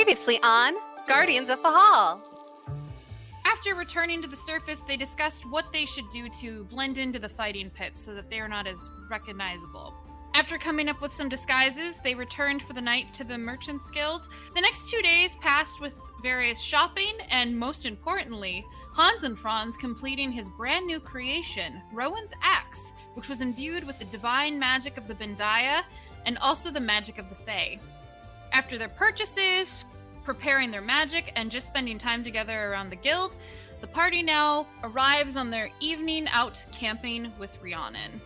Previously on Guardians of Fehal. After returning to the surface, they discussed what they should do to blend into the fighting pits so that they are not as recognizable. After coming up with some disguises, they returned for the night to the Merchants Guild. The next 2 days passed with various shopping, and most importantly, Hans and Franz completing his brand new creation, Rowan's Axe, which was imbued with the divine magic of the Bendaya and also the magic of the Fae. After their purchases, preparing their magic, and just spending time together around the guild, the party now arrives on their evening out camping with Rhiannon.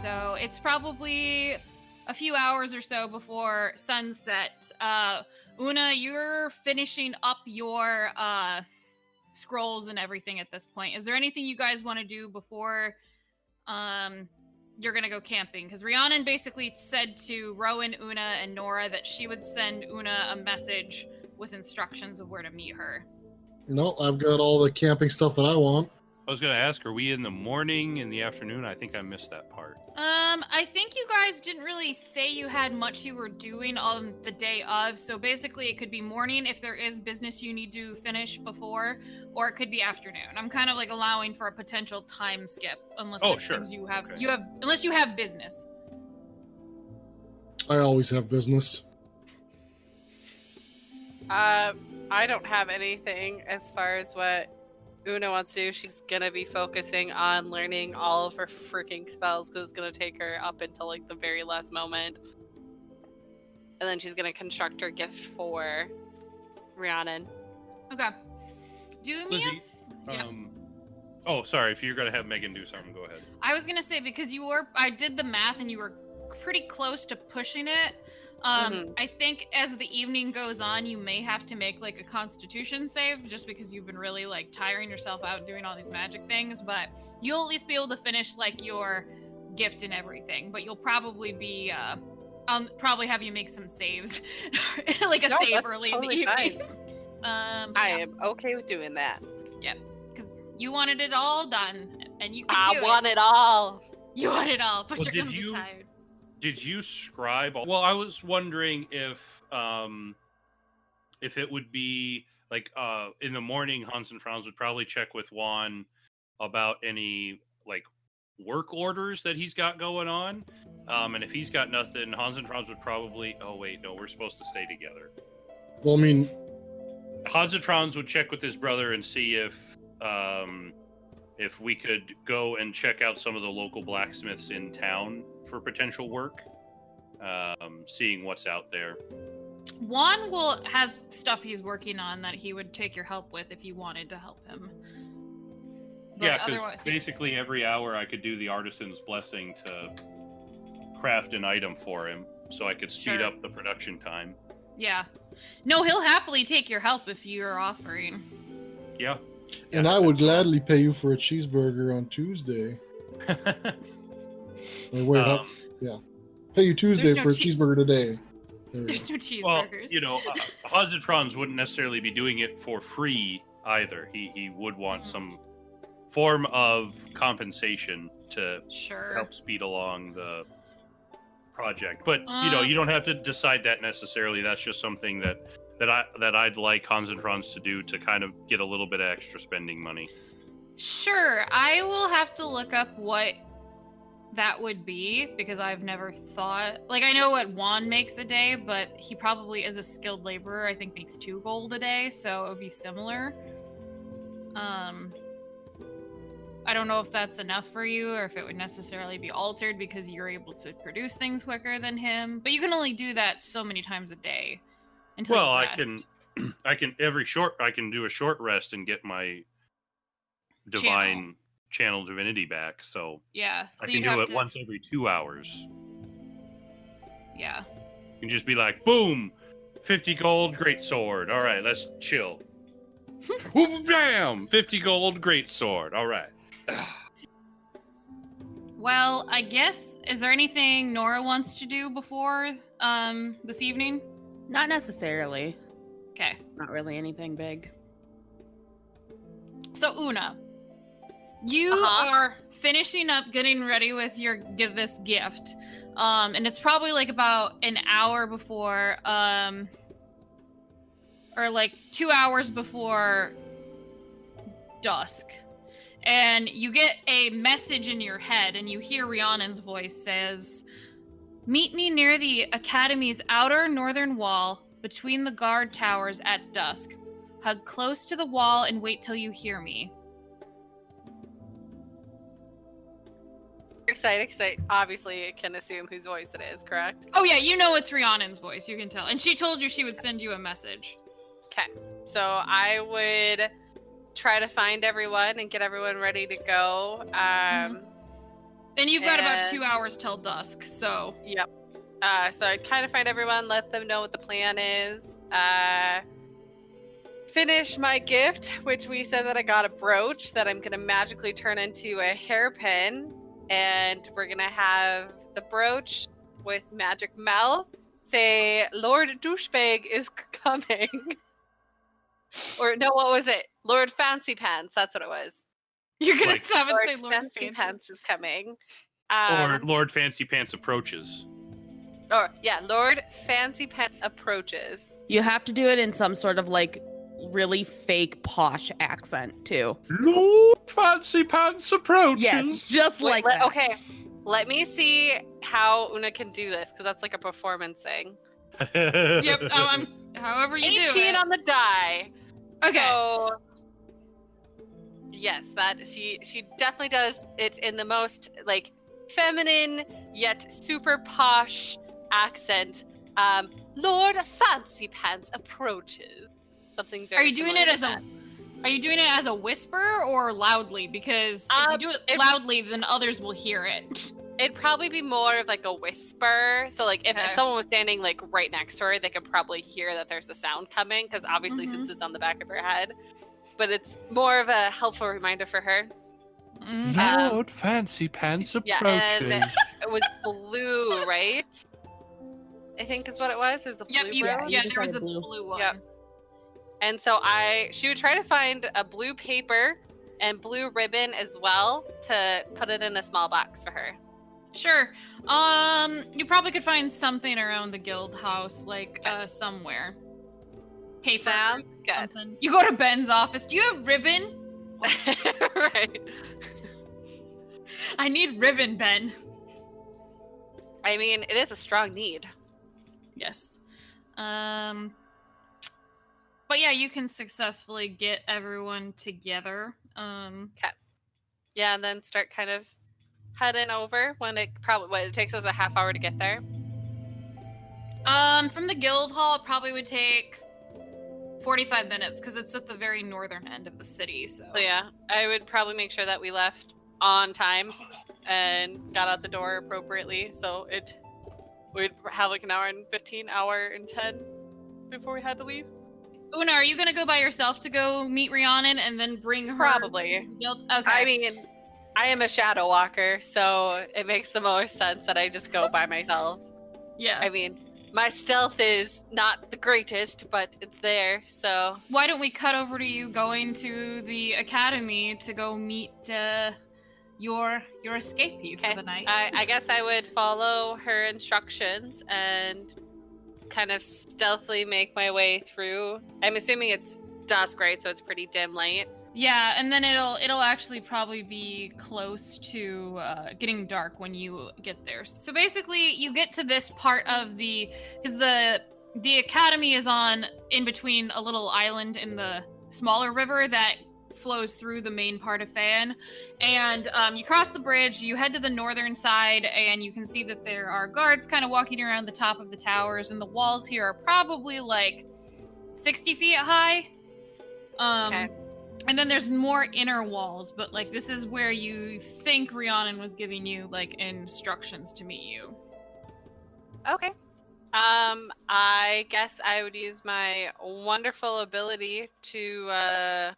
So it's probably a few hours or so before sunset. Una, you're finishing up your scrolls and everything at this point. Is there anything you guys want to do before you're gonna go camping? Because Rhiannon basically said to Rowan, Una, and Nora that she would send Una a message with instructions of where to meet her. No, I've got all the camping stuff that I want. I was going to ask, are we in the morning, in the afternoon? I think I missed that part. I think you guys didn't really say you had much you were doing on the day of, so basically it could be morning if there is business you need to finish before, or it could be afternoon. I'm kind of like allowing for a potential time skip, unless there's things you have, Okay. Unless you have business. I always have business. I don't have anything as far as what Una wants to do. She's gonna be focusing on learning all of her freaking spells because it's gonna take her up until like the very last moment. And then she's gonna construct her gift for Rhiannon. Okay. Do me Lizzie, oh, sorry. If you're going to have Megan do something, go ahead. I was gonna say, because I did the math and you were pretty close to pushing it. I think as the evening goes on, you may have to make like a constitution save just because you've been really like tiring yourself out doing all these magic things, but you'll at least be able to finish like your gift and everything, but you'll probably be, I'll probably have you make some saves, like a save early totally in the evening. I am okay with doing that. Yep, because you wanted it all done, and you can do it. I want it all. You want it all, but Well, you're gonna be tired. Did you scribe? Well, I was wondering if it would be like in the morning, Hans and Franz would probably check with Juan about any like work orders that he's got going on, and if he's got nothing, Hans and Franz would probably. Oh wait, no, we're supposed to stay together. Well, I mean, Hans and Franz would check with his brother and see if we could go and check out some of the local blacksmiths in town for potential work, seeing what's out there. Juan has stuff he's working on that he would take your help with if you wanted to help him. But Yeah, because basically every hour I could do the artisan's blessing to craft an item for him, so I could speed up the production time. Yeah. No, he'll happily take your help if you're offering. Yeah. and I would gladly pay you for a cheeseburger on Tuesday. Wait, yeah. Pay you Tuesday for a cheeseburger today. There's no cheeseburgers. Well, you know, Hans and Franz wouldn't necessarily be doing it for free either. He would want some form of compensation to help speed along the project. But you know, you don't have to decide that necessarily. That's just something that I'd like Hans and Franz to do to kind of get a little bit of extra spending money. Sure, I will have to look up what that would be because I've never thought. Like, I know what Juan makes a day, but he probably is a skilled laborer. I think makes 2 gold a day, so it would be similar. I don't know if that's enough for you or if it would necessarily be altered because you're able to produce things quicker than him. But you can only do that so many times a day until you rest. I can do a short rest and get my divine channel divinity back. So yeah, so I can do it once every 2 hours. Yeah. You can just be like, boom, 50 gold, great sword. All right, let's chill. Whoop, bam, 50 gold, great sword. All right. Well, I guess, is there anything Nora wants to do before this evening? Not necessarily. Okay. Not really anything big. So, Una, You are finishing up getting ready with this gift. And it's probably like about an hour before, or like 2 hours before dusk. And you get a message in your head, and you hear Rhiannon's voice says, "Meet me near the Academy's outer northern wall between the guard towers at dusk. Hug close to the wall and wait till you hear me." Excited because I obviously can assume whose voice it is, correct? Oh yeah, you know it's Rhiannon's voice, you can tell. And she told you she would send you a message. Okay, so I would try to find everyone and get everyone ready to go. And you've got about 2 hours till dusk, so... Yep. So I'd kind of find everyone, let them know what the plan is. Finish my gift, which we said that I got a brooch that I'm going to magically turn into a hairpin. And we're going to have the brooch with magic mouth say, "Lord Douchebag is coming." Or no, what was it? Lord Fancy Pants. That's what it was. You're going Like, to have it say Lord Fancy Pants is coming. Or Lord Fancy Pants approaches. Or, yeah, Lord Fancy Pants approaches. You have to do it in some sort of like really fake posh accent too. Lord Fancy Pants approaches. Yes, just like that. Okay, let me see how Una can do this, because that's like a performance thing. Yep, however you do it. 18 on the die. Okay. So, yes, that she definitely does it in the most like feminine yet super posh accent. Lord Fancy Pants approaches. Something very. Are you doing it as a whisper or loudly? Because if you do it loudly, then others will hear it. It'd probably be more of like a whisper. So like if someone was standing like right next to her, they could probably hear that there's a sound coming, because obviously since it's on the back of her head. But it's more of a helpful reminder for her. Lord Fancy Pants approaches. Yeah, and it was blue, right? I think is what it was. Is the blue? There was a blue one. Yep. And so she would try to find a blue paper and blue ribbon as well to put it in a small box for her. Sure. You probably could find something around the guild house, like somewhere. Paper. Sounds good. Something. You go to Ben's office. Do you have ribbon? Right. I need ribbon, Ben. I mean, it is a strong need. Yes. But yeah, you can successfully get everyone together. Okay. Yeah, and then start kind of heading over when it takes us a half hour to get there. From the guild hall, it probably would take 45 minutes because it's at the very northern end of the city. So yeah, I would probably make sure that we left on time and got out the door appropriately. So we'd have like an hour and 15, hour and 10 before we had to leave. Una, are you gonna go by yourself to go meet Rhiannon and then bring her? Probably. To the guild? Okay. I mean, I am a shadow walker, so it makes the most sense that I just go by myself. Yeah. I mean, my stealth is not the greatest, but it's there, so... Why don't we cut over to you going to the academy to go meet your escapee for the night? I guess I would follow her instructions and kind of stealthily make my way through. I'm assuming it's dusk, right? So it's pretty dim light. Yeah, and then it'll actually probably be close to getting dark when you get there. So basically, you get to this part of because the academy is in between a little island in the smaller river that flows through the main part of Fehal, and you cross the bridge, you head to the northern side, and you can see that there are guards kind of walking around the top of the towers, and the walls here are probably like 60 feet high. Okay. And then there's more inner walls, but like this is where you think Rhiannon was giving you like instructions to meet you. Okay. I guess I would use my wonderful ability to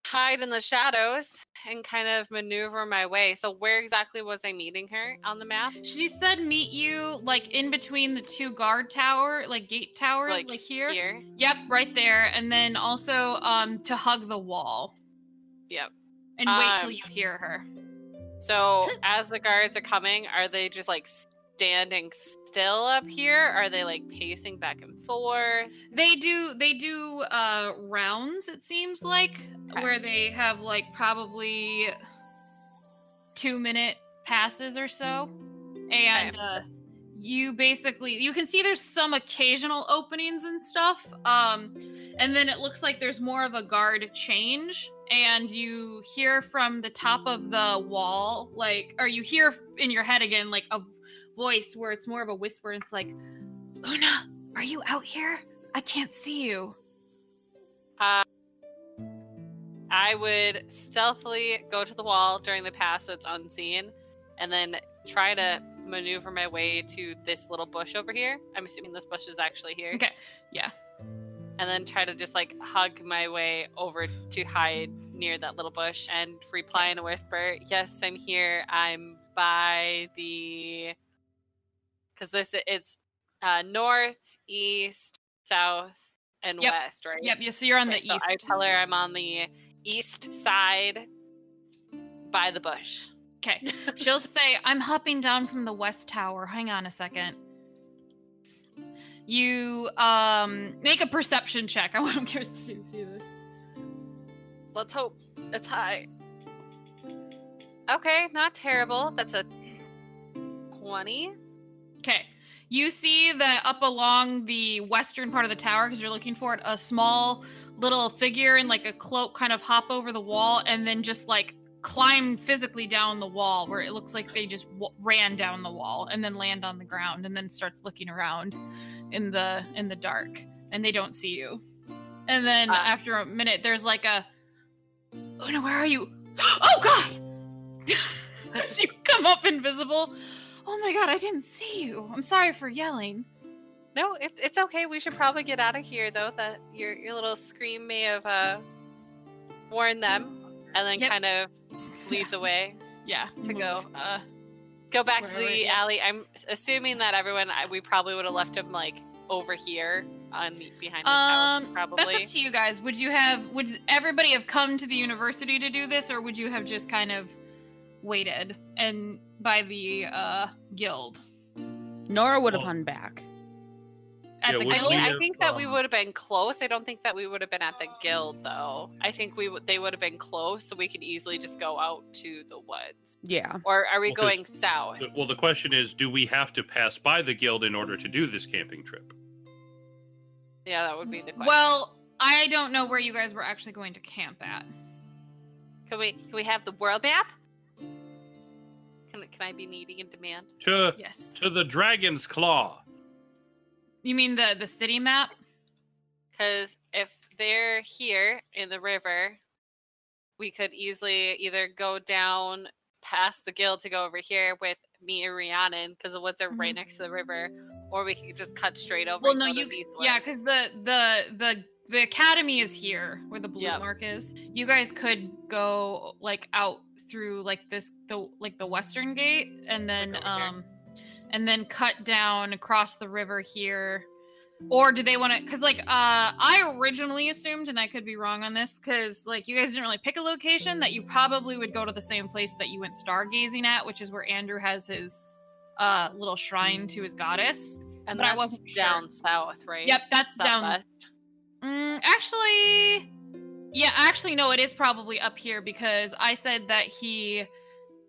hide in the shadows and kind of maneuver my way. So where exactly was I meeting her on the map? She said meet you like in between the two guard tower, like gate towers, like here. Here? Yep, right there. And then also to hug the wall. Yep. And wait till you hear her. So as the guards are coming, are they just like standing still up here? Are they like pacing back and forth? They do rounds, it seems like, where they have like probably 2-minute passes or so. And you can see there's some occasional openings and stuff. And then it looks like there's more of a guard change. And you hear from the top of the wall, or you hear in your head again, like a voice where it's more of a whisper. It's like, Una, are you out here? I can't see you. I would stealthily go to the wall during the pass that's unseen, and then try to maneuver my way to this little bush over here. I'm assuming this bush is actually here. Okay, yeah. And then try to just like hug my way over to hide near that little bush and reply in a whisper, yes, I'm here. I'm by the... Because it's north, east, south, and west, right? Yep, so you're on the east. So I tell her I'm on the east side by the bush. Okay. She'll say, I'm hopping down from the west tower. Hang on a second. You make a perception check. I'm curious to see this. Let's hope it's high. Okay, not terrible. That's a 20. Okay. You see that up along the western part of the tower, because you're looking for it, a small little figure in like a cloak kind of hop over the wall and then just like climb physically down the wall, where it looks like they just ran down the wall and then land on the ground and then starts looking around in the dark, and they don't see you. And then after a minute, there's like a, Una, where are you? Oh God! As you come up invisible. Oh my God, I didn't see you. I'm sorry for yelling. No, it's okay. We should probably get out of here, though. That your little scream may have warned them, and then kind of lead the way. Yeah, to go back to the alley. I'm assuming that we probably would have left him like over here behind this house. Probably. That's up to you guys. Would everybody have come to the university to do this, or would you have just kind of waited and by the guild? Nora would have hung back. At the guild? I think that we would have been close. I don't think that we would have been at the guild, though. I think they would have been close, so we could easily just go out to the woods. Yeah. Or are we going south? Well, the question is, do we have to pass by the guild in order to do this camping trip? Yeah, that would be the question. Well, I don't know where you guys were actually going to camp at. Can we have the world map? Can I be needy and demand? Yes. To the Dragon's Claw. You mean the city map? Because if they're here in the river, we could easily either go down past the guild to go over here with me and Rhiannon, because the woods are right next to the river, or we could just cut straight over. Well, no, because the academy is here where the blue mark is. You guys could go like out through like the western gate, and then cut down across the river here. Or do they want to, because like I originally assumed, and I could be wrong on this, because like you guys didn't really pick a location, that you probably would go to the same place that you went stargazing at, which is where Andrew has his little shrine to his goddess. And but I wasn't down south, right? Yep, that's down west. Actually no, it is probably up here, because I said that he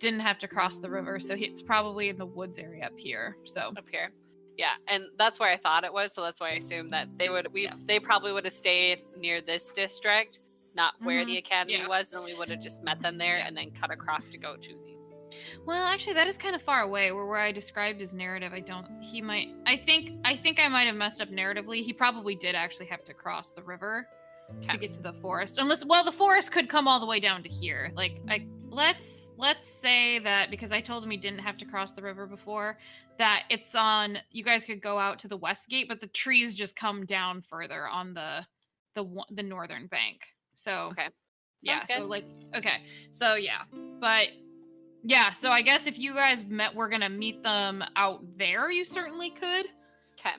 didn't have to cross the river, so it's probably in the woods area up here. So up here. Yeah, and that's where I thought it was, so that's why I assumed that they probably would have stayed near this district, not where the academy was, and we would have just met them there and then cut across to go to the... Well, actually, that is kind of far away, where I described his narrative. I think I might have messed up narratively. He probably did actually have to cross the river to get to the forest. The forest could come all the way down to here. Like, let's say that, because I told him he didn't have to cross the river before, that it's on, you guys could go out to the west gate, but the trees just come down further on the northern bank. So okay. Yeah, so like, okay. So yeah. But yeah, so I guess if you guys were gonna meet them out there, you certainly could. Okay.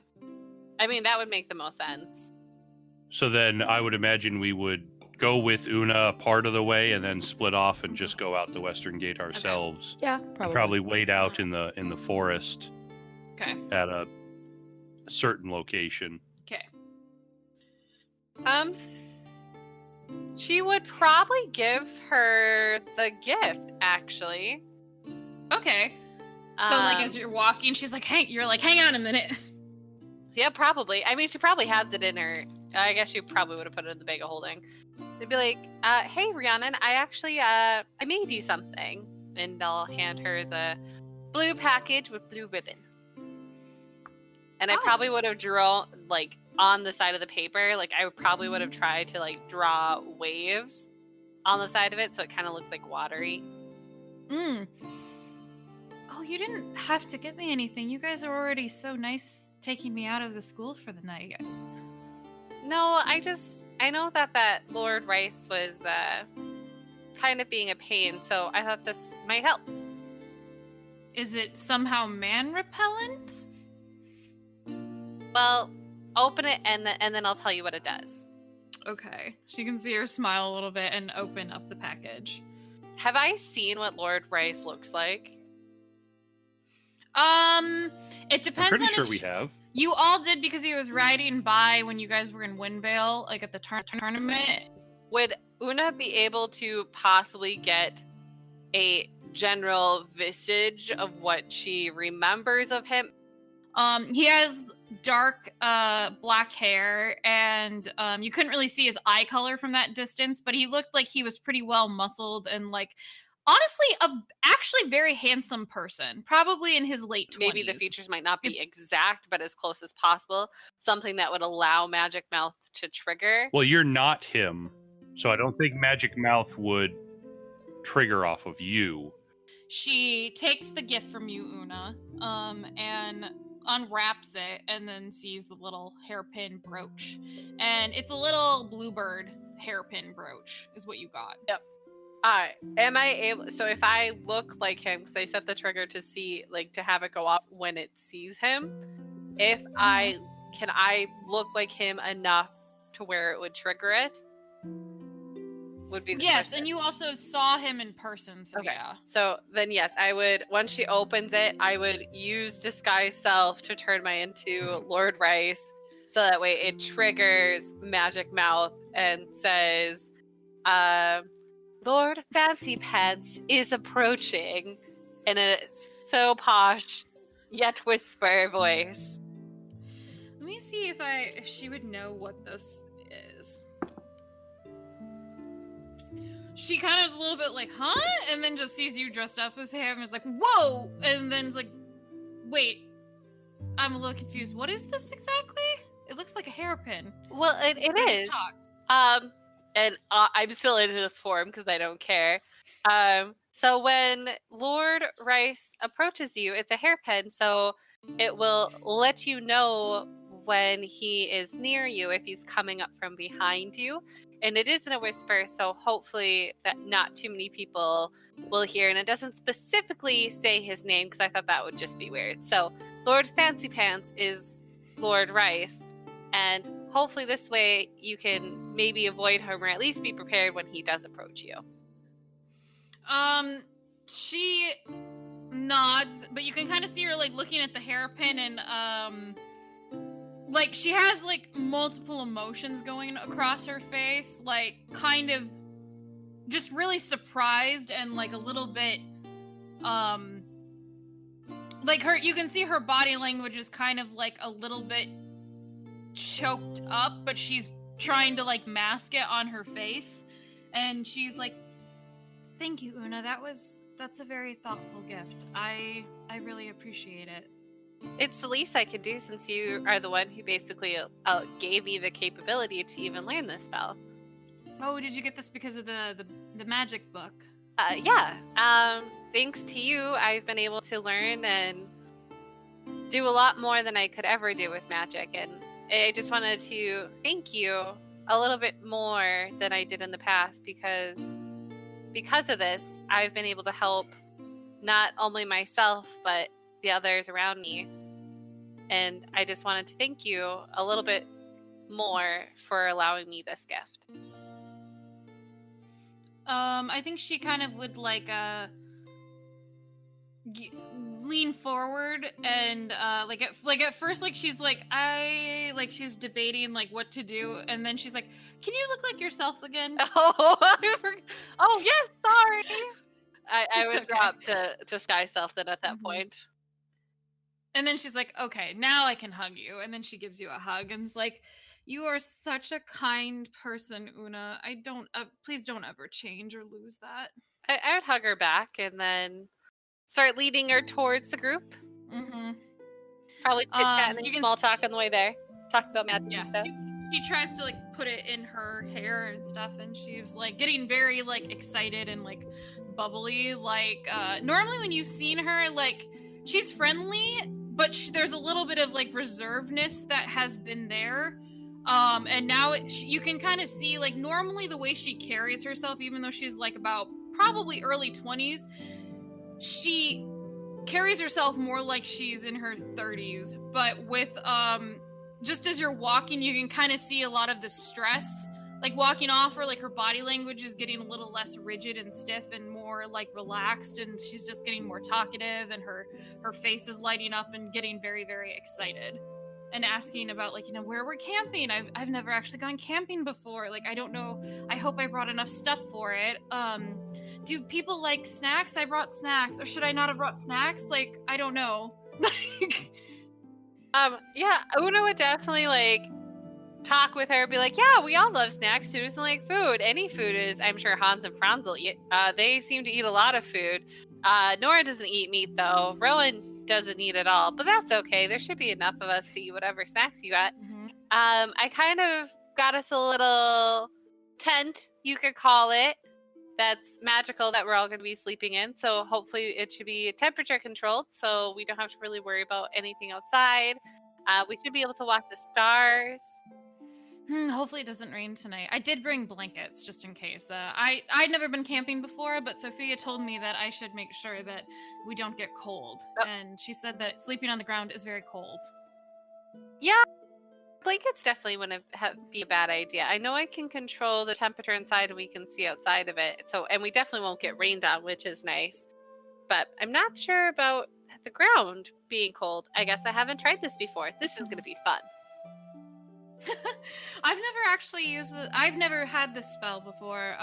I mean, that would make the most sense. So then I would imagine we would go with Una part of the way and then split off and just go out the western gate ourselves. Yeah, And probably. probably wait out in the forest Okay. at a certain location. Okay. She would probably give her the gift, actually. Okay. So like as you're walking, she's like, hang on a minute. Yeah, probably. I mean, she probably has it in her. I guess she probably would have put it in the bag of holding. They'd be like, hey, Rhiannon, I actually, I made you something. And I'll hand her the blue package with blue ribbon. And I probably would have drawn, like, on the side of the paper, like, I probably would have tried to, like, draw waves on the side of it so it kind of looks like watery. Oh, you didn't have to get me anything. You guys are already so nice taking me out of the school for the night. No, I know that Lord Rice was kind of being a pain, so I thought this might help. Is it somehow man repellent? Well, open it and then I'll tell you what it does. Okay. She can see her smile a little bit and open up the package. Have I seen what Lord Rice looks like? It depends I'm pretty on sure if we have. you all did because he was riding by when you guys were in Windvale, like at the tournament. Would Una be able to possibly get a general visage of what she remembers of him? He has dark black hair, and you couldn't really see his eye color from that distance, but he looked like he was pretty well muscled and like honestly actually very handsome person, probably in his late 20s. Maybe the features might not be exact, but as close as possible. Something that would allow Magic Mouth to trigger. Well, you're not him, so I don't think Magic Mouth would trigger off of you. She takes the gift from you, Una, and unwraps it and then sees the little hairpin brooch. And it's a little bluebird hairpin brooch is what you got. Yep. Am I able? So if I look like him, because they set the trigger to see, like, to have it go off when it sees him. Can I look like him enough to where it would trigger it? Would be the yes, question. and you also saw him in person, so Okay. yeah. So then, yes, I would. Once she opens it, I would use disguise self to turn my into Lord Rice, so that way it triggers Magic Mouth and says, Lord Fancy Pants is approaching in a so posh yet whisper voice. Let me see if she would know what this is. She kind of is a little bit like, huh? And then just sees you dressed up as him and is like, whoa! And then is like, wait, I'm a little confused. What is this exactly? It looks like a hairpin. Well, it is. And I'm still in this form because I don't care. So when Lord Rice approaches you, it's a hairpin, so it will let you know when he is near you, if he's coming up from behind you. And it is in a whisper, so hopefully that not too many people will hear. And it doesn't specifically say his name, because I thought that would just be weird. So Lord Fancy Pants is Lord Rice. And hopefully this way you can maybe avoid him, or at least be prepared when he does approach you. She nods, but you can kind of see her like looking at the hairpin and like she has like multiple emotions going across her face, like kind of just really surprised and like a little bit like her, you can see her body language is kind of like a little bit choked up, but she's trying to like mask it on her face. And she's like, thank you, Una, that's a very thoughtful gift. I really appreciate it. It's the least I could do, since you are the one who basically gave me the capability to even learn this spell. Oh, did you get this because of the magic book? Yeah. Thanks to you, I've been able to learn and do a lot more than I could ever do with magic. And I just wanted to thank you a little bit more than I did in the past, because of this, I've been able to help not only myself, but the others around me. And I just wanted to thank you a little bit more for allowing me this gift. I think she kind of would like lean forward and like at first like she's like she's debating like what to do, and then she's like, "Can you look like yourself again?" Oh yes, sorry. I would okay. drop the disguise self then at that point. And then she's like, "Okay, now I can hug you." And then she gives you a hug and is like, "You are such a kind person, Una. I don't please don't ever change or lose that." I would hug her back and then start leading her towards the group. Probably chit-chatting and small talk on the way there. Talk about magic and stuff. She tries to like put it in her hair and stuff, and she's like getting very like excited and like bubbly. Like normally when you've seen her, like she's friendly, but there's a little bit of like reservedness that has been there. And now you can kind of see like normally the way she carries herself, even though she's like about probably early 20s, she carries herself more like she's in her 30s, but with just as you're walking, you can kind of see a lot of the stress like walking off her. Like her body language is getting a little less rigid and stiff and more like relaxed, and she's just getting more talkative, and her face is lighting up and getting very, very excited and asking about like, where we're camping. I've never actually gone camping before. Like, I don't know. I hope I brought enough stuff for it. Do people like snacks? I brought snacks. Or should I not have brought snacks? Like, I don't know. Yeah, Una would definitely like talk with her, be like, yeah, we all love snacks. Who doesn't like food? Any food is, I'm sure Hans and Franz will eat. They seem to eat a lot of food. Nora doesn't eat meat though. Rowan doesn't eat at all, but that's okay. There should be enough of us to eat whatever snacks you got. I kind of got us a little tent, you could call it, that's magical that we're all going to be sleeping in. So hopefully it should be temperature controlled, so we don't have to really worry about anything outside. We should be able to watch the stars. Hopefully it doesn't rain tonight. I did bring blankets just in case. I'd never been camping before, but Sophia told me that I should make sure that we don't get cold. Yep. And she said that sleeping on the ground is very cold. Yeah, blankets definitely wouldn't be a bad idea. I know I can control the temperature inside and we can see outside of it. And we definitely won't get rained on, which is nice. But I'm not sure about the ground being cold. I guess I haven't tried this before. This is going to be fun. I've never actually I've never had this spell before.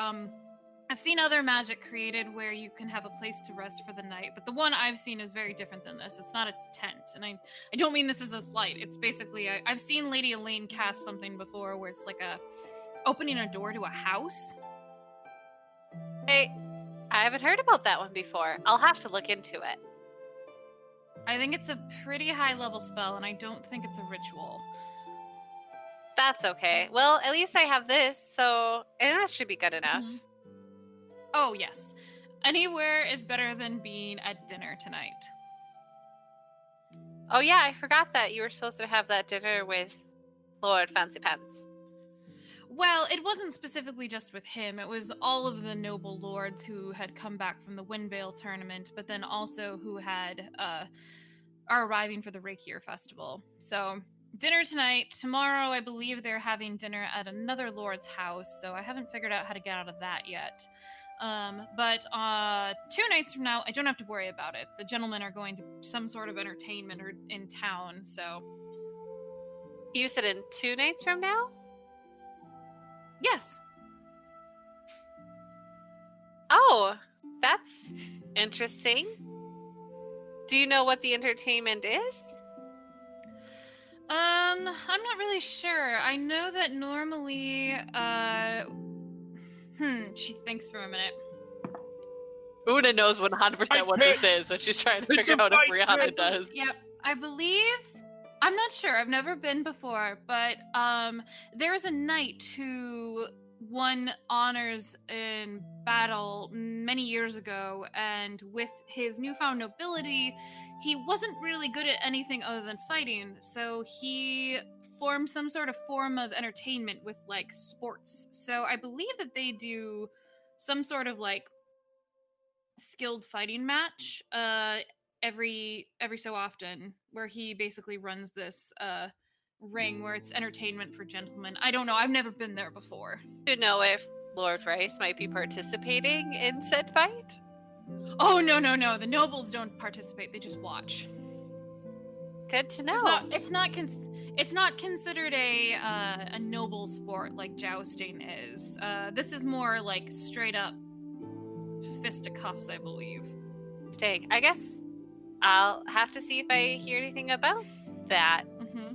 I've seen other magic created where you can have a place to rest for the night, but the one I've seen is very different than this. It's not a tent, and I don't mean this as a slight. It's basically I've seen Lady Elaine cast something before where it's like opening a door to a house. Hey, I haven't heard about that one before. I'll have to look into it. I think it's a pretty high level spell, and I don't think it's a ritual. That's okay. Well, at least I have this, and that should be good enough. Oh, yes. Anywhere is better than being at dinner tonight. Oh, yeah, I forgot that you were supposed to have that dinner with Lord Fancy Pants. Well, it wasn't specifically just with him. It was all of the noble lords who had come back from the Windvale tournament, but then also who are arriving for the Rakier Festival. So dinner tonight. Tomorrow, I believe they're having dinner at another lord's house, so I haven't figured out how to get out of that yet. But 2 nights from now, I don't have to worry about it. The gentlemen are going to some sort of entertainment or in town, so... You said in 2 nights from now? Yes. Oh, that's interesting. Do you know what the entertainment is? I'm not really sure. I know that normally, she thinks for a minute. Una knows 100% what this is, but she's trying to figure out if Rhiannon does. Yep, I believe... I'm not sure. I've never been before, but there is a knight who won honors in battle many years ago, and with his newfound nobility, he wasn't really good at anything other than fighting, so he formed some sort of form of entertainment with, like, sports. So I believe that they do some sort of, like, skilled fighting match every so often, where he basically runs this ring where it's entertainment for gentlemen. I don't know. I've never been there before. To know if Lord Rice might be participating in said fight? Oh, no. The nobles don't participate. They just watch. Good to know. It's not considered a noble sport like jousting is. This is more like straight up fisticuffs, I believe. Stag. I guess I'll have to see if I hear anything about that. Mm-hmm.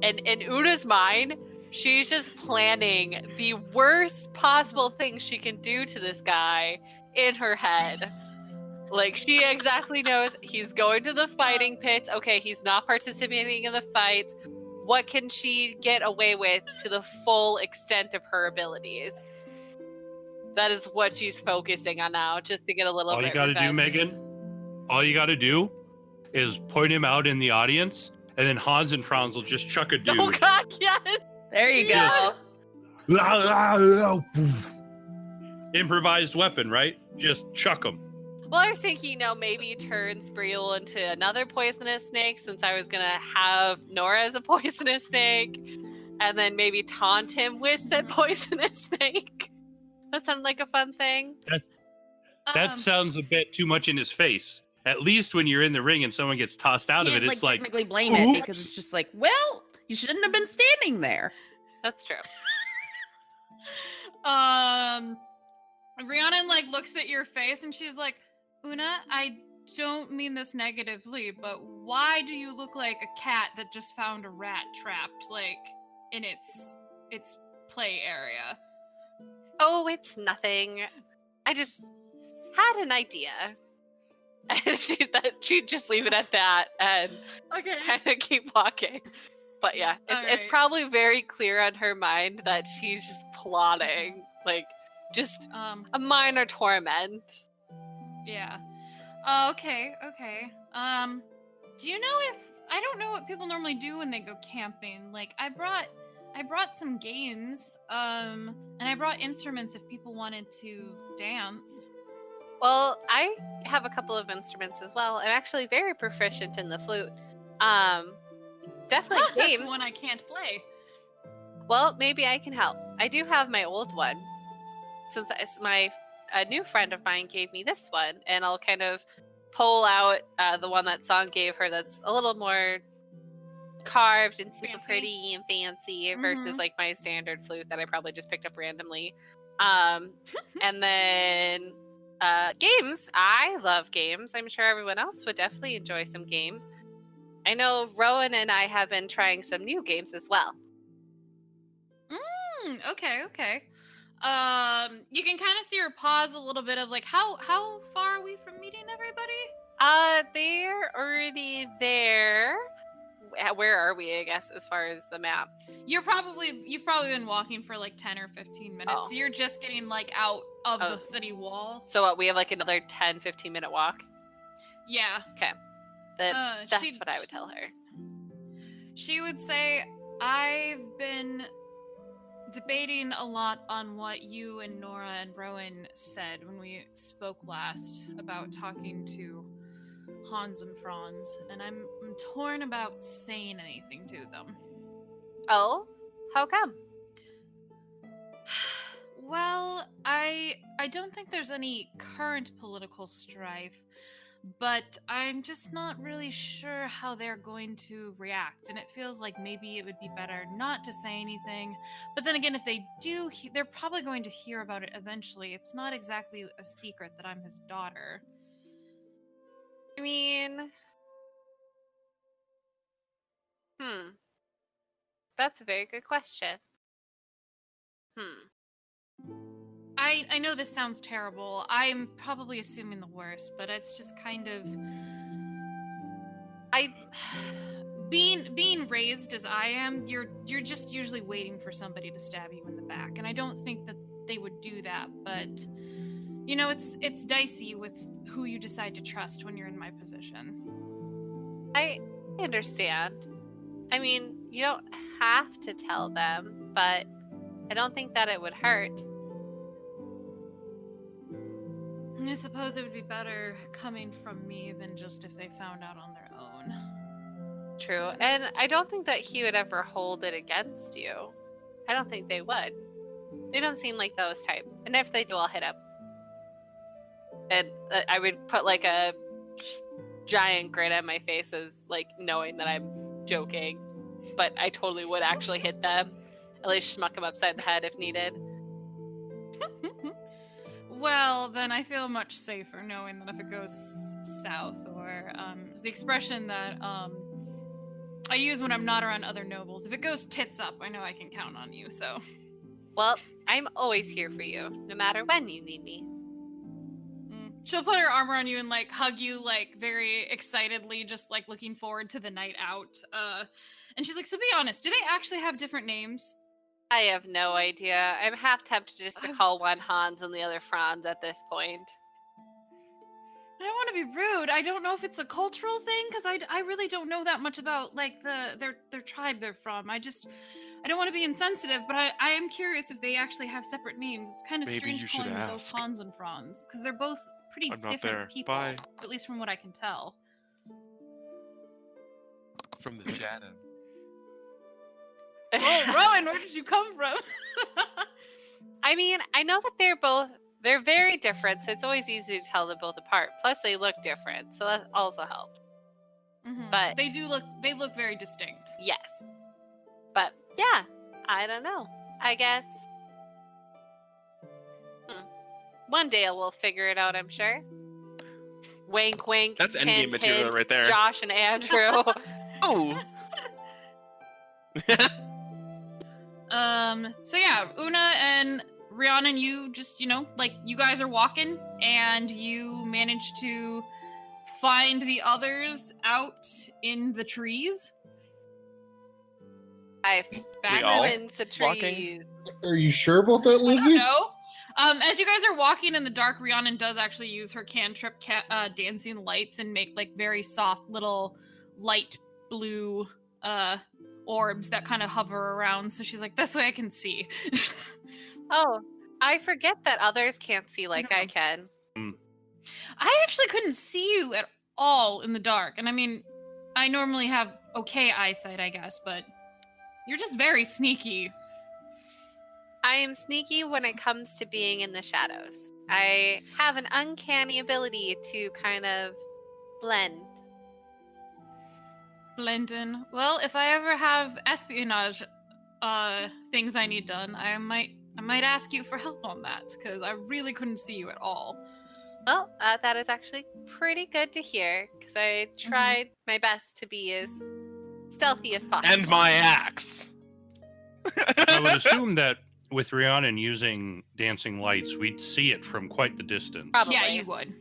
And in Una's mind, she's just planning the worst possible thing she can do to this guy in her head. Like, she exactly knows he's going to the fighting pit. Okay, he's not participating in the fight. What can she get away with to the full extent of her abilities? That is what she's focusing on now, just to get a little bit All you gotta do, Megan, all you gotta do is point him out in the audience, and then Hans and Franz will just chuck a dude. Oh god, yes! There you go. Improvised weapon, right? Just chuck him. Well, I was thinking, maybe turn Spriel into another poisonous snake, since I was gonna have Nora as a poisonous snake, and then maybe taunt him with said poisonous snake. That sounds like a fun thing. That sounds a bit too much in his face. At least when you're in the ring and someone gets tossed out of it, it's like technically blame it because it's just like, well, you shouldn't have been standing there. That's true. Rhiannon looks at your face and she's like, Una, I don't mean this negatively, but why do you look like a cat that just found a rat trapped in its play area? Oh, it's nothing. I just had an idea. And she'd just leave it at that and kind of keep walking. But yeah, it's probably very clear on her mind that she's just plotting, just a minor torment. Yeah. Okay. Do you know I don't know what people normally do when they go camping. I brought some games, and I brought instruments if people wanted to dance. Well, I have a couple of instruments as well. I'm actually very proficient in the flute. Definitely games. That's one I can't play. Well, maybe I can help. I do have my old one. Since a new friend of mine gave me this one, and I'll kind of pull out the one that Song gave her that's a little more carved and super pretty and fancy versus my standard flute that I probably just picked up randomly. And then games. I love games. I'm sure everyone else would definitely enjoy some games. I know Rowan and I have been trying some new games as well. Okay. You can kind of see her pause a little bit of how far are we from meeting everybody? They're already there. Where are we, I guess, as far as the map? You've probably been walking for 10 or 15 minutes. Oh. So you're just getting out of the city wall. So what, we have another 10-15 minute walk? Yeah. Okay. That's what I would tell her. She would say, I've been debating a lot on what you and Nora and Rowan said when we spoke last about talking to Hans and Franz, and I'm torn about saying anything to them. Oh? How come? Well, I don't think there's any current political strife, but I'm just not really sure how they're going to react, and it feels like maybe it would be better not to say anything. But then again, if they do, they're probably going to hear about it eventually. It's not exactly a secret that I'm his daughter. I mean... That's a very good question. I know this sounds terrible. I'm probably assuming the worst, but it's just kind of... Being raised as I am, you're just usually waiting for somebody to stab you in the back, and I don't think that they would do that, but it's dicey with who you decide to trust when you're in my position. I understand. I mean, you don't have to tell them, but I don't think that it would hurt. I suppose it would be better coming from me than just if they found out on their own. True, and I don't think that he would ever hold it against you. I don't think they would. They don't seem like those type. And if they do, I'll hit up. And I would put like a giant grin on my face as like knowing that I'm joking. But I totally would actually hit them. At least schmuck them upside the head if needed. Well, then I feel much safer knowing that if it goes south, or the expression that I use when I'm not around other nobles, if it goes tits up, I know I can count on you, so. Well, I'm always here for you, no matter when you need me. She'll put her arm around you and, like, hug you, like, very excitedly, just, like, looking forward to the night out. And she's like, so be honest, do they actually have different names? I have no idea. I'm half tempted just to call one Hans and the other Franz at this point. I don't want to be rude. I don't know if it's a cultural thing, because I really don't know that much about, like, their tribe they're from. I don't want to be insensitive, but I am curious if they actually have separate names. It's kind of Maybe strange you should calling them both ask. Hans and Franz, because they're both pretty I'm not different there. people, Bye. at least from what I can tell. From the Shannon. Oh, Rowan, where did you come from? I mean, I know that they're very different, so it's always easy to tell them both apart. Plus, they look different, so that also helps. Mhm. But they look very distinct. yes. But yeah, I don't know. I guess one day we'll figure it out, I'm sure. Wink, wink. That's endgame hint, material hint, right there. Josh and Andrew. Oh! So yeah, Una and Rhiannon, you just, like, you guys are walking, and you manage to find the others out in the trees. I We all flew into walking? trees. Are you sure about that, I don't Lizzie? know. As you guys are walking in the dark, Rhiannon does actually use her cantrip dancing lights and make, like, very soft little light blue orbs that kind of hover around. So she's like, this way I can see. Oh, I forget that others can't see like I can. I actually couldn't see you at all in the dark. And I mean, I normally have okay eyesight, I guess, but you're just very sneaky. I am sneaky when it comes to being in the shadows. I have an uncanny ability to kind of blend. Blend in. Well, if I ever have espionage things I need done, I might ask you for help on that, because I really couldn't see you at all. Well, that is actually pretty good to hear, because I tried my best to be as stealthy as possible. And my axe! I would assume that with Rhiannon using dancing lights, we'd see it from quite the distance. Probably. Yeah, you would.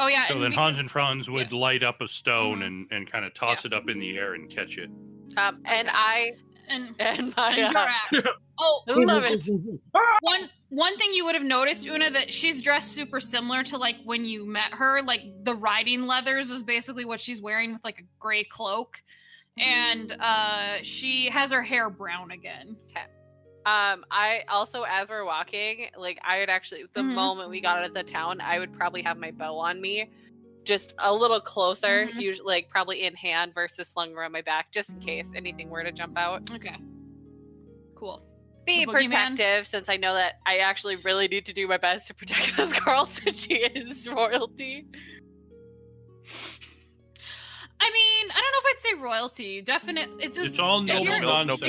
Oh yeah. So and then because- Hans and Franz would light up a stone Mhm. and kind of toss it up in the air and catch it. And Okay. I and and my and your axe. Oh, love it. One thing you would have noticed, Una, that she's dressed super similar to, like, when you met her. Like, the riding leathers is basically what she's wearing, with, like, a gray cloak, and she has her hair brown again. I also, as we're walking, like, I would actually, the Mhm. moment we got out of the town, I would probably have my bow on me, just a little closer, Mhm. usually, like, probably in hand versus slung around my back, just in case anything were to jump out. Okay. Cool. Be The boogeyman? protective, since I know that I actually really need to do my best to protect this girl since she is royalty. I mean, I don't know if I'd say royalty. It's all if you're- noble nonsense.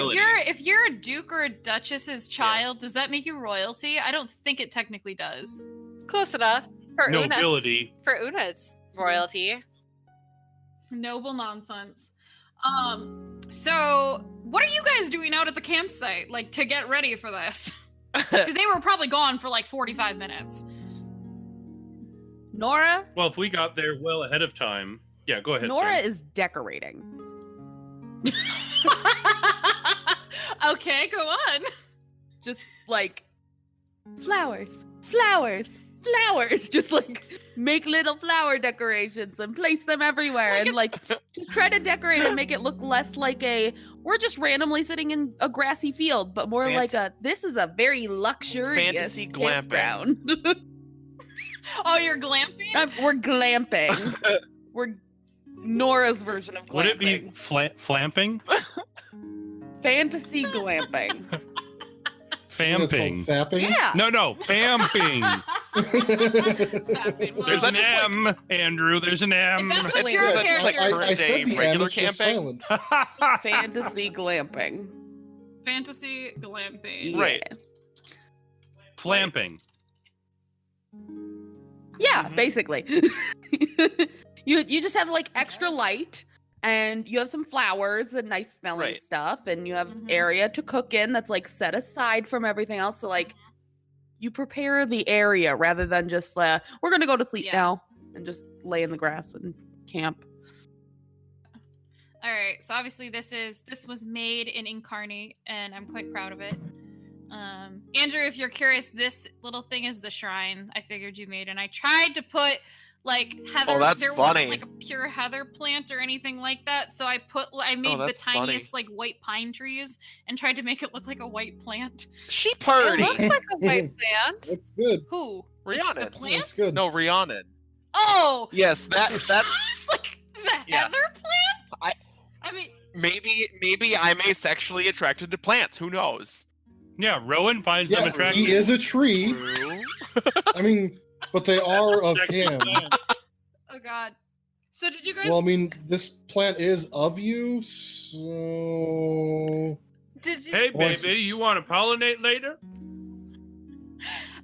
If you're a duke or a duchess's child, does that make you royalty? I don't think it technically does. Close enough. For Una, Nobility. it's royalty. Noble nonsense. So what are you guys doing out at the campsite, like, to get ready for this? Because they were probably gone for like 45 minutes. Nora? Well, if we got there well ahead of time. Yeah, go ahead. Nora Sam. is decorating. Okay, go on. Just like flowers, flowers, flowers. Just like make little flower decorations and place them everywhere. And like just try to decorate and make it look less like we're just randomly sitting in a grassy field, but more like this is a very luxurious Fantasy glamping. campground. Oh, you're glamping? We're glamping. We're Nora's version of glamping. Would it be flamping? Fantasy glamping. Famping. Fapping? Yeah. No, famping. Fapping. Well, There's an that just like- M, Andrew. There's an M. If that's what Wait, your is that just like character I said the regular M, it's just camping? silent. Fantasy glamping. fantasy glamping. Right. Flamping. Yeah, Mhm. basically. you just have like extra light, and you have some flowers and nice smelling Right. stuff, and you have Mhm. area to cook in that's like set aside from everything else. So like you prepare the area rather than just we're gonna go to sleep Yeah. now and just lay in the grass and camp. All right, so obviously this was made in Incarnate, and I'm quite proud of it. Andrew, if you're curious, this little thing is the shrine I figured you made, and I tried to put like heather. that's there funny. wasn't like a pure heather plant or anything like that, so I made the that's funny. tiniest like white pine trees and tried to make it look like a white plant. She It purdy. looks like a white plant. That's good. Who? The Rhiannon. plant? That's good. No, Rhiannon. Oh, Yes, that it's like the Yeah. heather plant. I mean, maybe I'm asexually attracted to plants. Who knows? Yeah, Rowan finds them Yeah, attractive. he is a tree. True. I mean, but they are of him. oh god. So did you guys? Well, I mean, this plant is of you, so did you? Hey, Well, baby, you want to pollinate later?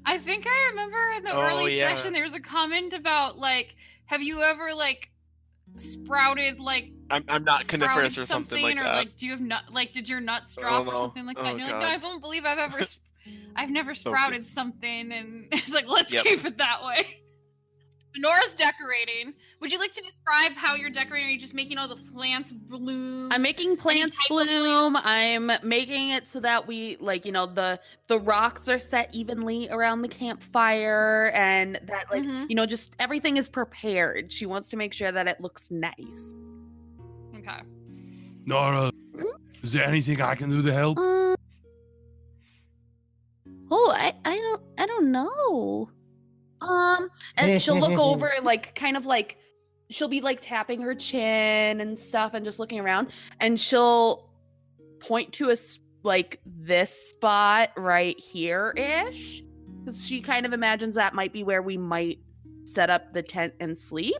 I think I remember in the Oh, early yeah. section there was a comment about like, have you ever like sprouted like I'm not coniferous sprouted or something like or that. like do you have nut like did your nuts drop or no. something like that? Oh, And you're like, God. no, I don't believe I've ever I've never So sprouted something, and it's like let's Yep. keep it that way. Nora's decorating. Would you like to describe how you're decorating? Are you just making all the plants bloom? I'm making plants type of bloom. I'm making it so that we the rocks are set evenly around the campfire, and that Mhm. just everything is prepared. She wants to make sure that it looks nice. Okay. Nora, is there anything I can do to help? I don't know. And she'll look over and she'll be like tapping her chin and stuff and just looking around, and she'll point to this spot right here ish, because she kind of imagines that might be where we might set up the tent and sleep.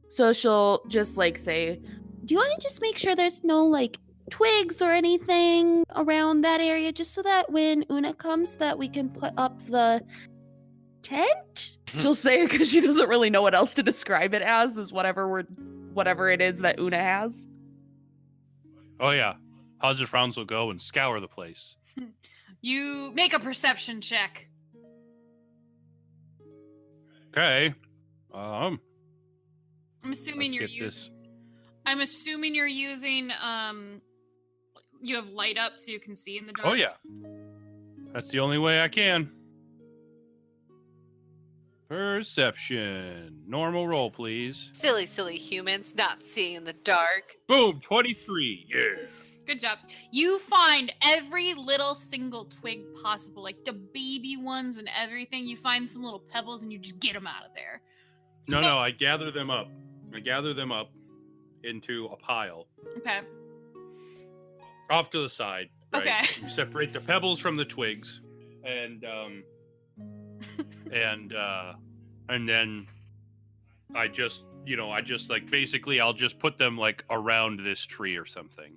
So she'll just say, do you want to just make sure there's no twigs or anything around that area, just so that when Una comes that we can put up the tent? She'll say it because she doesn't really know what else to describe it as, is whatever it is that Una has. Oh, yeah. Hazard Frowns will go and scour the place. You make a perception check. Okay. I'm assuming Let's you're get this. I'm assuming you're using you have light up so you can see in the dark. Oh, yeah. That's the only way I can. Perception. Normal roll, please. Silly, silly humans not seeing in the dark. Boom, 23. Yeah. Good job. You find every little single twig possible, like the baby ones and everything. You find some little pebbles and you just get them out of there. No, I gather them up. Into a pile. Okay. Off to the side. Right? Okay. You separate the pebbles from the twigs, and then I just basically I'll just put them around this tree or something.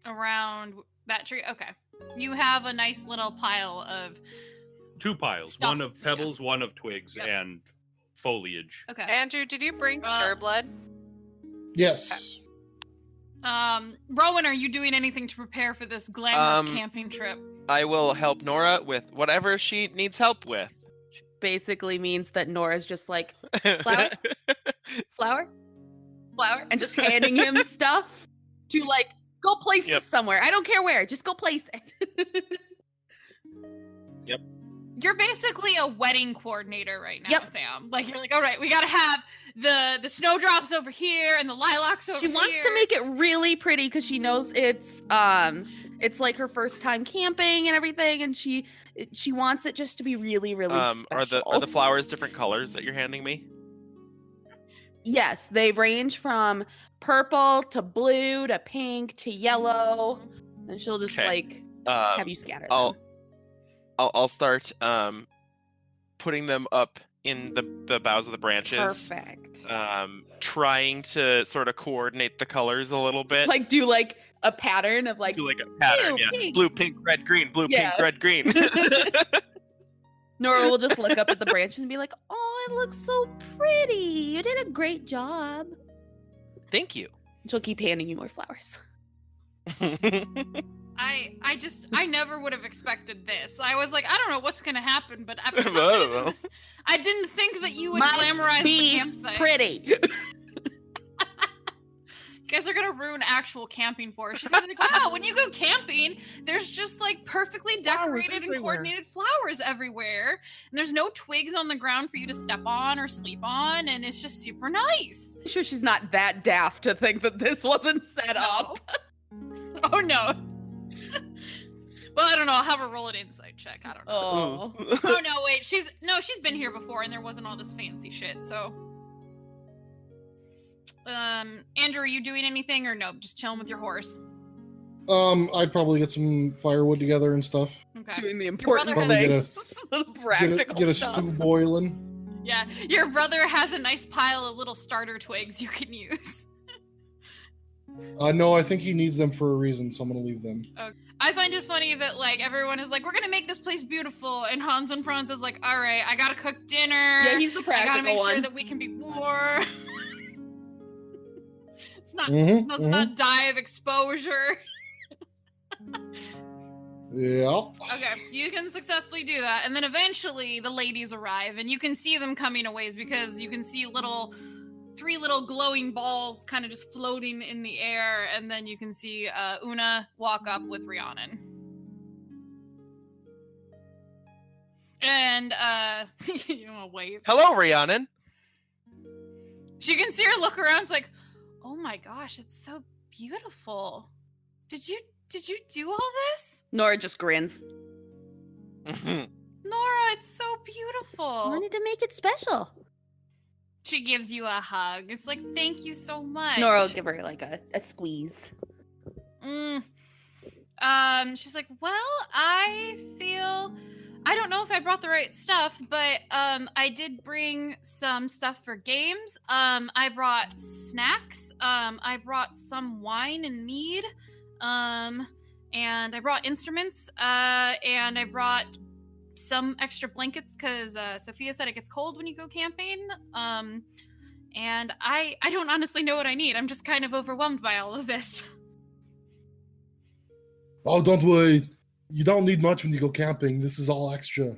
Around that tree. Okay. You have a nice little pile of 2 piles. Stuff, One of pebbles, one of twigs, Yep. and foliage. Okay. Andrew, did you bring pureblood? yes. Rowan, are you doing anything to prepare for this glamorous camping trip? I will help Nora with whatever she needs help with. Basically means that Nora's just flower, flower, and just handing him stuff to go place Yep. this somewhere. I don't care where, just go place it. You're basically a wedding coordinator right now, Yep. Sam. You're all right, we gotta have the snowdrops over here and the lilacs over She here. wants to make it really pretty because she knows it's her first time camping and everything, and she wants it just to be really, really special. Are the flowers different colors that you're handing me? Yes, they range from purple to blue to pink to yellow, and she'll just Okay. have you scatter them. I'll start putting them up in the boughs of the branches. Perfect. Trying to sort of coordinate the colors a little bit. Like do like a pattern of like Do like a pattern, blue, yeah. pink. Blue, pink, red, green. Blue, Yeah. pink, red, green. Nora will just look up at the branch and be like, "Oh, it looks so pretty. You did a great job." Thank you. She'll keep handing you more flowers. I never would have expected this. I was like, I don't know what's gonna happen, but after some I don't reason, know. I didn't think that you would Must glamorize the be campsite. pretty. You guys are gonna ruin actual camping for her. She's gonna be like, wow, when you go camping, there's just like perfectly decorated and everywhere. coordinated flowers everywhere. And there's no twigs on the ground for you to step on or sleep on, and it's just super nice. I'm sure she's not that daft to think that this wasn't set up. Oh no. Well, I don't know. I'll have her roll an insight check. I don't know. Oh. Oh no, wait. She's been here before and there wasn't all this fancy shit, so. Andrew, are you doing anything or no? Just chilling with your horse. I'd probably get some firewood together and stuff. Okay. Doing the important brother Probably things. The practical Get a stuff. stew boiling. Yeah, your brother has a nice pile of little starter twigs you can use. No, I think he needs them for a reason, so I'm gonna leave them. I find it funny that like everyone is like, we're gonna make this place beautiful, and Hans and Franz is like, all right, I gotta cook dinner. Yeah, he's the I practical gotta make one. sure that we can be warm. Let's Mhm, not die of exposure. Yeah. Okay, you can successfully do that, and then eventually the ladies arrive, and you can see them coming a ways because you can see three little glowing balls kind of just floating in the air, and then you can see Una walk up with Rhiannon. And you wanna wave? Hello, Rhiannon. She can see her look around. It's like, oh my gosh, it's so beautiful. Did you do all this? Nora just grins. Nora, it's so beautiful. Wanted to make it special. She gives you a hug. It's like, thank you so much. Nora will give her like a squeeze. She's like, well, I don't know if I brought the right stuff, but I did bring some stuff for games. I brought snacks. I brought some wine and mead. And I brought instruments. And I brought some extra blankets because Sophia said it gets cold when you go camping. And I don't honestly know what I need. I'm just kind of overwhelmed by all of this. Oh, don't worry. You don't need much when you go camping. This is all extra.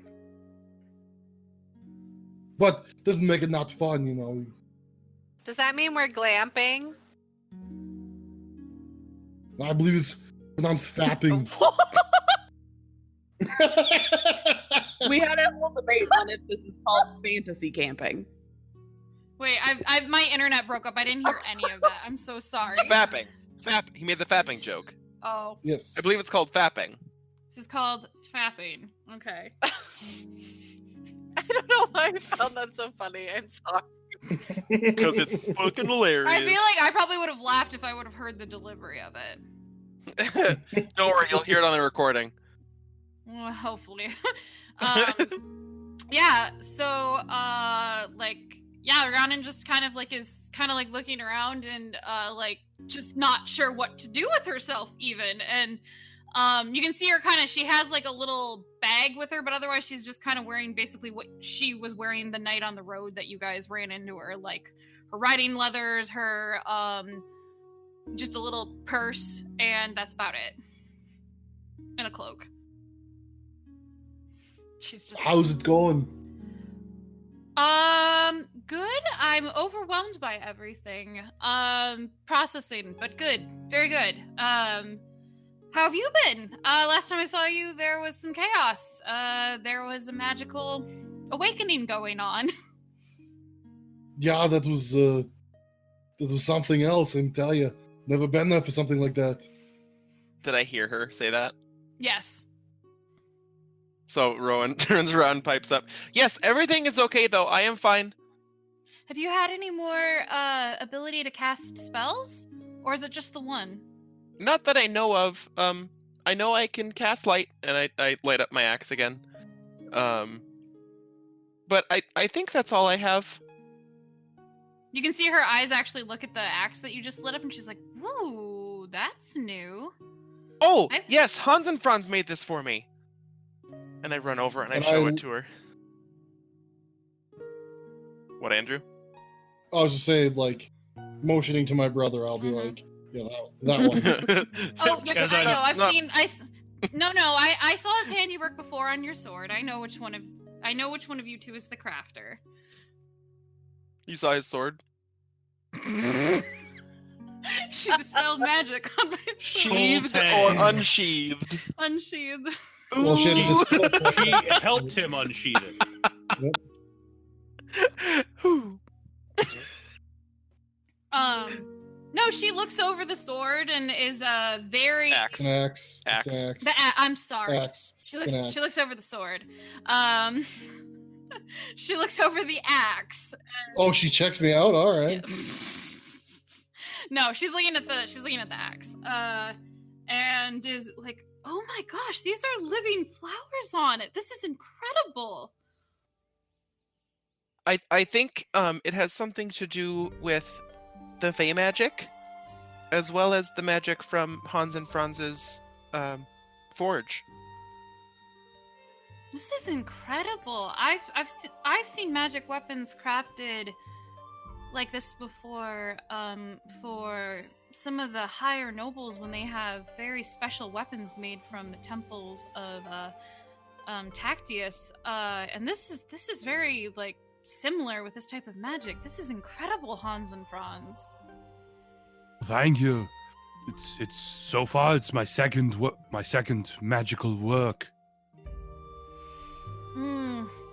But doesn't make it not fun, you know. Does that mean we're glamping? I believe it's pronounced fapping. We had a whole debate on if this is called fantasy camping. Wait, my internet broke up. I didn't hear any of that. I'm so sorry. Fapping. He made the fapping joke. Oh, Yes. I believe it's called fapping. this is called fapping. Okay. I don't know why I found that so funny. I'm sorry. Because it's fucking hilarious. I feel like I probably would have laughed if I would have heard the delivery of it. Don't worry, you'll hear it on the recording. Well, hopefully. Yeah, so Rhiannon just kind of like looking around and like just not sure what to do with herself even. And you can see her she has like a little bag with her, but otherwise she's just kind of wearing basically what she was wearing the night on the road that you guys ran into her, like her riding leathers, her just a little purse, and that's about it. And a cloak. She's just How's it going? good. I'm overwhelmed by everything. Processing, but good. Very good. How have you been? Last time I saw you, there was some chaos. There was a magical awakening going on. Yeah, that was something else, I can tell you. Never been there for something like that. Did I hear her say that? Yes. So Rowan turns around and pipes up. Yes, everything is okay though. I am fine. Have you had any more ability to cast spells? Or is it just the one? Not that I know of. I'm I know I can cast light, and I light up my axe again. But I think that's all I have. You can see her eyes actually look at the axe that you just lit up, and she's like, "Whoa, that's new." Oh, yes, Hans and Franz made this for me. And I run over and I show it to her. What, Andrew? I was just saying, like, motioning to my brother, I'll be like, yeah, that one. Oh, yeah, Guys, I know. I've not- seen. I saw his handiwork before on your sword. I know which one of you two is the crafter. You saw his sword? She dispelled magic on my sword. Sheathed or Tang. unsheathed? Unsheathed. Well, she had to Ooh. dispel- She helped him unsheath it. Whew. No, she looks over the sword and is very. Axe. An axe. Axe. It's an axe. I'm sorry. Axe. She It's looks. an axe. She looks over the sword. She looks over the axe. Oh, she checks me out. All right. No, she's looking at the axe. And is like, "Oh my gosh, these are living flowers on it. This is incredible." I think it has something to do with the Fey magic, as well as the magic from Hans and Franz's forge. This is incredible. I've seen magic weapons crafted like this before, for some of the higher nobles when they have very special weapons made from the temples of Tactius. And this is very like similar with this type of magic. This is incredible, Hans and Franz. Thank you. It's so far it's my second magical work.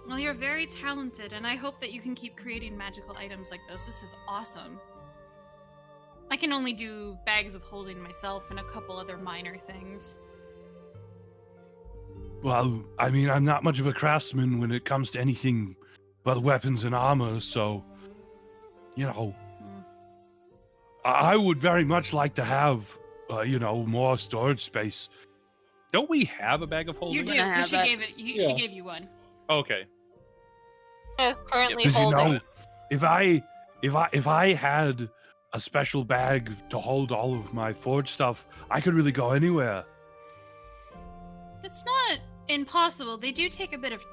Well, you're very talented, and I hope that you can keep creating magical items like this. This is awesome. I can only do bags of holding myself and a couple other minor things. Well, I mean, I'm not much of a craftsman when it comes to anything but weapons and armor, so you know, I would very much like to have more storage space. Don't we have a bag of holding? You do, gonna because have she it. she gave you one. Okay. Currently Because holding. if I had a special bag to hold all of my forge stuff, I could really go anywhere. It's not impossible. They do take a bit of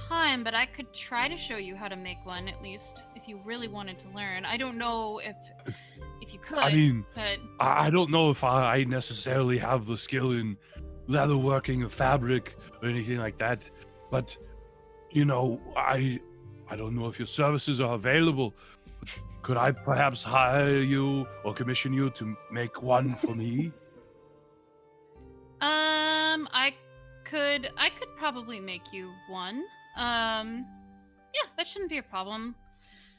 time, but I could try to show you how to make one, at least, if you really wanted to learn. I don't know if you could. I mean, but I don't know if I necessarily have the skill in leatherworking or fabric or anything like that, but I don't know if your services are available. Could I perhaps hire you or commission you to make one for me? I could probably make you one. Yeah, that shouldn't be a problem.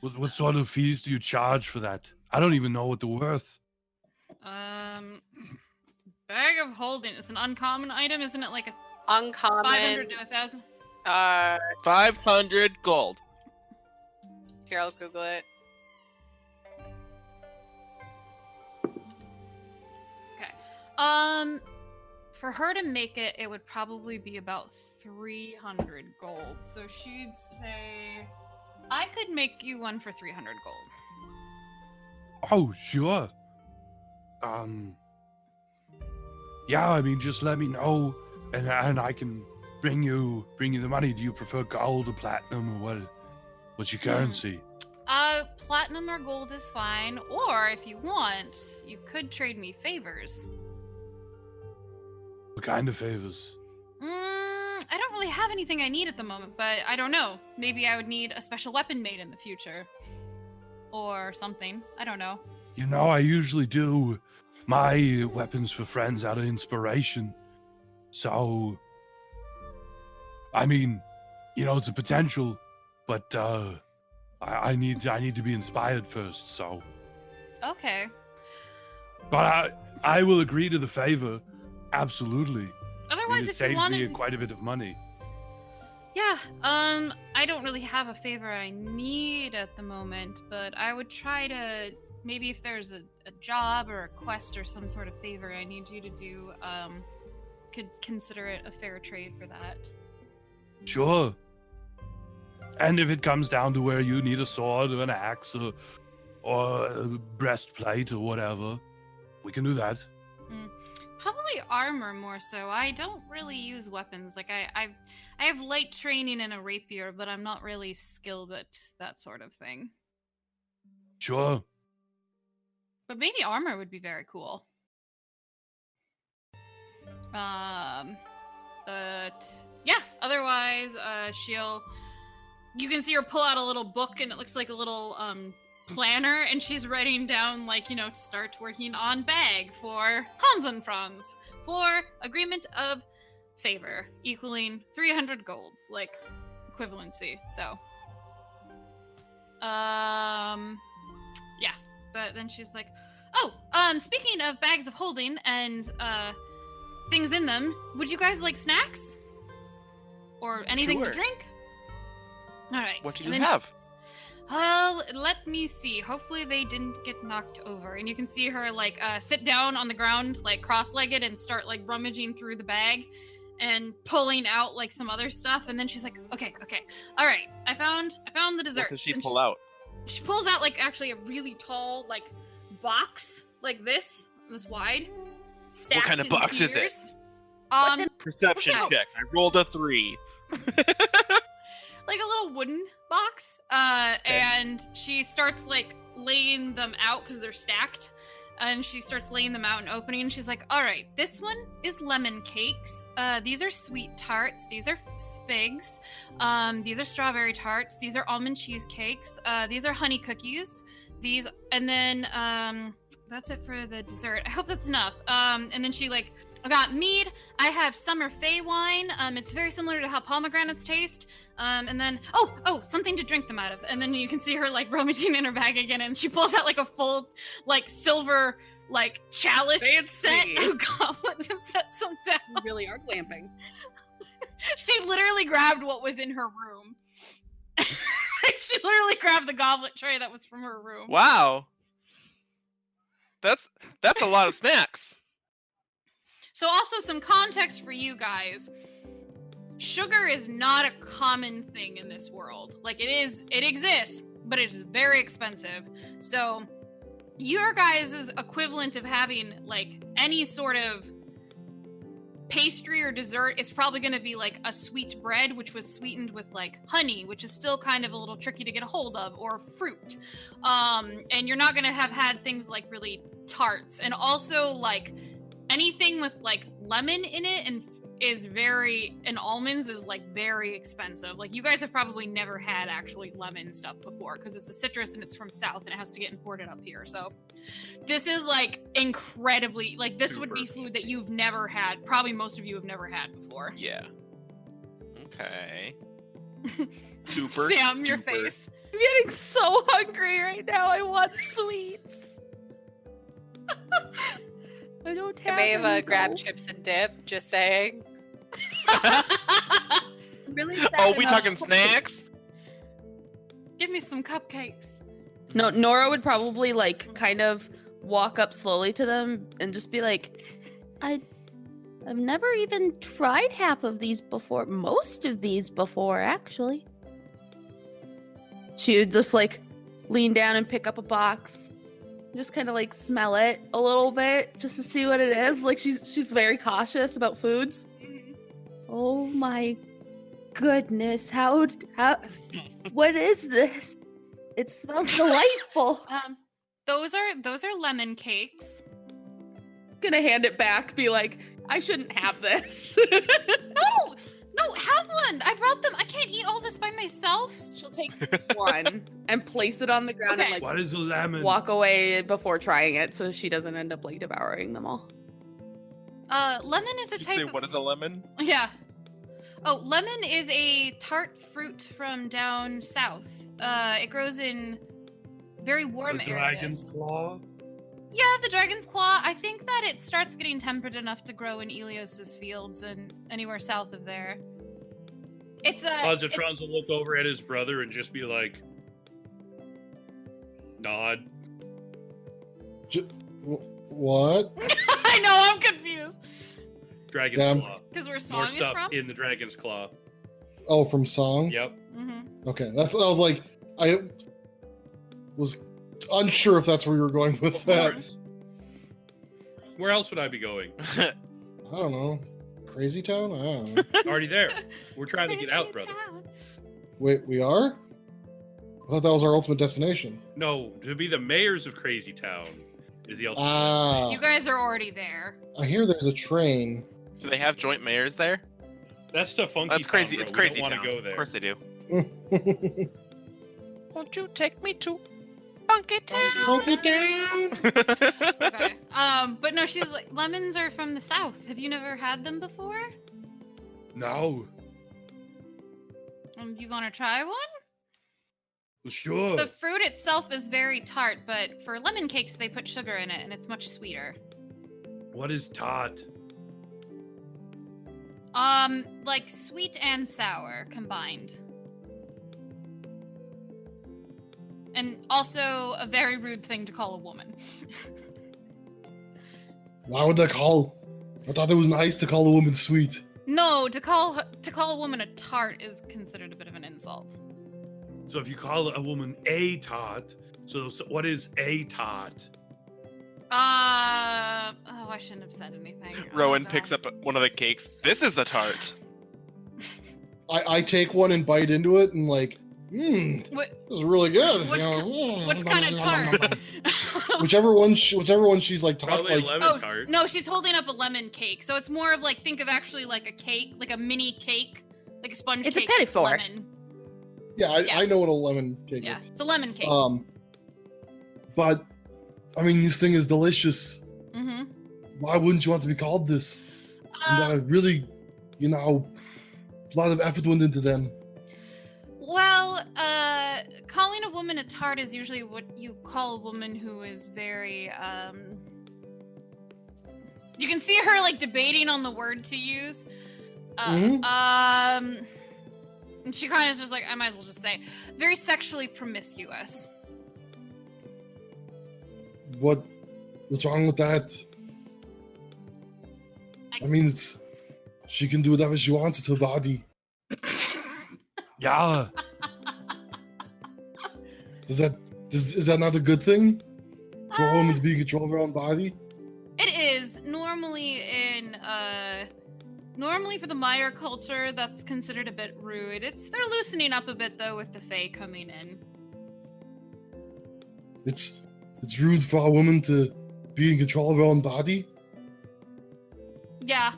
What sort of fees do you charge for that? I don't even know what they're worth. Bag of holding. It's an uncommon item, isn't it? Like a Uncommon. 500 to 1,000. 500 gold. Here, I'll Google it. Okay. For her to make it, it would probably be about 300 gold. So she'd say, I could make you one for 300 gold. Oh, sure. Yeah, I mean, just let me know, and I can bring you the money. Do you prefer gold or platinum, or what's your currency? Platinum or gold is fine. Or if you want, you could trade me favors. What kind of favors? I don't really have anything I need at the moment, but I don't know. Maybe I would need a special weapon made in the future. Or something. I don't know. I usually do my weapons for friends out of inspiration. So, I mean, it's a potential, but I need to be inspired first, so. Okay. But I will agree to the favor, absolutely. Otherwise, it if you saves wanted me to... quite a bit of money. Yeah, I don't really have a favor I need at the moment, but I would try to, maybe if there's a job or a quest or some sort of favor I need you to do, could consider it a fair trade for that. Sure. And if it comes down to where you need a sword or an axe or a breastplate or whatever, we can do that. Probably armor more so. I don't really use weapons. Like I have light training in a rapier, but I'm not really skilled at that sort of thing. Sure. But maybe armor would be very cool. But yeah, otherwise, you can see her pull out a little book, and it looks like a little planner, and she's writing down, like, start working on bag for Hans and Franz for agreement of favor, equaling 300 gold, like equivalency. So, yeah. But then she's like, oh, speaking of bags of holding and things in them, would you guys like snacks or anything to drink? All right. What do you have? Well, let me see. Hopefully they didn't get knocked over. And you can see her, like, sit down on the ground, like, cross-legged and start, like, rummaging through the bag and pulling out, like, some other stuff. And then she's like, okay. All right. I found the dessert. What does she pull out? She pulls out, like, actually a really tall, like, box, like this wide. What kind of box is it? Perception what's check. I rolled a 3. Like a little wooden box, and she starts like laying them out because they're stacked, and she starts laying them out and opening, and she's like, all right, this one is lemon cakes, these are sweet tarts, these are figs, these are strawberry tarts, these are almond cheesecakes, these are honey cookies, these, and then that's it for the dessert. I hope that's enough. And then she like, I got mead. I have summer fey wine. It's very similar to how pomegranates taste. And then, oh, something to drink them out of. And then you can see her like rummaging in her bag again, and she pulls out like a full, like silver, like chalice set of goblets and sets them down. We really are glamping. She literally grabbed what was in her room. She literally grabbed the goblet tray that was from her room. Wow. That's a lot of snacks. So also some context for you guys. Sugar is not a common thing in this world. Like it exists, but it's very expensive. So your guys' equivalent of having like any sort of pastry or dessert is probably going to be like a sweet bread, which was sweetened with like honey, which is still kind of a little tricky to get a hold of, or fruit. And you're not going to have had things like really tarts. And also like anything with like lemon in it and almonds is like very expensive. Like you guys have probably never had actually lemon stuff before because it's a citrus and it's from south and it has to get imported up here. So this is like incredibly, like this would be food that you've never had. Probably most of you have never had before. Yeah. Okay. Super. Sam, your face. I'm getting so hungry right now. I want sweets. I don't have. I may have any, grabbed though. chips and dip. Just saying. Really Oh, we talking snacks? Give me some cupcakes. No, Nora would probably like kind of walk up slowly to them and just be like, I've never even tried half of these before. Most of these before, actually. She would just like lean down and pick up a box. Just kind of like smell it a little bit just to see what it is. Like she's very cautious about foods. Oh my goodness. How what is this? It smells delightful. Those are lemon cakes. Gonna hand it back, be like, I shouldn't have this. No, have one. I brought them. I can't eat all this by myself. She'll take one and place it on the ground and like What is a lemon? walk away before trying it so she doesn't end up like devouring them all. Lemon is a You type say, of... what is a lemon? Yeah. Oh, lemon is a tart fruit from down south. It grows in very warm The areas. dragon's claw? Yeah, the dragon's claw. I think that it starts getting temperate enough to grow in Elios's fields and anywhere south of there. It's Positron's will look over at his brother and just be like, nod. What? I know, I'm confused. Dragon's Yeah. claw. Because where More song is stuff from. in the dragon's claw. Oh, from song. Yep. Okay, that's. I was like, I was unsure if that's where you were going with Of that. course. Where else would I be going? I don't know. Crazy Town? I don't know. Already there. We're trying to get out, brother. Wait, we are? I thought that was our ultimate destination. No, to be the mayors of Crazy Town is the ultimate. Ah, You guys are already there. I hear there's a train. Do they have joint mayors there? That's the funky. That's crazy. Town, It's bro. crazy We town. don't want to go there. Of course they do. Monkey Won't you take me to Funky Town? Town. Okay. But no, she's like, lemons are from the south. Have you never had them before? No. You want to try one? Sure. The fruit itself is very tart, but for lemon cakes, they put sugar in it, and it's much sweeter. What is tart? Like sweet and sour combined. And also a very rude thing to call a woman. Why would they call? I thought it was nice to call a woman sweet. No, to call a woman a tart is considered a bit of an insult. So if you call a woman a tart, so what is a tart? Oh, I shouldn't have said anything. Rowan picks up one of the cakes. This is a tart. I take one and bite into it and like, What? this is really good. Which you know, Which kind of tart? whichever one she's like talk Probably like. lemon Oh, tart. no, she's holding up a lemon cake. So it's more of like, think of actually like a cake, like a mini cake, like a sponge It's a cake. petit that's four. lemon. Yeah, Yeah. I know what a lemon cake Yeah, is. it's a lemon cake. But I mean, this thing is delicious. Mm-hmm. Why wouldn't you want to be called this? And really, you know, a lot of effort went into them. Well, calling a woman a tart is usually what you call a woman who is very, you can see her like debating on the word to use. And she kind of is just like, I might as well just say, very sexually promiscuous. What's wrong with that? I mean, she can do whatever she wants to her body. Yeah. Is that not a good thing for a woman to be in control of her own body? It is normally for the Meyer culture, that's considered a bit rude. They're loosening up a bit though with the Fae coming in. It's rude for a woman to be in control of her own body. Yeah.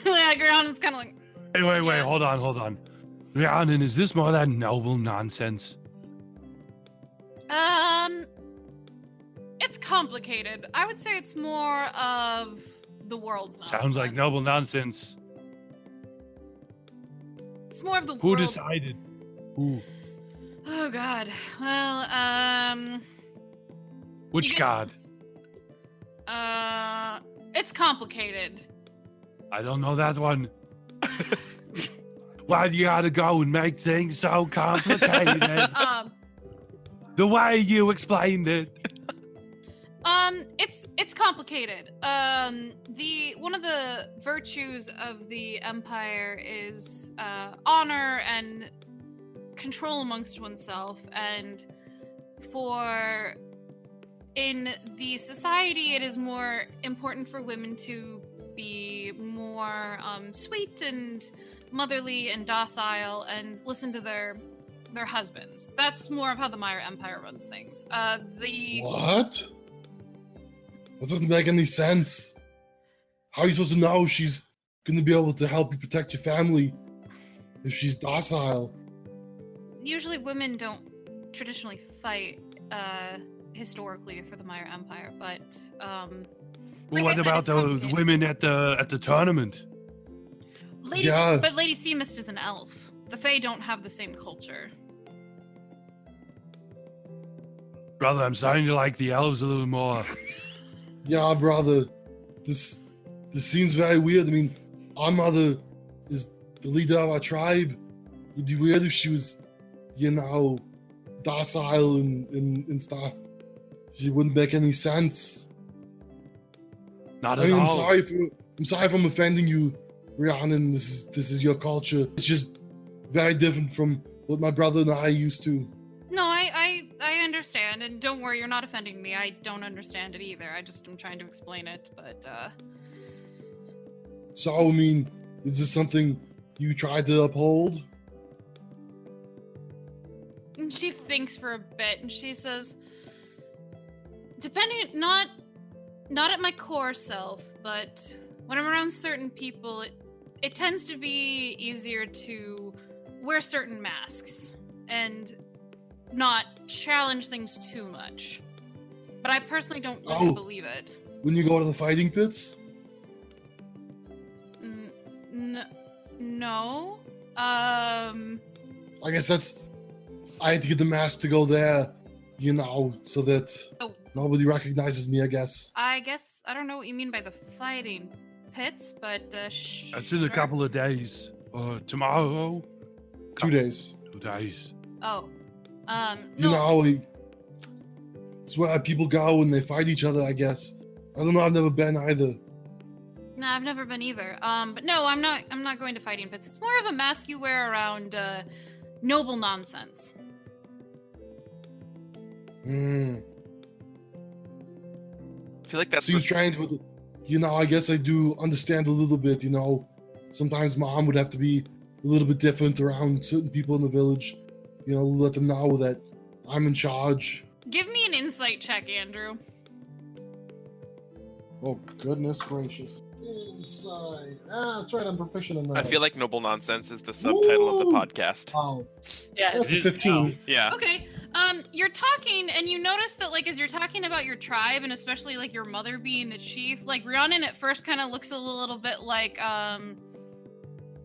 Like Rhiannon's kind of like. Wait, Yeah. hold on. Rhiannon, is this more that noble nonsense? It's complicated. I would say it's more of the world's nonsense. Sounds like noble nonsense. It's more of the Who world. decided? Who? Oh God. Well, Which You god? it's complicated. I don't know that one. Why do you gotta go and make things so complicated? The way you explained it. It's complicated. One of the virtues of the Empire is honor and control amongst oneself, and in the society, it is more important for women to be more sweet and motherly and docile and listen to their husbands. That's more of how the Meyer Empire runs things. What? That doesn't make any sense. How are you supposed to know she's going to be able to help you protect your family if she's docile? Usually women don't traditionally fight historically for the Meyer Empire, but like I What said, about it's the complicated. women at the tournament? But Lady Seamist is an elf. The Fae don't have the same culture. Brother, I'm starting to like the elves a little more. Yeah, brother. This seems very weird. I mean, our mother is the leader of our tribe. It'd be weird if she was, you know, docile and stuff. She wouldn't make any sense. Not I at mean, all. I'm sorry if I'm offending you, Rhiannon. This is your culture. It's just very different from what my brother and I used to. No, I understand, and don't worry, you're not offending me. I don't understand it either. I just am trying to explain it, but So, I mean, is this something you tried to uphold? And she thinks for a bit, and she says, depending, not at my core self, but when I'm around certain people, it tends to be easier to wear certain masks and not challenge things too much. But I personally don't really believe it. When you go to the fighting pits? No. I guess I had to get the mask to go there, so that nobody recognizes me, I guess. I don't know what you mean by the fighting pits, but That's in a couple of days. Tomorrow? 2 days. 2 days. Oh. You know how it's where people go when they fight each other, I guess. I don't know, I've never been either. No, I've never been either. But no, I'm not going to fighting pits. It's more of a mask you wear around noble nonsense. I feel like that's seems strange, but I guess I do understand a little bit. Sometimes Mom would have to be a little bit different around certain people in the village. Let them know that I'm in charge. Give me an insight check, Andrew. Oh, goodness gracious. Inside. That's right, I'm proficient in that. I feel like Noble Nonsense is the subtitle of the podcast. Oh. Yeah. That's 15. Yeah. Okay. You're talking, and you notice that, as you're talking about your tribe, and especially, your mother being the chief, Rhiannon at first kind of looks a little bit like,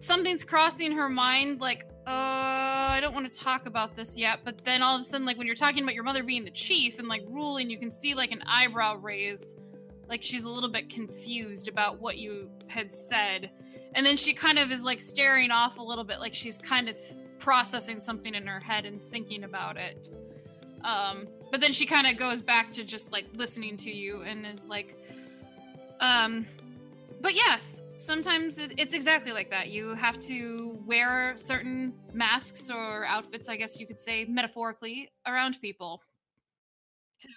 something's crossing her mind, I don't want to talk about this yet, but then all of a sudden, when you're talking about your mother being the chief and, ruling, you can see, an eyebrow raise. She's a little bit confused about what you had said. And then she kind of is, staring off a little bit, she's kind of processing something in her head and thinking about it. But then she kind of goes back to just, listening to you and is but yes, sometimes it's exactly like that. You have to wear certain masks or outfits, I guess you could say, metaphorically, around people.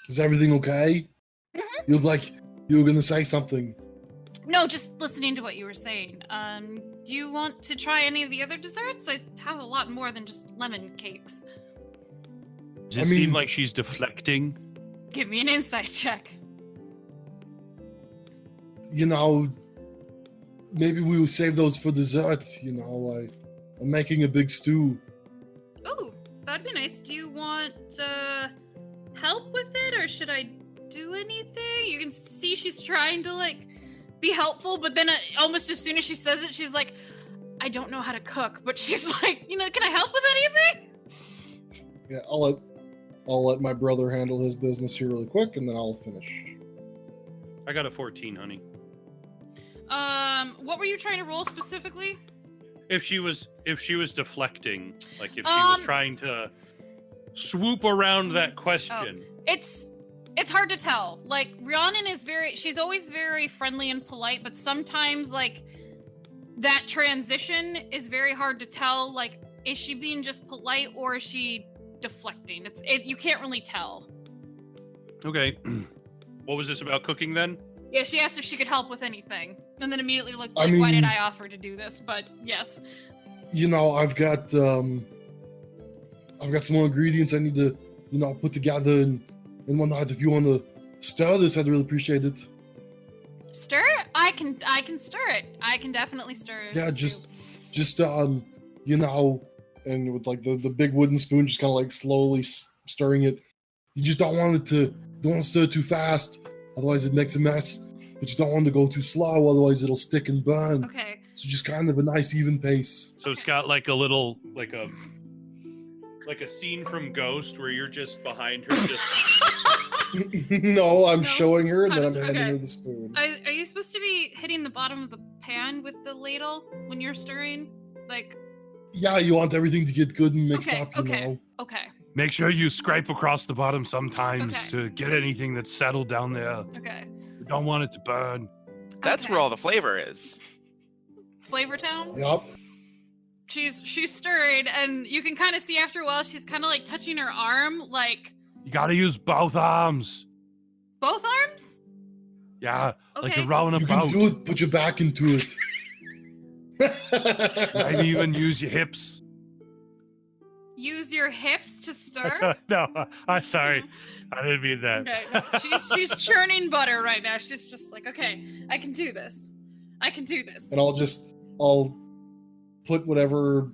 Is everything okay? Mm-hmm. You look like you were going to say something. No, just listening to what you were saying. Do you want to try any of the other desserts? I have a lot more than just lemon cakes. Does it seem like she's deflecting? Give me an insight check. Maybe we will save those for dessert. I'm making a big stew. Ooh, that'd be nice. Do you want help with it, or should I do anything? You can see she's trying to be helpful, but then almost as soon as she says it, she's like, I don't know how to cook, but she's like, can I help with anything? Yeah, I'll let my brother handle his business here really quick, and then I'll finish. I got a 14, honey. What were you trying to roll specifically? If she was deflecting, if she was trying to swoop around that question. It's hard to tell. Rhiannon is she's always very friendly and polite, but sometimes that transition is very hard to tell. Is she being just polite or is she deflecting? You can't really tell. Okay. What was this about cooking then? Yeah, she asked if she could help with anything, and then immediately looked why did I offer to do this? But yes. I've got some more ingredients I need to, put together and whatnot. If you want to stir this, I'd really appreciate it. Stir it? I can stir it. I can definitely stir it. Yeah, just and with the big wooden spoon, just kind of slowly stirring it. You just don't want to stir too fast, otherwise it makes a mess. But you don't want to go too slow, otherwise it'll stick and burn. Okay. So just kind of a nice even pace. So it's got a little a scene from Ghost where you're just behind her, just. No, I'm showing her, and then I'm handing her the spoon. Are you supposed to be hitting the bottom of the pan with the ladle when you're stirring? Yeah, you want everything to get good and mixed up, you know. Okay. Make sure you scrape across the bottom sometimes to get anything that's settled down there. Okay. You don't want it to burn. That's Okay. where all the flavor is. Flavor Town? Yup. She's stirring, and you can kind of see after a while she's kind of like touching her arm, like You gotta use both arms. both arms. Yeah, like Okay. around You and can about. do it. Put your back into it. Maybe even use your hips. Use your hips to stir. No, I'm sorry. I didn't mean that. Okay, no, she's churning butter right now. She's just like, okay, I can do this. I can do this. And I'll put whatever,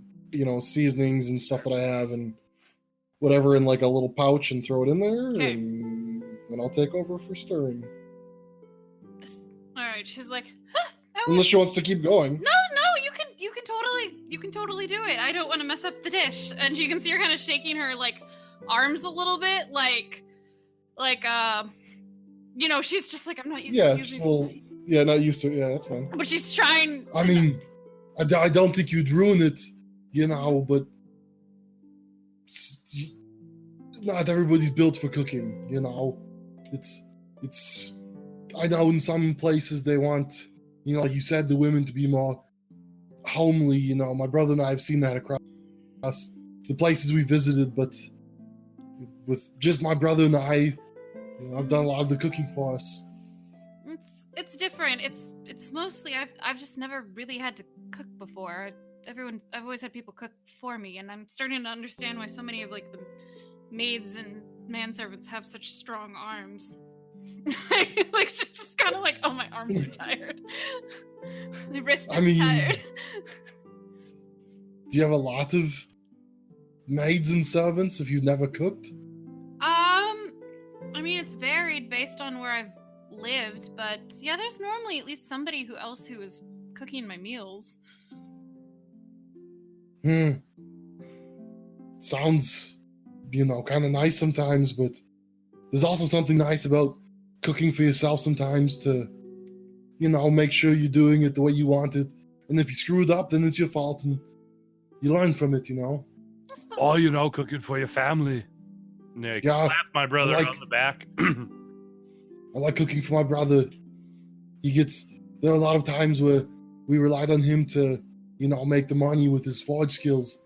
seasonings and stuff that I have and whatever in like a little pouch and throw it in there, Okay. and then I'll take over for stirring. All right, she's like, huh, that was- Unless she wants to keep going. no, you can totally do it. I don't want to mess up the dish. And you can see her kind of shaking her like arms a little bit, like she's just like, I'm not used Yeah, to just using a little. Yeah, not used to it. Yeah, that's fine. But she's trying. I mean, I don't think you'd ruin it, but not everybody's built for cooking, It's. I know in some places they want, like you said, the women to be more homely. My brother and I have seen that across the places we visited, but with just my brother and I, I've done a lot of the cooking for us. It's different. It's mostly I've just never really had to cook before. I've always had people cook for me, and I'm starting to understand why so many of like the maids and manservants have such strong arms. Like she's just kind of like, oh, my arms are tired. My wrist is tired. Do you have a lot of maids and servants if you've never cooked? I mean, it's varied based on where I've lived, but yeah, there's normally at least somebody who is cooking my meals. Sounds, kind of nice sometimes, but there's also something nice about cooking for yourself sometimes to, make sure you're doing it the way you want it. And if you screw it up, then it's your fault and you learn from it, Or, cooking for your family. Nick, Yeah, slap my brother like- on the back. I like cooking for my brother. There are a lot of times where we relied on him to, make the money with his forge skills.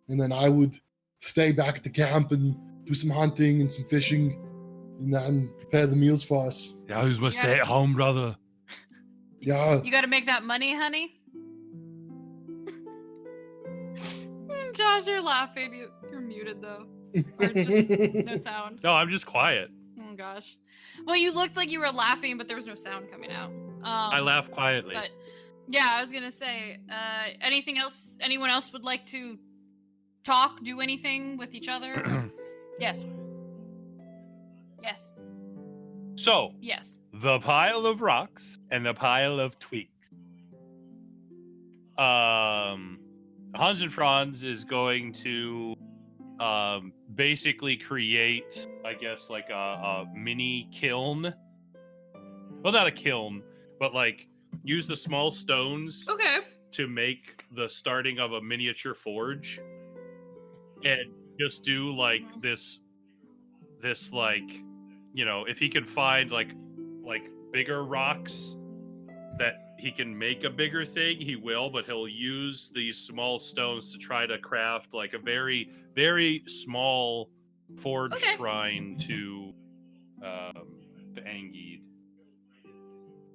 And then I would stay back at the camp and do some hunting and some fishing and then prepare the meals for us. Yeah, who's my stay-at-home brother? Yeah. You got to make that money, honey. Josh, you're laughing. You're muted though, or just no sound. No, I'm just quiet. Oh gosh. Well, you looked like you were laughing, but there was no sound coming out. I laugh quietly. But yeah, I was gonna say, anything else? Anyone else would like to talk, do anything with each other? Yes. Yes. So, Yes. the pile of rocks and the pile of twigs. Hans and Franz is going to basically create, I guess, like a mini kiln. Well, not a kiln, but like use the small stones Okay. to make the starting of a miniature forge, and just do like this like, if he can find like bigger rocks that he can make a bigger thing, he will, but he'll use these small stones to try to craft like a very, very small forge shrine to Angeed.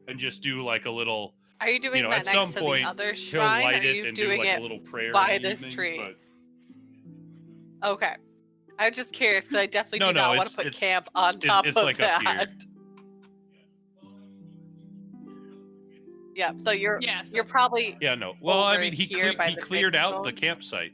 And just do like a little. Are you doing that at some next to point, the other he'll shrine? Or light are it you and doing do like it a little prayer by in the this evening, tree? but- Okay. I was just curious because I definitely No, do no, not want to it's- put camp on top it's of like up here. that. Yeah, so you're Yeah. So you're probably Yeah, no. Well, I over mean, he here by the cleared big out the stones? campsite.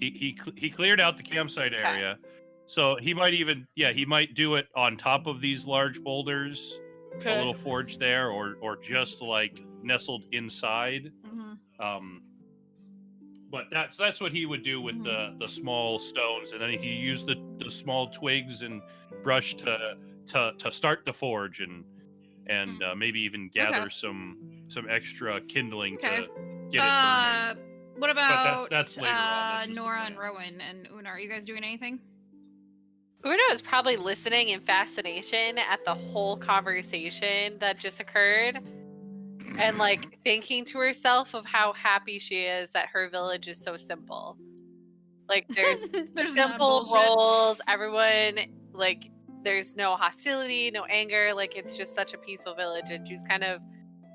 He cleared out the campsite Okay. area, so he might even he might do it on top of these large boulders, a little forge there, or just like nestled inside. mhm. But that's what he would do with the small stones, and then he used the small twigs and brush to start the forge, and maybe even gather some extra kindling Okay. to get it burning. What about that's later on, that's just Nora the and Rowan and Una? Are you guys doing anything? Una is probably listening in fascination at the whole conversation that just occurred. and like thinking to herself of how happy she is that her village is so simple. Like there's simple roles, everyone, like there's no hostility, no anger, like it's just such a peaceful village, and she's kind of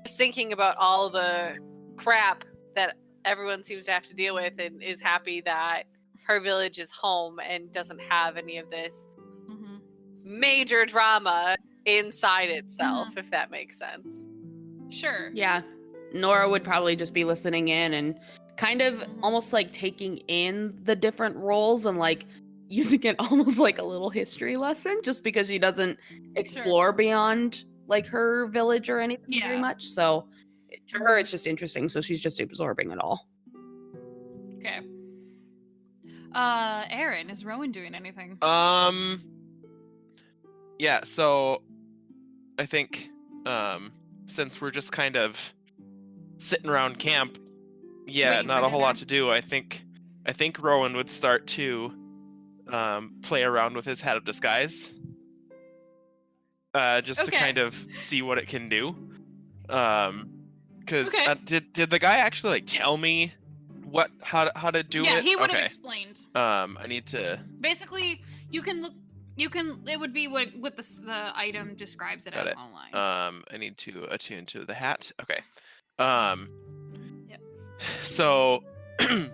just thinking about all the crap that everyone seems to have to deal with, and is happy that her village is home and doesn't have any of this major drama inside itself, if that makes sense. Sure. Yeah. Nora would probably just be listening in and kind of almost like taking in the different roles and like using it almost like a little history lesson, just because she doesn't explore beyond like her village or anything very much. So to her, it's just interesting. So she's just absorbing it all. Okay. Aaron, is Rowan doing anything? Yeah, so I think since we're just kind of sitting around camp, not a whole lot to do. I think Rowan would start to play around with his hat of disguise. Just to kind of see what it can do. Because did the guy actually like tell me how to do it? Yeah, he would have explained. I need to. Basically, you can look. It would be what the item describes it as online. I need to attune to the hat. Okay. So I'm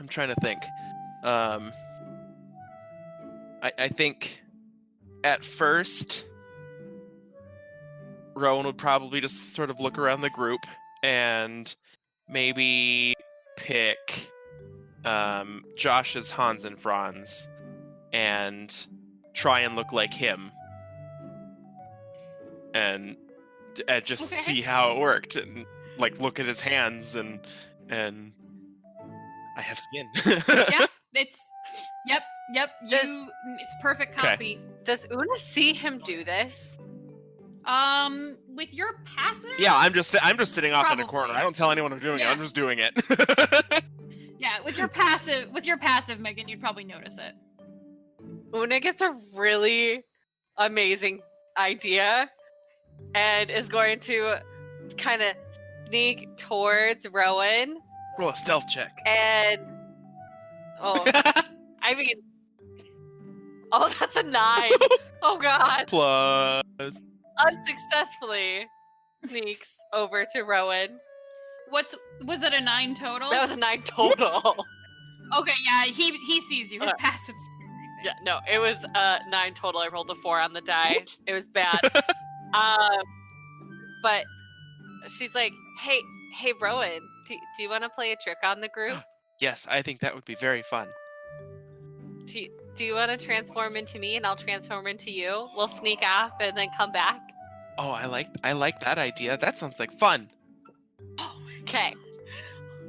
trying to think. I think at first Rowan would probably just sort of look around the group and maybe pick Josh's Hans and Franz and try and look like him and just see how it worked, and like look at his hands and I have skin. It's perfect copy. Does Una see him do this? With your passive? Yeah, I'm just sitting off in a corner. I don't tell anyone I'm doing it. I'm just doing it. Yeah, with your passive, Megan, you'd probably notice it. Una gets a really amazing idea and is going to kind of sneak towards Rowan. Roll a stealth check. And I mean, that's a 9. Oh god. Plus. Unsuccessfully sneaks over to Rowan. Was it a 9 total? That was a 9 total. Okay, yeah, he sees you. His passive's yeah, no, it was 9 total. I rolled a 4 on the die. Oops. It was bad. But she's like, hey, Rowan, do you want to play a trick on the group? Yes, I think that would be very fun. Do you want to transform into me and I'll transform into you? We'll sneak off and then come back. Oh, I like that idea. That sounds like fun. Okay.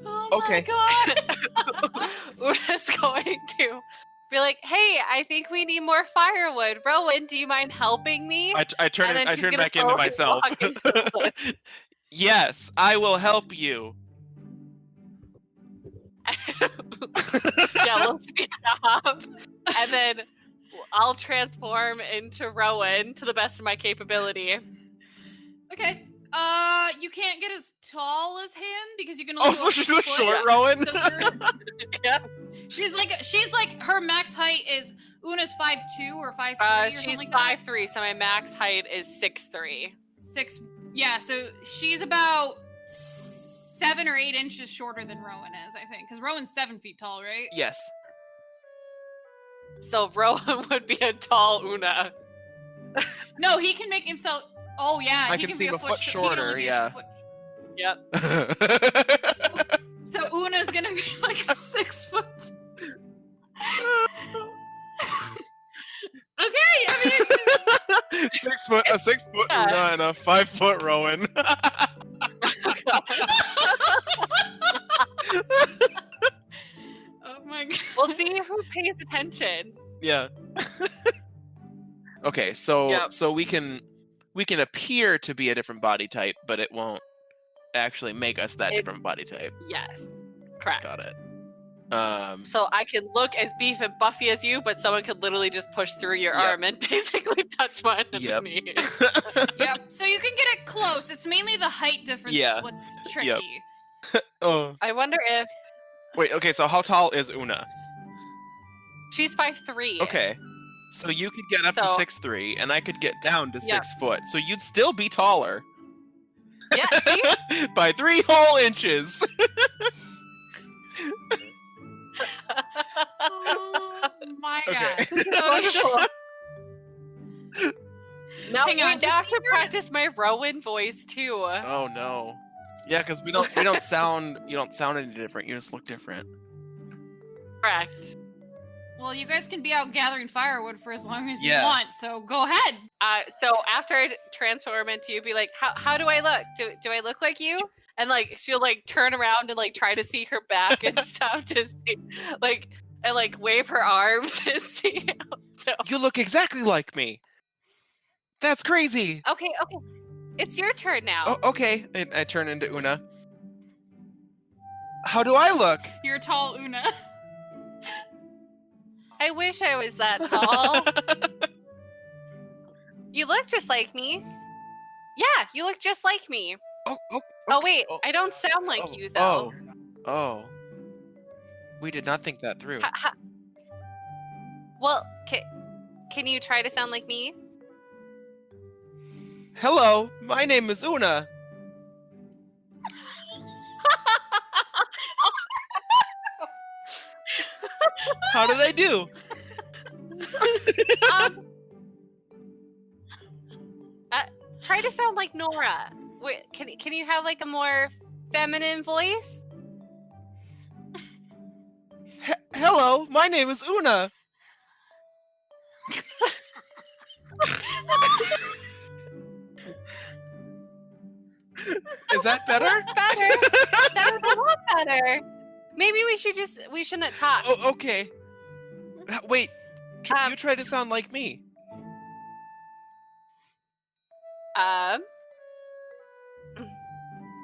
Oh my god. Una's going to be like, hey, I think we need more firewood. Rowan, do you mind helping me? I turn back into myself. Yes, I will help you. Yeah, we'll speed up. And then I'll transform into Rowan to the best of my capability. Okay. You can't get as tall as him because you can only so she's a short Rowan? So yeah. She's like her max height is Una's 5'2" or 5'3" or she's something like 5'3", so my max height is 6'3". Yeah, so she's about 7 or 8 inches shorter than Rowan is, I think, because Rowan's 7 feet tall, right? Yes. So Rowan would be a tall Una. No, he can make himself. Oh yeah, I he can be seem a foot shorter. Yeah. Yep. So Una's gonna be like 6 foot. Okay, I mean. 6 foot, a 6 foot Una and a 5 foot Rowan. Oh my god. We'll see who pays attention. Yeah. Okay, so we can appear to be a different body type, but it won't actually make us that different body type. Yes. Correct. Got it. So I can look as beef and buffy as you, but someone could literally just push through your arm and basically touch mine underneath. Yep. So you can get it close. It's mainly the height difference Yeah. is what's tricky. Oh. I wonder if Wait, okay, so how tall is Una? she's 5'3". Okay. So you could get up to So- 6'3", and I could get down to Yeah. 6 foot. So you'd still be taller. Yeah, see? By 3 whole inches. Oh my Okay. god. Wonderful. Now Hang we on, have does to practice my Rowan voice too. Oh no. Yeah, because we don't sound any different. You just look different. Correct. Well, you guys can be out gathering firewood for as long as Yeah. you want, so go ahead. So after I transform into you, be like, how do I look? Do I look like you? And like she'll like turn around and like try to see her back and stuff to see, like, and like wave her arms and see. So You look exactly like me. That's crazy. okay, it's your turn now. Oh, okay. And I turn into Una. How do I look? You're tall, Una. I wish I was that tall. You look just like me. Yeah, you look just like me. Oh, Oh wait, oh, I don't sound like oh, you though. Oh. We did not think that through. Well, can you try to sound like me? Hello, my name is Una. How did I do? Try to sound like Nora. Wait, can you have like a more feminine voice? Hello, my name is Una. Is that better? Better. That was a lot better. Maybe we shouldn't talk. Oh, okay. Wait, you try to sound like me.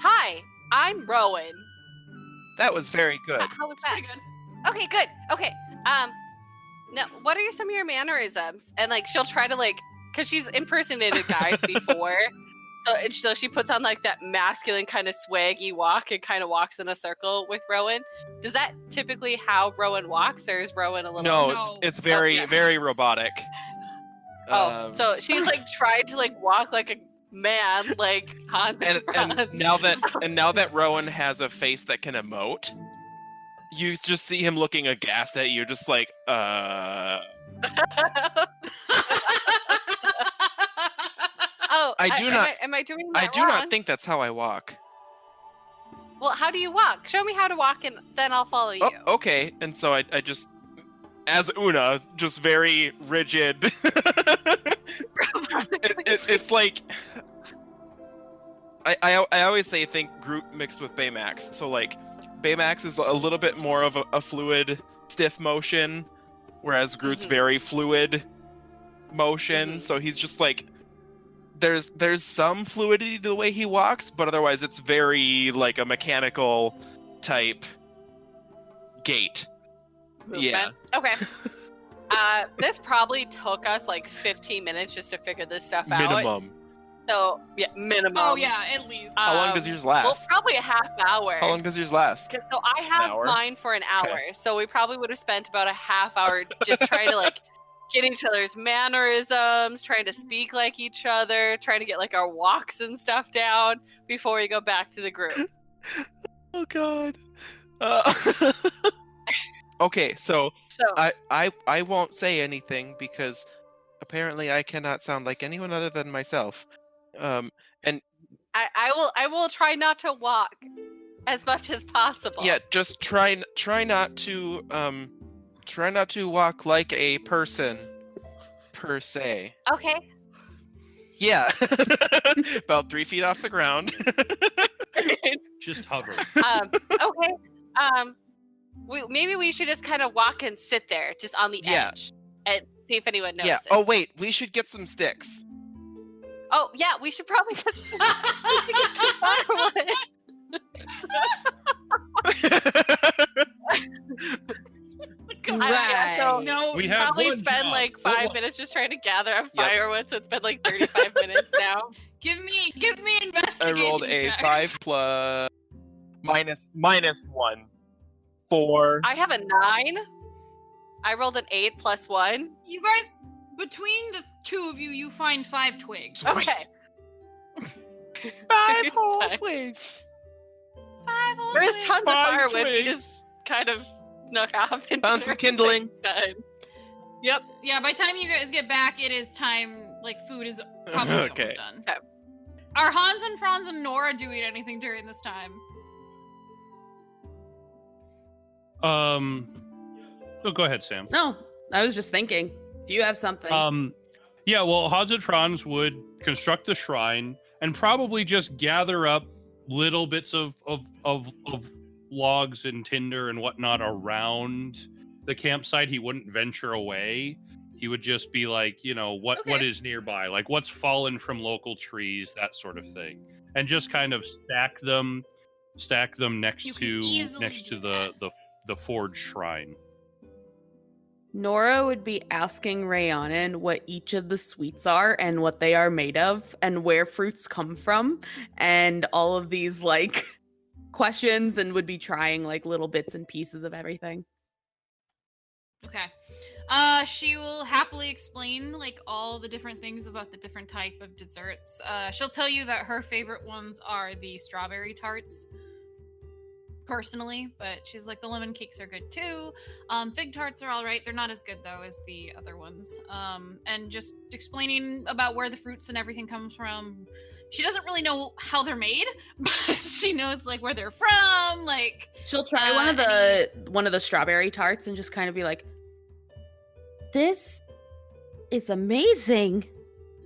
Hi, I'm Rowan. That was very good. How was that? Pretty good. Okay, good. Okay. Now, what are some of your mannerisms? And like, she'll try to like, cause she's impersonated guys before, so she puts on like that masculine kind of swaggy walk and kind of walks in a circle with Rowan. Does that typically how Rowan walks, or is Rowan a little? No. It's very, yeah. very robotic. Oh, so she's like tried to like walk like a man, like Hans and Franz. now that Rowan has a face that can emote, you just see him looking aghast at you, just like, Oh, I do not- Am I doing I that do wrong? not think that's how I walk. Well, how do you walk? Show me how to walk, and then I'll follow you. Oh, okay. And so I just, as Una, just very rigid. It's like, I always say think Groot mixed with Baymax. So like, Baymax is a little bit more of a fluid, stiff motion, whereas Groot's very fluid motion. So he's just like, there's some fluidity to the way he walks, but otherwise it's very like a mechanical type gait. Yeah. Okay. This probably took us like 15 minutes just to figure this stuff out. Minimum. So yeah, minimum. Oh yeah, at least. How long does yours last? Well, probably a half hour. How long does yours last? So I have hour? mine for an hour. Okay. So we probably would have spent about a half hour just trying to like get each other's mannerisms, trying to speak like each other, trying to get like our walks and stuff down before we go back to the group. Oh God. Okay, so I won't say anything because apparently I cannot sound like anyone other than myself. And I will try not to walk as much as possible. yeah, just try not to walk like a person per se. Okay. Yeah. About 3 feet off the ground. Just hover. Okay. Maybe we should just kind of walk and sit there, just on the Yeah. edge, and see if anyone Yeah. notices. Oh wait, we should get some sticks. Oh yeah, we should probably get some firewood. Right. So No, We have probably one spend job. like What 5 wa- minutes just trying to gather up firewood, so it's been like 35 minutes now. give me I investigation. rolled a checks. 5 plus minus 1. 4. I have a 9. I rolled an 8 plus 1. You guys, between the two of you, you find 5 twigs. Okay. 5 whole Fine. twigs. 5 whole There's twigs. tons of 5 firewood. We twigs. just kind of snuck off and Found some kindling. Done. Yep. Yeah, by the time you guys get back, it is time. Like, food is probably Okay. almost done. Okay. Are Hans and Franz and Nora doing anything during this time? So go ahead, Sam. No, I was just thinking. If you have something. Yeah, well, Hans and Franz would construct the shrine and probably just gather up little bits of logs and tinder and whatnot around the campsite. He wouldn't venture away. He would just be like, what Okay. is nearby, like what's fallen from local trees, that sort of thing, and just kind of stack them next You can to easily do the forge shrine. Nora would be asking Rhiannon what each of the sweets are and what they are made of and where fruits come from and all of these like questions, and would be trying like little bits and pieces of everything. Okay. She will happily explain like all the different things about the different type of desserts. She'll tell you that her favorite ones are the strawberry tarts. Personally, but she's like the lemon cakes are good too. Fig tarts are all right. They're not as good though as the other ones. And just explaining about where the fruits and everything comes from. She doesn't really know how they're made, but she knows like where they're from. Like She'll try one of the strawberry tarts and just kind of be like, "This is amazing.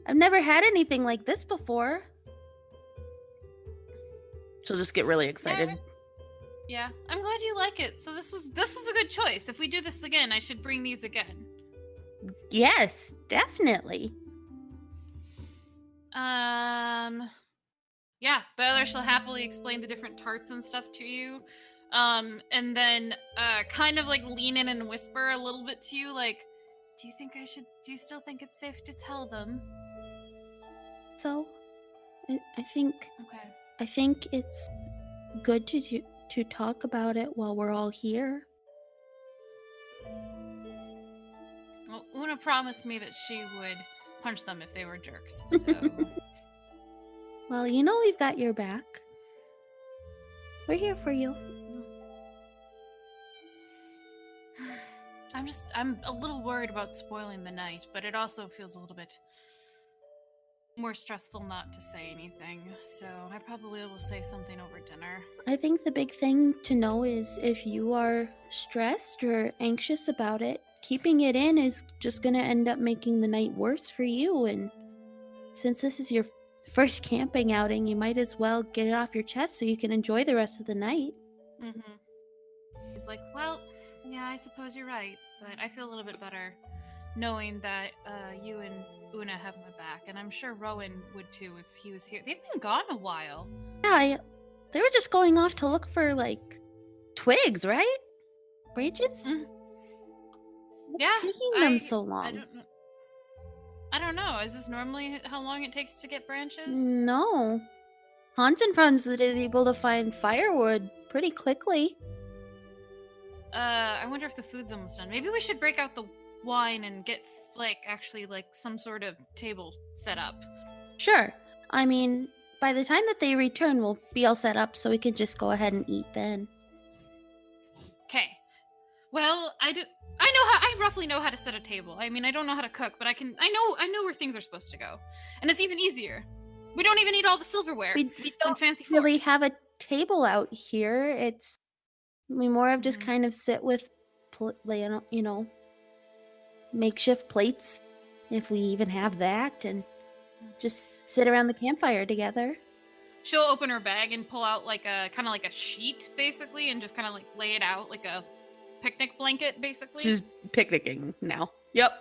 I've never had anything like this before." She'll just get really excited. Yeah, I'm glad you like it. So this was a good choice. If we do this again, I should bring these again. Yes, definitely. Yeah, Baylor shall happily explain the different tarts and stuff to you. And then kind of like lean in and whisper a little bit to you, like, do you still think it's safe to tell them? So, I think Okay. it's good to talk about it while we're all here. Well, Una promised me that she would punch them if they were jerks. So Well, we've got your back. We're here for you. I'm a little worried about spoiling the night, but it also feels a little bit more stressful not to say anything. So I probably will say something over dinner. I think the big thing to know is if you are stressed or anxious about it, keeping it in is just going to end up making the night worse for you. And since this is your first camping outing, you might as well get it off your chest so you can enjoy the rest of the night. He's like, well, yeah, I suppose you're right, but I feel a little bit better knowing that you and Una have my back, and I'm sure Rowan would too if he was here. They've been gone a while. Yeah, they were just going off to look for, like, twigs, right? Branches? What's Yeah, taking them so long? I don't know. Is this normally how long it takes to get branches? No. Hans and Franz is able to find firewood pretty quickly. I wonder if the food's almost done. Maybe we should break out the wine and get actually some sort of table set up. Sure. I mean, by the time that they return, we'll be all set up so we can just go ahead and eat then. Okay. Well, I roughly know how to set a table. I mean, I don't know how to cook, but I know where things are supposed to go. And it's even easier. We don't even need all the silverware We and don't fancy really forks. have a table out here. We more of just kind of sit with, makeshift plates, if we even have that, and just sit around the campfire together. She'll open her bag and pull out kind of like a sheet, basically, and just kind of lay it out like a picnic blanket, basically. She's picnicking now. Yep.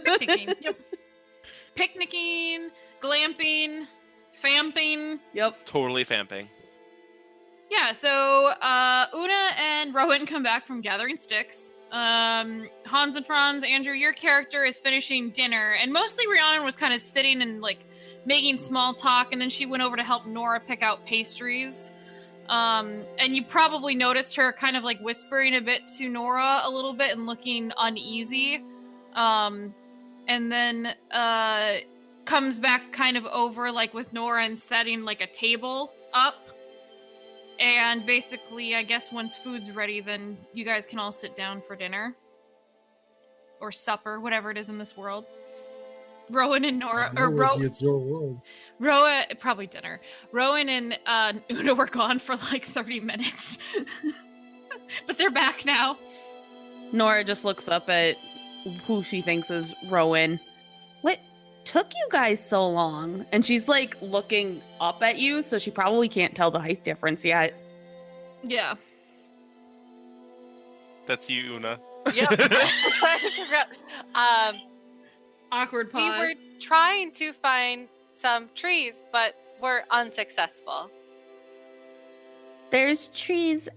Picnicking. Yep. Picnicking, glamping, famping. Yep. Totally famping. Yeah, so Una and Rowan come back from gathering sticks. Hans and Franz, Andrew, your character is finishing dinner, and mostly Rhiannon was kind of sitting and like making small talk, and then she went over to help Nora pick out pastries. And you probably noticed her kind of like whispering a bit to Nora a little bit and looking uneasy. And then comes back kind of over like with Nora and setting like a table up. And basically, I guess once food's ready, then you guys can all sit down for dinner. Or supper, whatever it is in this world. Rowan and Nora, it's your world. Rowan, probably dinner. Rowan and Una were gone for like 30 minutes. But they're back now. Nora just looks up at who she thinks is Rowan. What took you guys so long? And she's like looking up at you, so she probably can't tell the height difference yet. Yeah. That's you, Una. Yep. I'm trying to figure out. Awkward pause. We were trying to find some trees, but we're unsuccessful. There's trees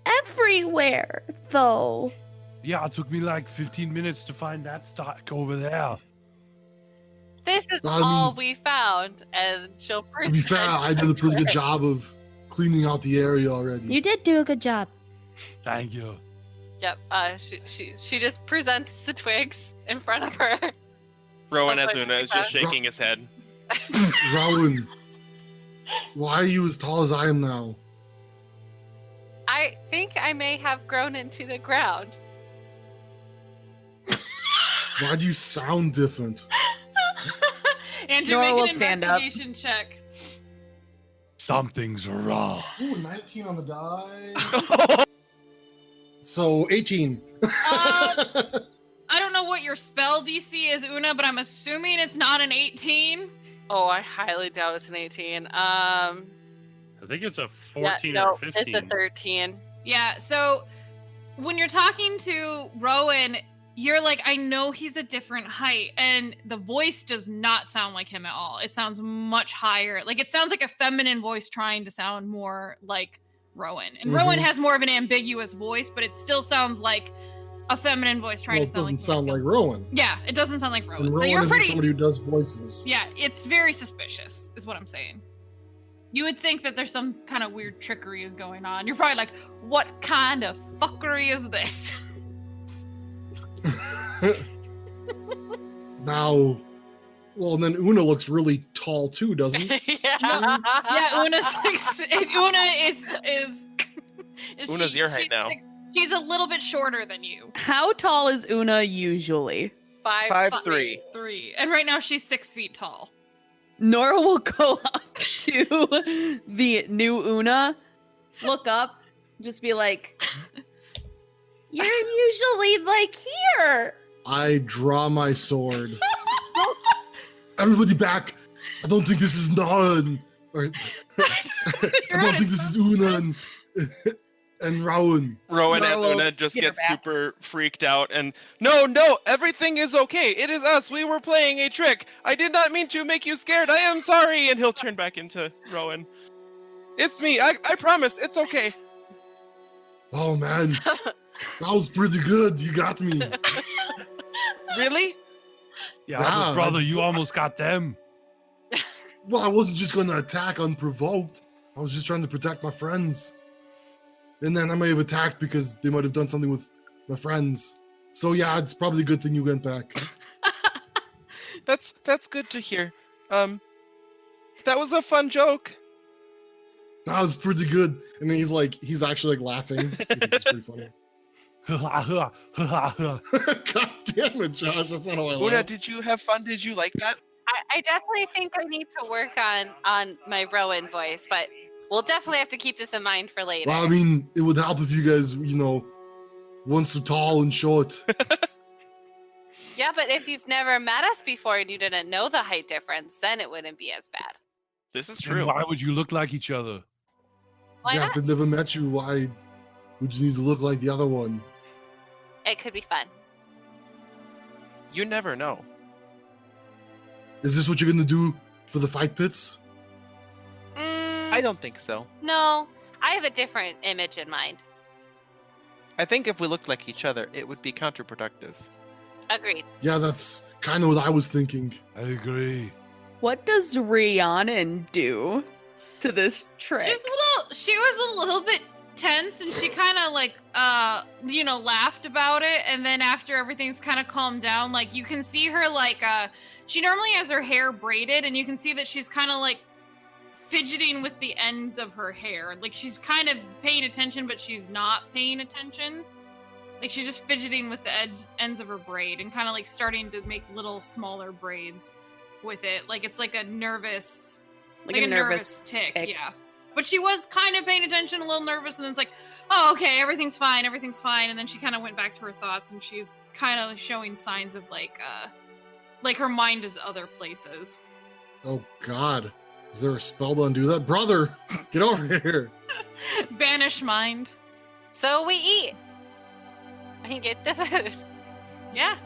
everywhere, though. Yeah, it took me like 15 minutes to find that stock over there. This is I mean, all we found, and she'll To be fair, I did a pretty good job of cleaning out the area already. You did do a good job. Thank you. Yep. She just presents the twigs in front of her. Rowan That's as what Una we is just found. shaking his head. Rowan, why are you as tall as I am now? I think I may have grown into the ground. Why do you sound different? Andrew, Nora will make an stand up. investigation check. Something's wrong. Ooh, 19 on the die. So 18. I don't know what your spell DC is, Una, but I'm assuming it's not an 18. Oh, I highly doubt it's an 18. I think it's a 14 or 15. It's a 13. Yeah, so when you're talking to Rowan, you're like, I know he's a different height, and the voice does not sound like him at all. It sounds much higher. Like, it sounds like a feminine voice trying to sound more like Rowan. And Rowan has more of an ambiguous voice, but it still sounds like a feminine voice trying Well, to it sound doesn't like sound like Rowan. Yeah, it doesn't sound like Rowan. And So Rowan you're isn't pretty. somebody who does voices. Yeah, it's very suspicious, is what I'm saying. You would think that there's some kind of weird trickery is going on. You're probably like, what kind of fuckery is this? Now, well, then Una looks really tall too, doesn't he? Yeah. Yeah, Una's Una is Una's your height now. She's a little bit shorter than you. How tall is Una usually? 5'3". 3. And right now she's 6 feet tall. Nora will go up to the new Una, look up, just be like, You're usually like here. I draw my sword. Everybody back! I don't think this is Naran. Or I don't think this is Una and Rowan. Rowan Nora as will Una just get her gets back. super freaked out and no, everything is okay. It is us. We were playing a trick. I did not mean to make you scared. I am sorry. And he'll turn back into Rowan. It's me. I promise. It's okay. Oh man, that was pretty good. You got me. Really? Yeah, Yeah, but brother, I- you almost got them. Well, I wasn't just going to attack unprovoked. I was just trying to protect my friends. And then I may have attacked because they might have done something with my friends. So yeah, it's probably a good thing you went back. That's good to hear. That was a fun joke. That was pretty good. And then he's actually like laughing. It's pretty funny. God damn it, Josh. That's not how I Una, laugh. did you have fun? Did you like that? I definitely think I need to work on my Rowan voice, but we'll definitely have to keep this in mind for later. Well, I mean, it would help if you guys, weren't so tall and short. Yeah, but if you've never met us before and you didn't know the height difference, then it wouldn't be as bad. This is And true. why would you look like each other? Why Yeah, not? if they never met you, why would you need to look like the other one? It could be fun. You never know. Is this what you're gonna do for the fight pits? Mm, I don't think so. No, I have a different image in mind. I think if we looked like each other, it would be counterproductive. Agreed. Yeah, that's kind of what I was thinking. I agree. What does Rhiannon do to this trick? She was a little bit tense, and she kind of like laughed about it, and then after everything's kind of calmed down, like you can see her like she normally has her hair braided, and you can see that she's kind of like fidgeting with the ends of her hair. Like she's kind of paying attention, but she's not paying attention. Like she's just fidgeting with the ends of her braid and kind of like starting to make little smaller braids with it. Like it's like a nervous, like a nervous tick. Yeah. But she was kind of paying attention, a little nervous, and then it's like, oh, okay, everything's fine. And then she kind of went back to her thoughts, and she's kind of showing signs of like her mind is other places. Oh God, is there a spell to undo that? Brother, get over here. Banish mind. So we eat and get the food. Yeah.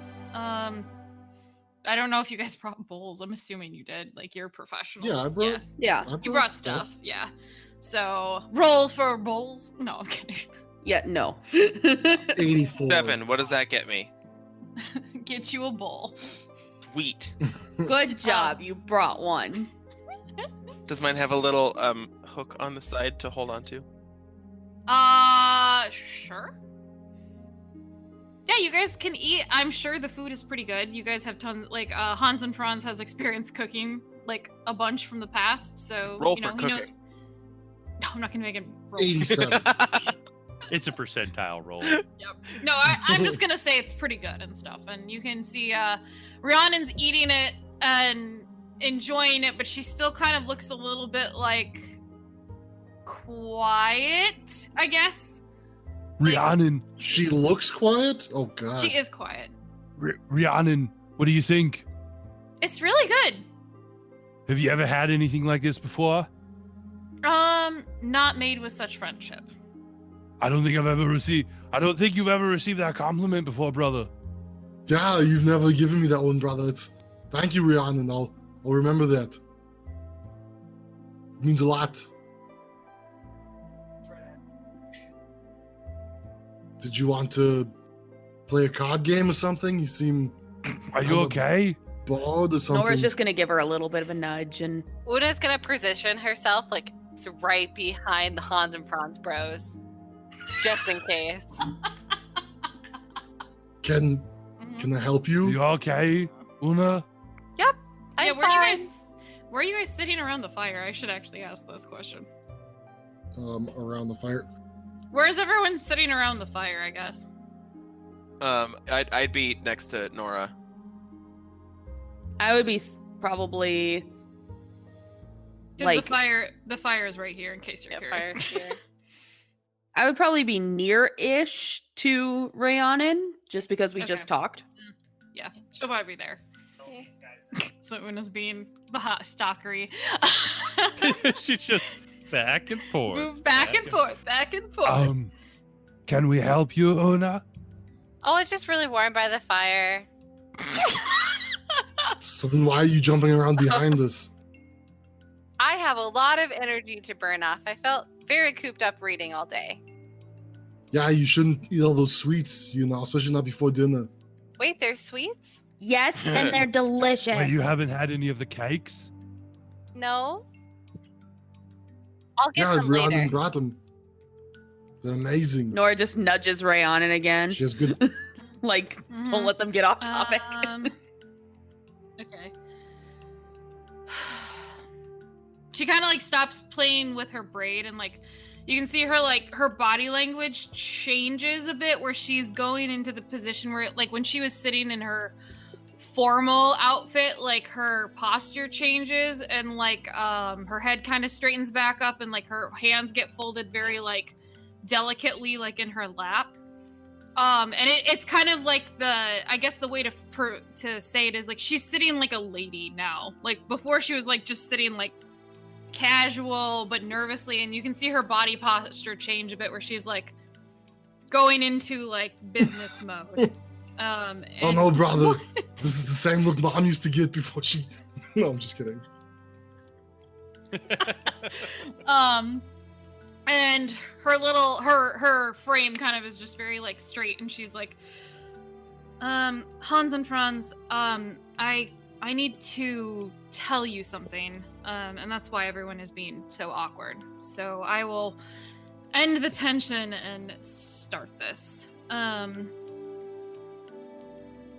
I don't know if you guys brought bowls. I'm assuming you did. Like you're professionals. Yeah, I brought. Yeah. You brought stuff. Yeah. So roll for bowls. No, I'm kidding. Yeah, no. 84. 7. What does that get me? Get you a bowl. Sweet. Good job. You brought one. Does mine have a little hook on the side to hold on to? Sure. Yeah, you guys can eat. I'm sure the food is pretty good. You guys have tons. Like Hans and Franz has experience cooking like a bunch from the past, so Roll you know, for he cooking. knows. No, I'm not gonna make him roll. 87. It's a percentile roll. Yep. No, I'm just gonna say it's pretty good and stuff. And you can see Rhiannon's eating it and enjoying it, but she still kind of looks a little bit like quiet, I guess. Rhiannon, She looks quiet? Oh God. She is quiet. Rhiannon, what do you think? It's really good. Have you ever had anything like this before? Not made with such friendship. I don't think you've ever received that compliment before, brother. Yeah, you've never given me that one, brother. Thank you, Rhiannon. I'll remember that. It means a lot. Did you want to play a card game or something? You seem Are you okay? bored or something. Nora's just gonna give her a little bit of a nudge and Una's gonna position herself like right behind the Hans and Franz bros, just in case. Can I help you? You okay, Una? Yep. I'm Yeah, fine. where are you guys sitting around the fire? I should actually ask this question. Around the fire. Where's everyone sitting around the fire, I guess? I'd be next to Nora. I would be probably Because like the fire is right here in case you're curious. Fire's here. I would probably be near-ish to Rhiannon, just because we just Okay. talked. Yeah, she'll probably be there. So Una's being stalkery. She's just back and forth. Move back and forth, back and forth. Can we help you, Una? Oh, it's just really warm by the fire. So then why are you jumping around behind us? I have a lot of energy to burn off. I felt very cooped up reading all day. Yeah, you shouldn't eat all those sweets, especially not before dinner. Wait, there's sweets? Yes, and they're delicious. Wait, you haven't had any of the cakes? No. I'll get Yeah, them Rhiannon later. brought them. They're amazing. Nora just nudges Rhiannon again. She has good. Like, Mhm. don't let them get off topic. Okay. She kind of like stops playing with her braid, and like you can see her like her body language changes a bit, where she's going into the position where like when she was sitting in her formal outfit, like her posture changes, and like her head kind of straightens back up, and like her hands get folded very like delicately, like in her lap. And it's kind of like I guess the way to say it is like she's sitting like a lady now. Like before she was like just sitting like casual but nervously, and you can see her body posture change a bit where she's like going into like business mode. Oh no, brother! This is the same look Mom used to get before she. No, I'm just kidding. And her frame kind of is just very like straight, and she's like, Hans and Franz, I need to tell you something, and that's why everyone is being so awkward. So I will end the tension and start this.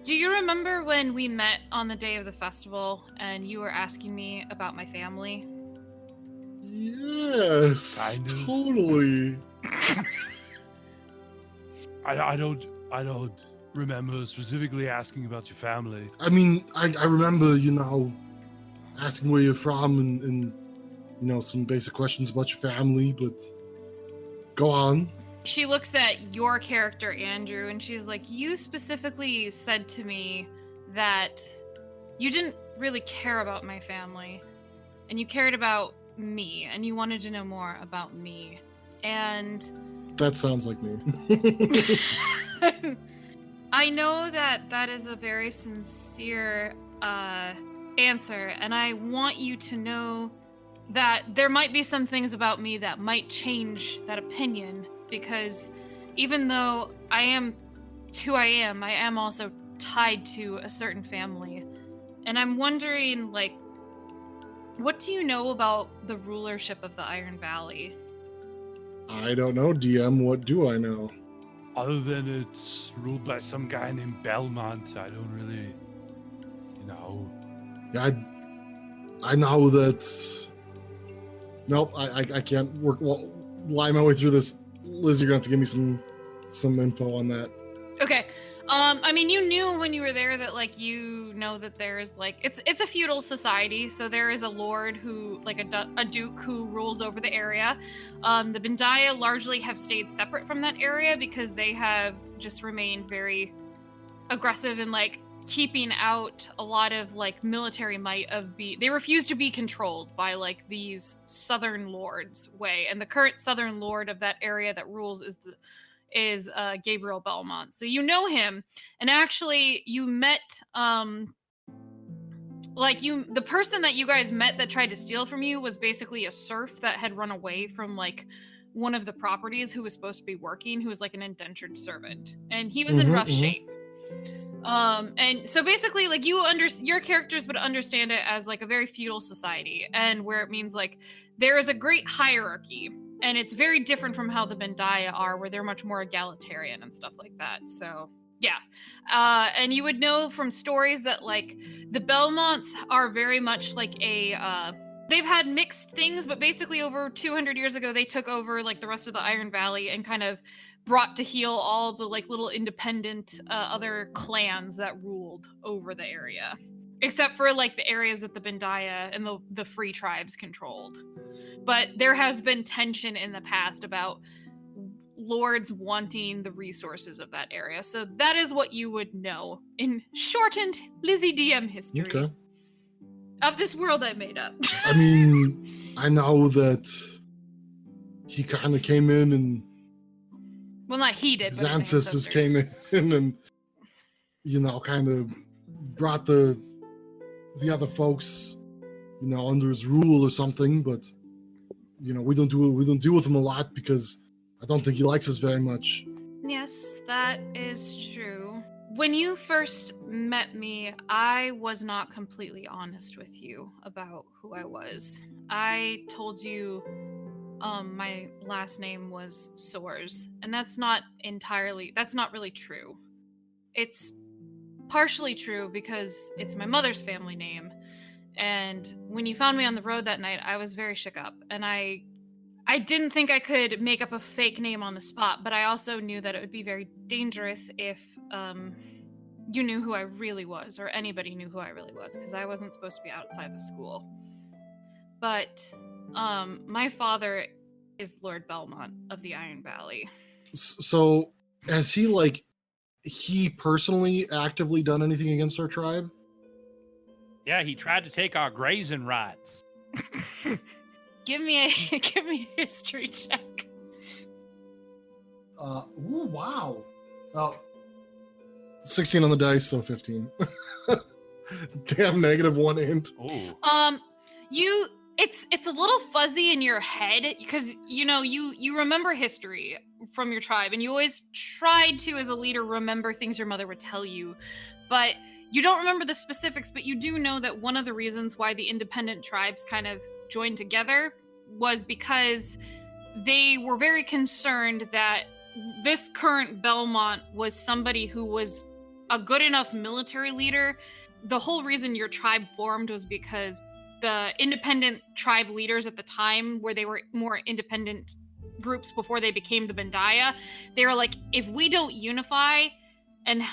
Do you remember when we met on the day of the festival and you were asking me about my family? Yes, Kind of. totally. I don't remember specifically asking about your family. I mean, I remember, asking where you're from and some basic questions about your family, but go on. She looks at your character, Andrew, and she's like, you specifically said to me that you didn't really care about my family, and you cared about me, and you wanted to know more about me. And That sounds like me. I know that is a very sincere answer, and I want you to know that there might be some things about me that might change that opinion, because even though I am who I am also tied to a certain family. And I'm wondering, like, what do you know about the rulership of the Iron Valley? I don't know, DM. What do I know? Other than it's ruled by some guy named Belmont, I don't really, Yeah, I know that. Nope, I can't lie my way through this. Liz, you're gonna have to give me some info on that. Okay. I mean, you knew when you were there that, like, that there's, like, it's a feudal society, so there is a lord who, like, a duke who rules over the area. The Bendaya largely have stayed separate from that area because they have just remained very aggressive in, like, keeping out a lot of, like, military might they refuse to be controlled by, like, these southern lords way, and the current southern lord of that area that rules is Gabriel Belmont. So you know him, and actually you met the person that you guys met that tried to steal from you was basically a serf that had run away from, like, one of the properties, who was supposed to be working, who was like an indentured servant, and he was in rough shape. And so basically, like, your characters would understand it as, like, a very feudal society, and where it means, like, there is a great hierarchy, and it's very different from how the Bendaya are, where they're much more egalitarian and stuff like that. So yeah, and you would know from stories that, like, the Belmonts are very much like they've had mixed things, but basically over 200 years ago they took over, like, the rest of the Iron Valley and kind of brought to heel all the, like, little independent other clans that ruled over the area, except for, like, the areas that the Bendaya and the free tribes controlled. But there has been tension in the past about lords wanting the resources of that area. So that is what you would know in shortened Lizzie DM history. Okay. Of this world I made up. I mean, I know that he kind of came in and well, not he did, his but ancestors came in and, kind of brought the other folks, under his rule or something. But, we don't deal with him a lot because I don't think he likes us very much. Yes, that is true. When you first met me, I was not completely honest with you about who I was. I told you my last name was Soares, and that's not really true. It's partially true because it's my mother's family name, and when you found me on the road that night, I was very shook up, and I didn't think I could make up a fake name on the spot, but I also knew that it would be very dangerous if you knew who I really was, or anybody knew who I really was, because I wasn't supposed to be outside the school. But my father is Lord Belmont of the Iron Valley. So has he personally actively done anything against our tribe? Yeah, he tried to take our grazing rights. Give me a history check. Ooh, wow. Oh, 16 on the dice, so 15. Damn, -1 int. Ooh. it's a little fuzzy in your head because you remember history from your tribe, and you always tried to, as a leader, remember things your mother would tell you, but you don't remember the specifics. But you do know that one of the reasons why the independent tribes kind of joined together was because they were very concerned that this current Belmont was somebody who was a good enough military leader. The whole reason your tribe formed was because the independent tribe leaders at the time, where they were more independent groups before they became the Bandaya, they were like, if we don't unify and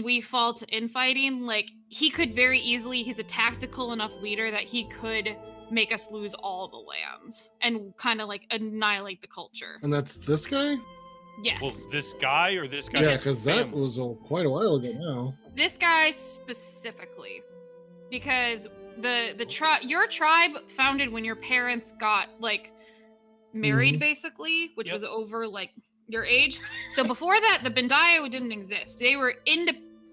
we fall to infighting, like, he could very easily, he's a tactical enough leader that he could make us lose all the lands and kind of like annihilate the culture. And that's this guy? Yes. Well, this guy or this guy? Yeah, because that was quite a while ago now. This guy specifically, because your tribe founded when your parents got like married, basically, which was over like your age. So before that, the Bandaya didn't exist. They were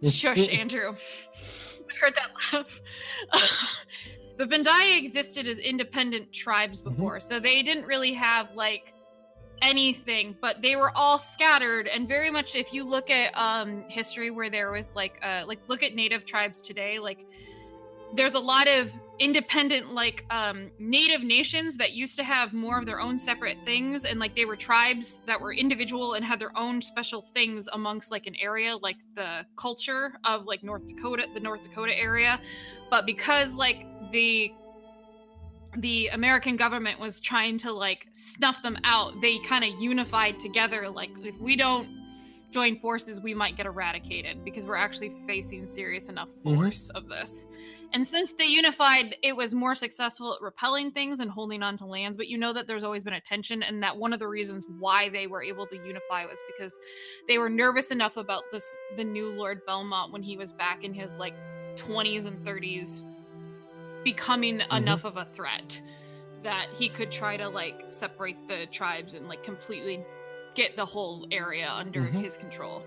Shush, Andrew. I heard that laugh. The Bandaya existed as independent tribes before, so they didn't really have like anything, but they were all scattered. And very much, if you look at history, where there was like look at native tribes today, like there's a lot of independent like native nations that used to have more of their own separate things, and like they were tribes that were individual and had their own special things amongst like an area, like the culture of like the North Dakota area. But because like the American government was trying to like snuff them out, they kind of unified together. Like, if we don't join forces, we might get eradicated, because we're actually facing serious enough force of this. And since they unified, it was more successful at repelling things and holding on to lands. But you know that there's always been a tension, and that one of the reasons why they were able to unify was because they were nervous enough about the new Lord Belmont, when he was back in his like 20s and 30s, becoming enough of a threat that he could try to like separate the tribes and like completely get the whole area under his control.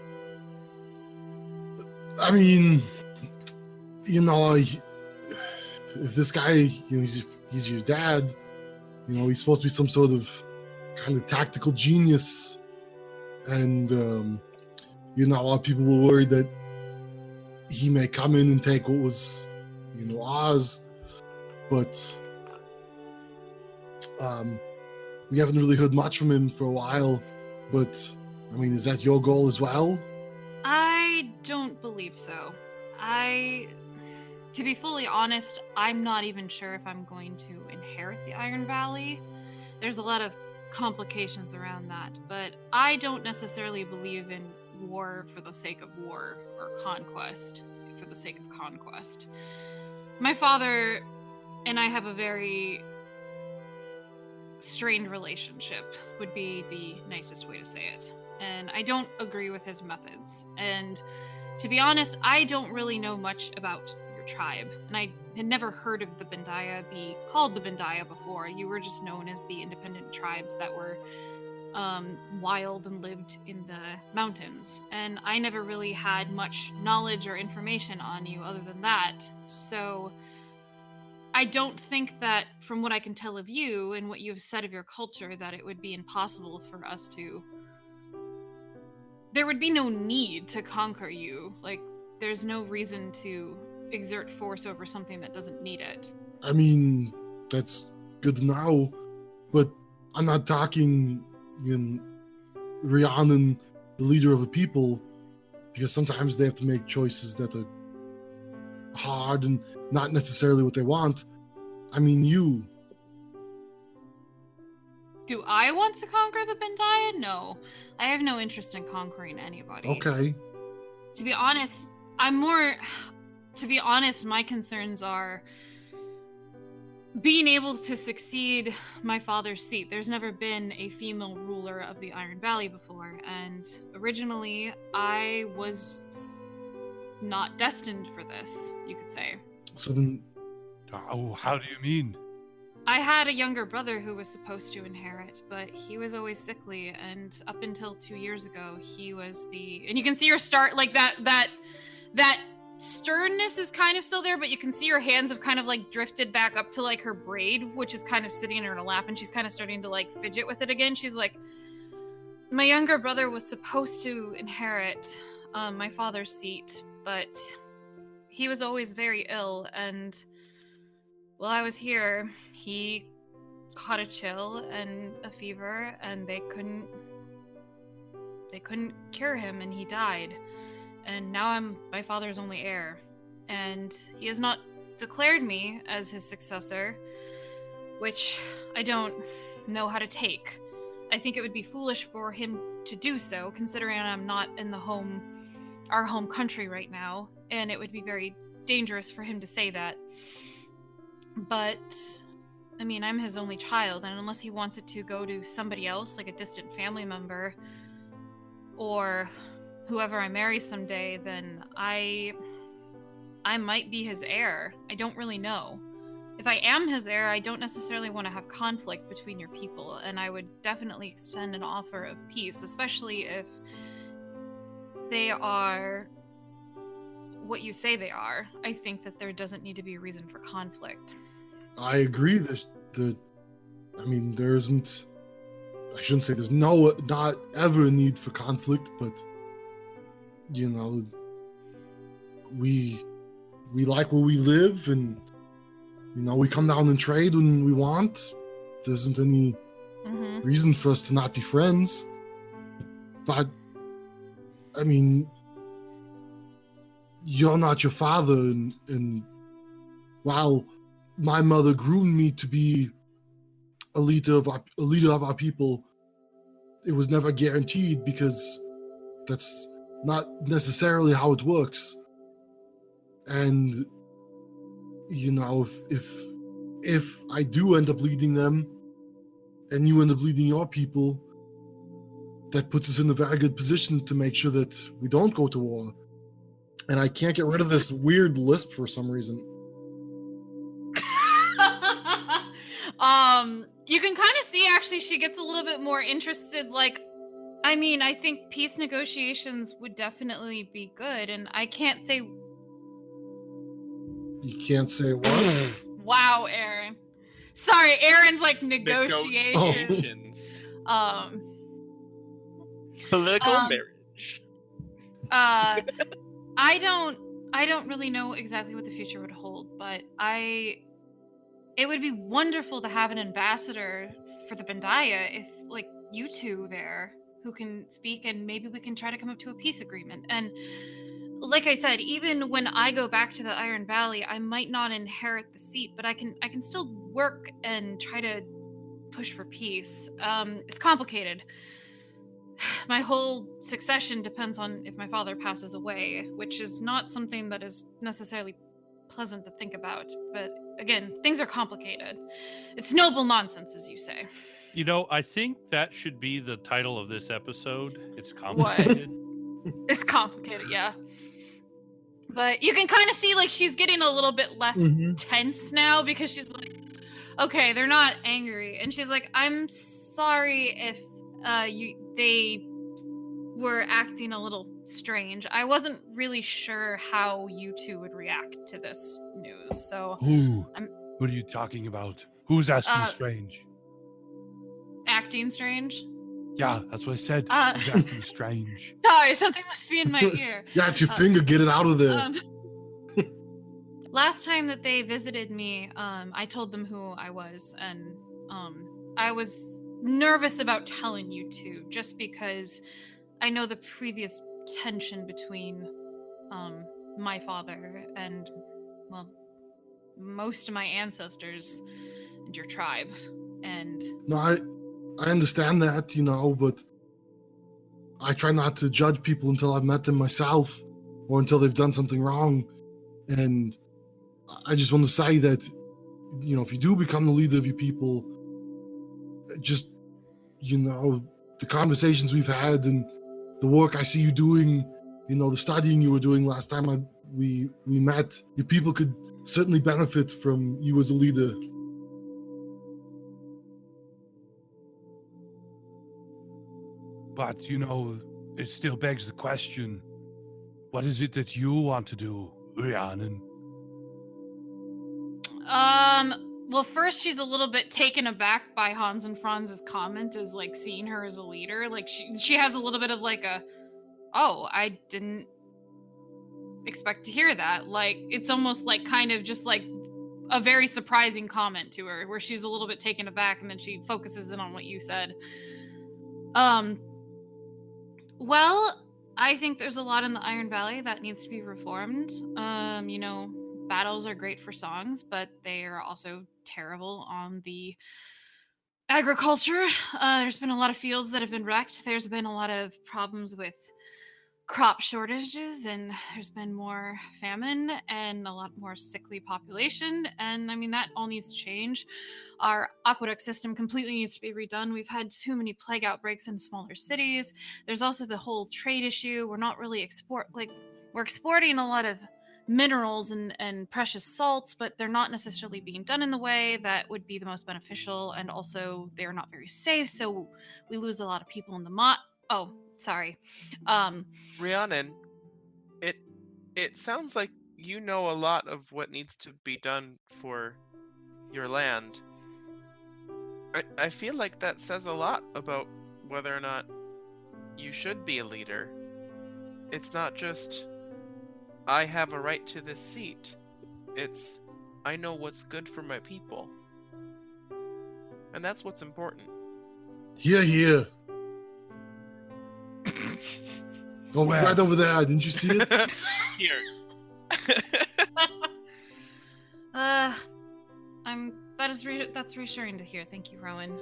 I mean, if this guy, he's your dad, he's supposed to be some sort of kind of tactical genius, and a lot of people were worried that he may come in and take what was, Oz, but we haven't really heard much from him for a while. But I mean, is that your goal as well? I don't believe so. To be fully honest, I'm not even sure if I'm going to inherit the Iron Valley. There's a lot of complications around that, but I don't necessarily believe in war for the sake of war, or conquest for the sake of conquest. My father and I have a very strained relationship, would be the nicest way to say it. And I don't agree with his methods. And to be honest, I don't really know much about your tribe. And I had never heard of the Bandaya be called the Bandaya before. You were just known as the independent tribes that were wild and lived in the mountains. And I never really had much knowledge or information on you other than that. So I don't think that, from what I can tell of you and what you've said of your culture, that it would be impossible for us to... There would be no need to conquer you. Like, there's no reason to exert force over something that doesn't need it. I mean, that's good to know, but I'm not talking Rhiannon, the leader of a people, because sometimes they have to make choices that are hard and not necessarily what they want. I mean, you. Do I want to conquer the Bandaya? No. I have no interest in conquering anybody. Okay. To be honest, my concerns are being able to succeed my father's seat. There's never been a female ruler of the Iron Valley before, and originally I was not destined for this, you could say. So then... Oh, how do you mean? I had a younger brother who was supposed to inherit, but he was always sickly, and up until 2 years ago, he was the... And you can see her start like that sternness is kind of still there, but you can see her hands have kind of like drifted back up to like her braid, which is kind of sitting in her lap, and she's kind of starting to like fidget with it again. She's like, my younger brother was supposed to inherit my father's seat, but he was always very ill, and while I was here, he caught a chill and a fever, and they couldn't cure him, and he died. And now I'm my father's only heir, and he has not declared me as his successor, which I don't know how to take. I think it would be foolish for him to do so, considering I'm not in our home country right now, and it would be very dangerous for him to say that. But I mean, I'm his only child, and unless he wants it to go to somebody else, like a distant family member, or whoever I marry someday, then I might be his heir. I don't really know. If I am his heir, I don't necessarily want to have conflict between your people, and I would definitely extend an offer of peace, especially if they are what you say they are. I think that there doesn't need to be a reason for conflict. I agree. There isn't. I shouldn't say there's not ever a need for conflict, but you know, we like where we live, and you know, we come down and trade when we want. There isn't any reason for us to not be friends. But I mean, you're not your father, and while my mother groomed me to be a leader of our people, it was never guaranteed, because that's not necessarily how it works. And you know, if I do end up leading them, and you end up leading your people, that puts us in a very good position to make sure that we don't go to war. And I can't get rid of this weird lisp for some reason. You can kind of see, actually, she gets a little bit more interested. Like, I mean, I think peace negotiations would definitely be good, and I can't say. You can't say what? Wow, Aaron. Sorry, Aaron's like negotiations. Political marriage. I don't really know exactly what the future would hold, but it would be wonderful to have an ambassador for the Bandaya, if like you two there who can speak, and maybe we can try to come up to a peace agreement. And like I said, even when I go back to the Iron Valley, I might not inherit the seat, but I can still work and try to push for peace. It's complicated. My whole succession depends on if my father passes away, which is not something that is necessarily pleasant to think about. But again, things are complicated. It's noble nonsense, as you say. You know, I think that should be the title of this episode. It's complicated. It's complicated, yeah. But you can kind of see, like, she's getting a little bit less tense now, because she's like, okay, they're not angry. And she's like, I'm sorry if they were acting a little strange. I wasn't really sure how you two would react to this news, so... What are you talking about? Who's asking strange? Acting strange? Yeah, that's what I said. Who's acting strange? Sorry, something must be in my ear. Yeah, it's your finger. Get it out of there. Last time that they visited me, I told them who I was, and I was nervous about telling you two, just because I know the previous tension between my father and, well, most of my ancestors and your tribe. And no, I understand that, you know, but I try not to judge people until I've met them myself, or until they've done something wrong. And I just want to say that, you know, if you do become the leader of your people, just, you know, the conversations we've had and the work I see you doing, you know, the studying you were doing last time we met, your people could certainly benefit from you as a leader. But, you know, it still begs the question, what is it that you want to do? Rhiannon? Well, first she's a little bit taken aback by Hans and Franz's comment as like seeing her as a leader. Like she has a little bit of like a, oh, I didn't expect to hear that. Like it's almost like kind of just like a very surprising comment to her where she's a little bit taken aback and then she focuses in on what you said. Well, I think there's a lot in the Iron Valley that needs to be reformed. You know, battles are great for songs, but they are also terrible on the agriculture. There's been a lot of fields that have been wrecked. There's been a lot of problems with crop shortages, and there's been more famine and a lot more sickly population. And I mean, that all needs to change. Our aqueduct system completely needs to be redone. We've had too many plague outbreaks in smaller cities. There's also the whole trade issue. We're not really we're exporting a lot of minerals and precious salts, but they're not necessarily being done in the way that would be the most beneficial, and also they're not very safe, so we lose a lot of people in the Rhiannon, it sounds like you know a lot of what needs to be done for your land. I feel like that says a lot about whether or not you should be a leader. It's not just, I have a right to this seat. It's, I know what's good for my people. And that's what's important. Here. Oh, Where? right over there. Didn't you see it? Here. That's reassuring to hear. Thank you, Rowan.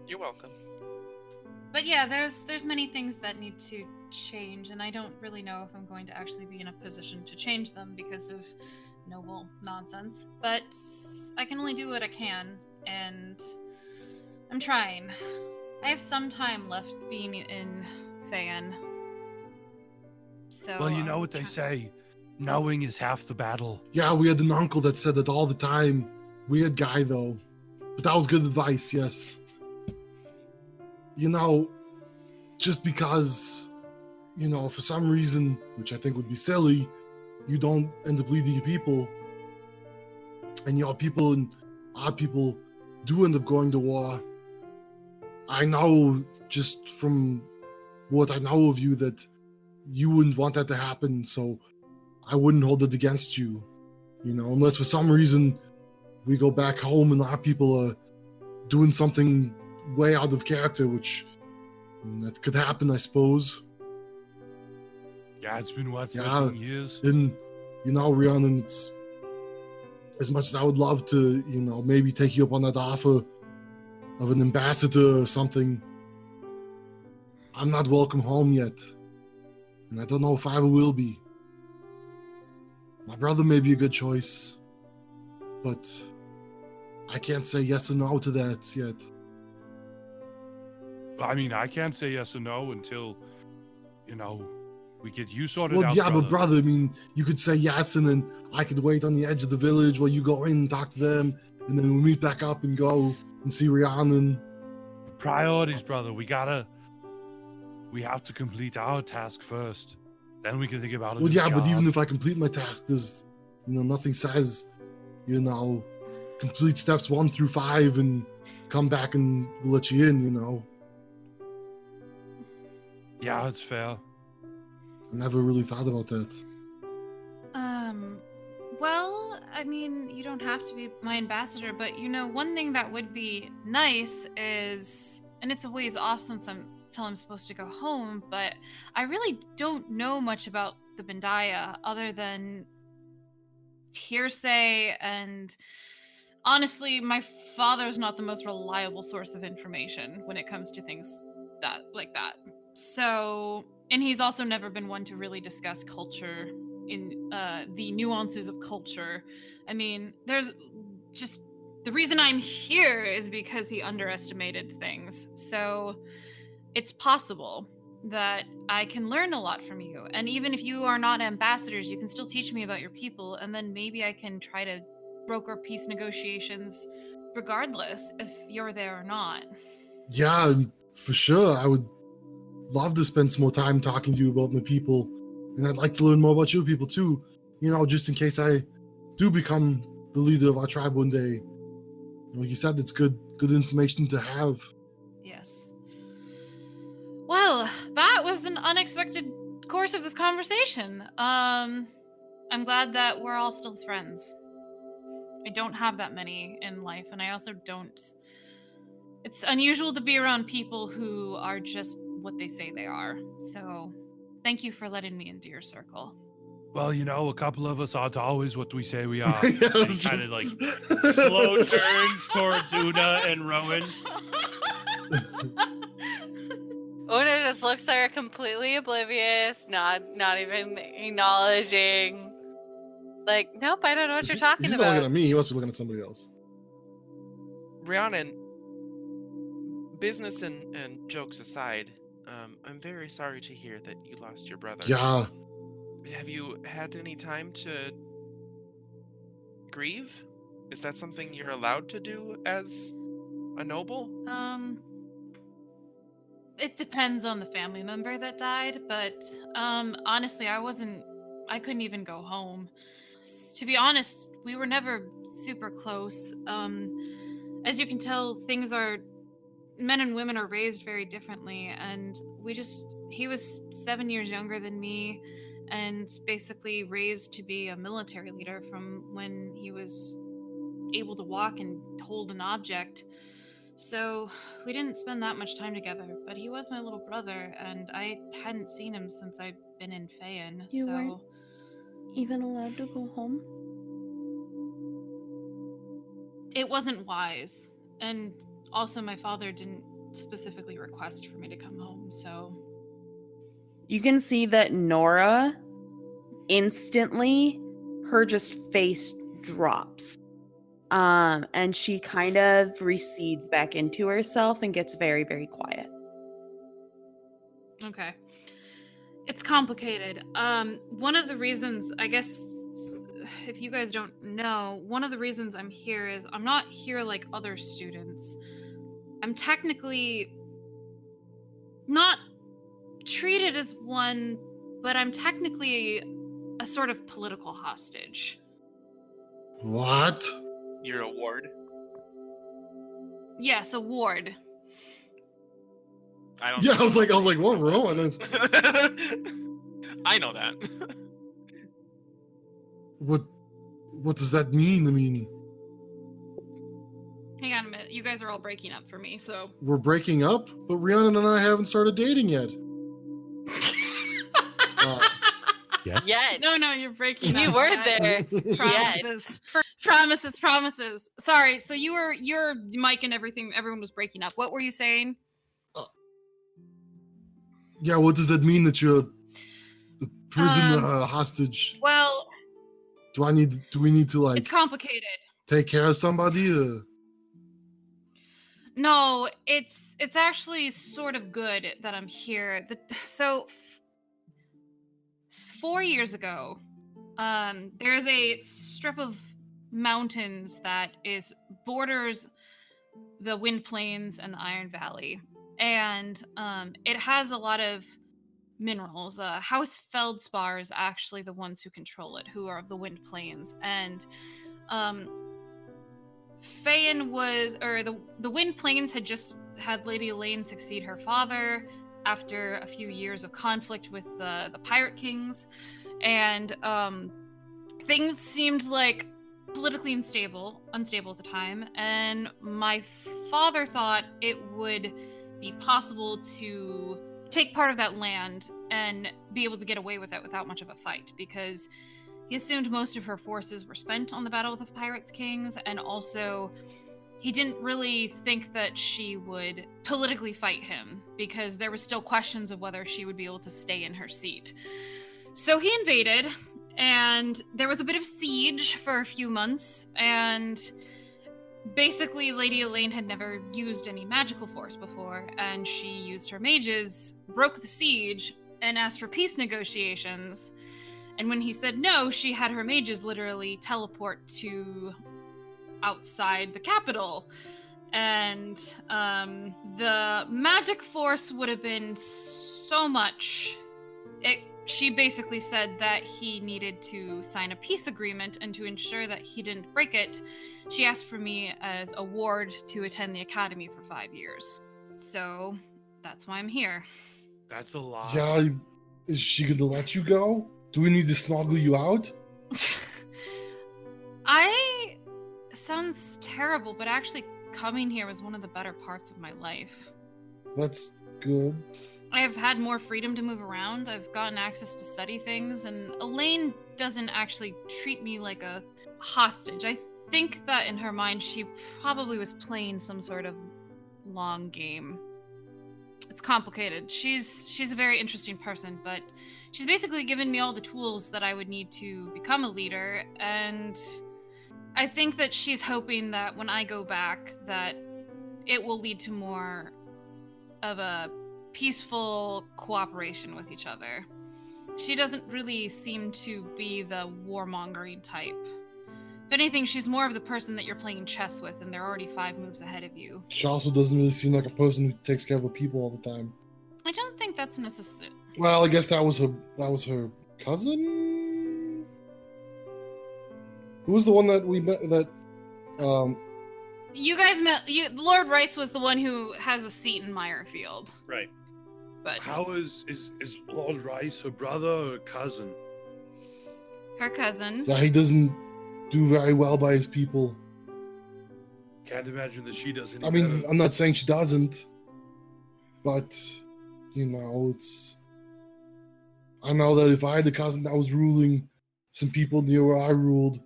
You're welcome. But yeah, there's many things that need to change, and I don't really know if I'm going to actually be in a position to change them because of noble nonsense. But I can only do what I can, and I'm trying. I have some time left being in Fan. So Well, you know what they say. Knowing is half the battle. Yeah, we had an uncle that said that all the time. Weird guy, though. But that was good advice, yes. You know, just because, you know, for some reason, which I think would be silly, you don't end up leading your people. And, you know, people and our people do end up going to war. I know, just from what I know of you, that you wouldn't want that to happen, so I wouldn't hold it against you. You know, unless for some reason we go back home and our people are doing something way out of character, which that could happen, I suppose. Yeah, it's been, 13 years? And, you know, Rhiannon, it's as much as I would love to, you know, maybe take you up on that offer of an ambassador or something, I'm not welcome home yet. And I don't know if I ever will be. My brother may be a good choice, but I can't say yes or no to that yet. I mean, I can't say yes or no until, you know, we get you sorted Well, out. yeah, but brother, I mean, you could say yes, and then I could wait on the edge of the village while you go in and talk to them, and then we'll meet back up and go and see Rhiannon. Priorities, brother. We have to complete our task first. Then we can think about it. Well, yeah, but even if I complete my task, there's, you know, nothing says, you know, complete steps 1 through 5 and come back and we'll let you in, you know. Yeah, it's fair. I never really thought about that. Well, I mean, you don't have to be my ambassador, but you know, one thing that would be nice is, and it's a ways off since I'm supposed to go home, but I really don't know much about the Bendaya other than hearsay, and honestly, my father's not the most reliable source of information when it comes to things like that. So, and he's also never been one to really discuss culture in the nuances of culture. I mean, there's just the reason I'm here is because he underestimated things. So it's possible that I can learn a lot from you. And even if you are not ambassadors, you can still teach me about your people. And then maybe I can try to broker peace negotiations regardless if you're there or not. Yeah, for sure. I would love to spend some more time talking to you about my people. And I'd like to learn more about your people too. just in case I do become the leader of our tribe one day. Like you said, it's good information to have. Yes. Well, that was an unexpected course of this conversation. I'm glad that we're all still friends. I don't have that many in life, and I also don't... It's unusual to be around people who are just what they say they are. So, thank you for letting me into your circle. Well, a couple of us aren't always what we say we are. Yeah, And kind of like slow turns towards Una and Rowan. Una just looks at her completely oblivious, not even acknowledging. Like, nope, I don't know what you're talking He's about. not looking at me. He must be looking at somebody else. Rhiannon, business and jokes aside, I'm very sorry to hear that you lost your brother. Yeah. Have you had any time to grieve? Is that something you're allowed to do as a noble? It depends on the family member that died, but honestly, I couldn't even go home. To be honest, we were never super close. As you can tell, men and women are raised very differently, and he was 7 years younger than me, and basically raised to be a military leader from when he was able to walk and hold an object. So we didn't spend that much time together, but he was my little brother, and I hadn't seen him since I'd been in Fehan. You weren't even allowed to go home? It wasn't wise, and also my father didn't specifically request for me to come home, so... You can see that Nora, instantly, her just face drops. And she kind of recedes back into herself and gets very, very quiet. Okay. It's complicated. One of the reasons, I guess, if you guys don't know, one of the reasons I'm here is I'm not here like other students. I'm technically not treated as one, but I'm technically a sort of political hostage. What? You're a ward? Yes, a ward. I don't Yeah, I was like, what, Rowan? I know that. What does that mean? I mean, Hang on a minute. You guys are all breaking up for me, so... we're breaking up, but Rhiannon and I haven't started dating yet. Yet. No, you're breaking up. You were Yet. there. Promises. Promises. Sorry, so your mic and everyone was breaking up. What were you saying? Yeah, what does that mean that you're a prison hostage? Well... Do we need to, like... It's complicated. Take care of somebody? No, it's actually sort of good that I'm here. 4 years ago, there's a strip of mountains that borders the Wind Plains and the Iron Valley, and it has a lot of minerals. House Feldspar is actually the ones who control it, who are of the Wind Plains, and Fehan the Wind Plains had just had Lady Elaine succeed her father after a few years of conflict with the Pirate Kings, and things seemed like politically unstable at the time, and my father thought it would be possible to take part of that land and be able to get away with it without much of a fight, because he assumed most of her forces were spent on the battle with the Pirates Kings, and also he didn't really think that she would politically fight him, because there were still questions of whether she would be able to stay in her seat. So he invaded, and there was a bit of siege for a few months, and basically Lady Elaine had never used any magical force before, and she used her mages, broke the siege, and asked for peace negotiations. And when he said no, she had her mages literally teleport to outside the capital. And the magic force would have been so much. she basically said that he needed to sign a peace agreement, and to ensure that he didn't break it, she asked for me as a ward to attend the academy for 5 years. So that's why I'm here. That's a lot. Yeah, is she gonna let you go? Do we need to smuggle you out? Sounds terrible, but actually coming here was one of the better parts of my life. That's good. I have had more freedom to move around. I've gotten access to study things, and Elaine doesn't actually treat me like a hostage. I think that in her mind, she probably was playing some sort of long game. It's complicated. She's a very interesting person, but she's basically given me all the tools that I would need to become a leader, and I think that she's hoping that when I go back, that it will lead to more of a peaceful cooperation with each other. She doesn't really seem to be the warmongering type. If anything, she's more of the person that you're playing chess with, and they're already 5 moves ahead of you. She also doesn't really seem like a person who takes care of her people all the time. I don't think that's necessary. Well, I guess that was her cousin? Who was the one that we met You guys met. Lord Rice was the one who has a seat in Meyerfield. Right. But How is Lord Rice her brother or cousin? her cousin. Yeah, he doesn't do very well by his people. Can't imagine that she does any I mean, better. I'm not saying she doesn't, but, you know, I know that if I had a cousin that was ruling some people near where I ruled,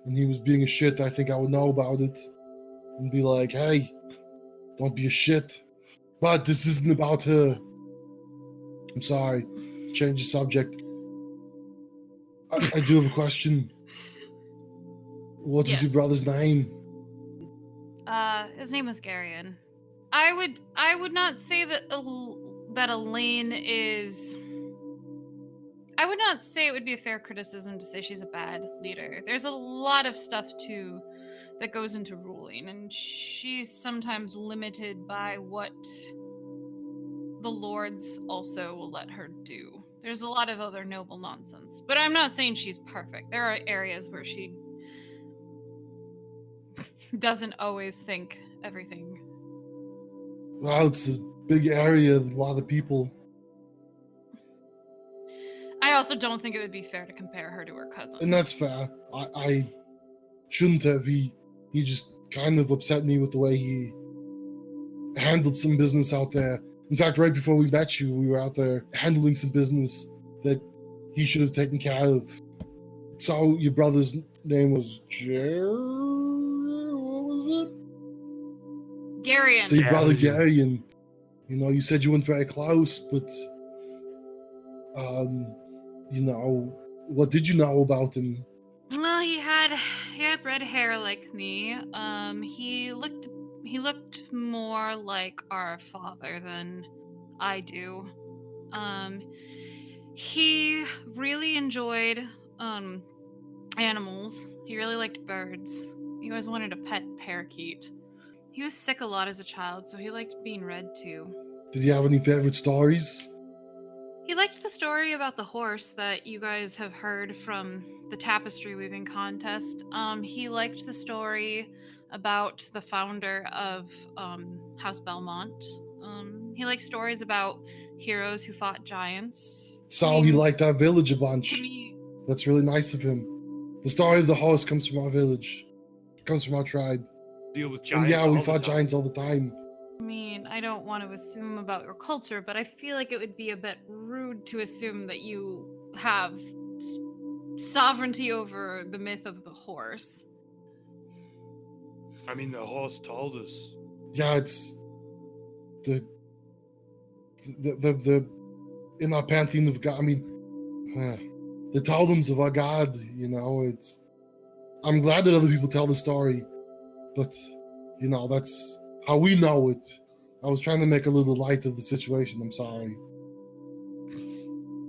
and he was being a shit, I think I would know about it and be like, hey, don't be a shit. But this isn't about her. I'm sorry. Change the subject. I do have a question. What was your Yes. brother's name? His name was Garion. I would not say that that Elaine is. I would not say it would be a fair criticism to say she's a bad leader. There's a lot of stuff that goes into ruling, and she's sometimes limited by what the lords also will let her do. There's a lot of other noble nonsense, but I'm not saying she's perfect. There are areas where she doesn't always think everything. Well, it's a big area, a lot of people. I also don't think it would be fair to compare her to her cousin. And that's fair. I shouldn't have. He just kind of upset me with the way he handled some business out there. In fact, right before we met you, we were out there handling some business that he should have taken care of. So your brother's name was what was it? Garion. So your brother Garion. You know, you said you weren't very close, but you know, what did you know about him? Well, he had red hair like me. He looked more like our father than I do. He really enjoyed animals. He really liked birds. He always wanted a pet parakeet. He was sick a lot as a child, so he liked being read to. Did you have any favorite stories? He liked the story about the horse that you guys have heard from the tapestry weaving contest. He liked the story about the founder of House Belmont. He liked stories about heroes who fought giants. So he liked our village a bunch. To me, That's really nice of him. The story of the horse comes from our village. It comes from our tribe. Deal with And giants. yeah, we all the fought time. giants all the time. I don't want to assume about your culture, but I feel like it would be a bit rude to assume that you have sovereignty over the myth of the horse. I mean, the horse told us. Yeah, it's the in our pantheon of God. I mean, the totems of our God. You know, it's. I'm glad that other people tell the story, but you know, that's how we know it. I was trying to make a little light of the situation. I'm sorry.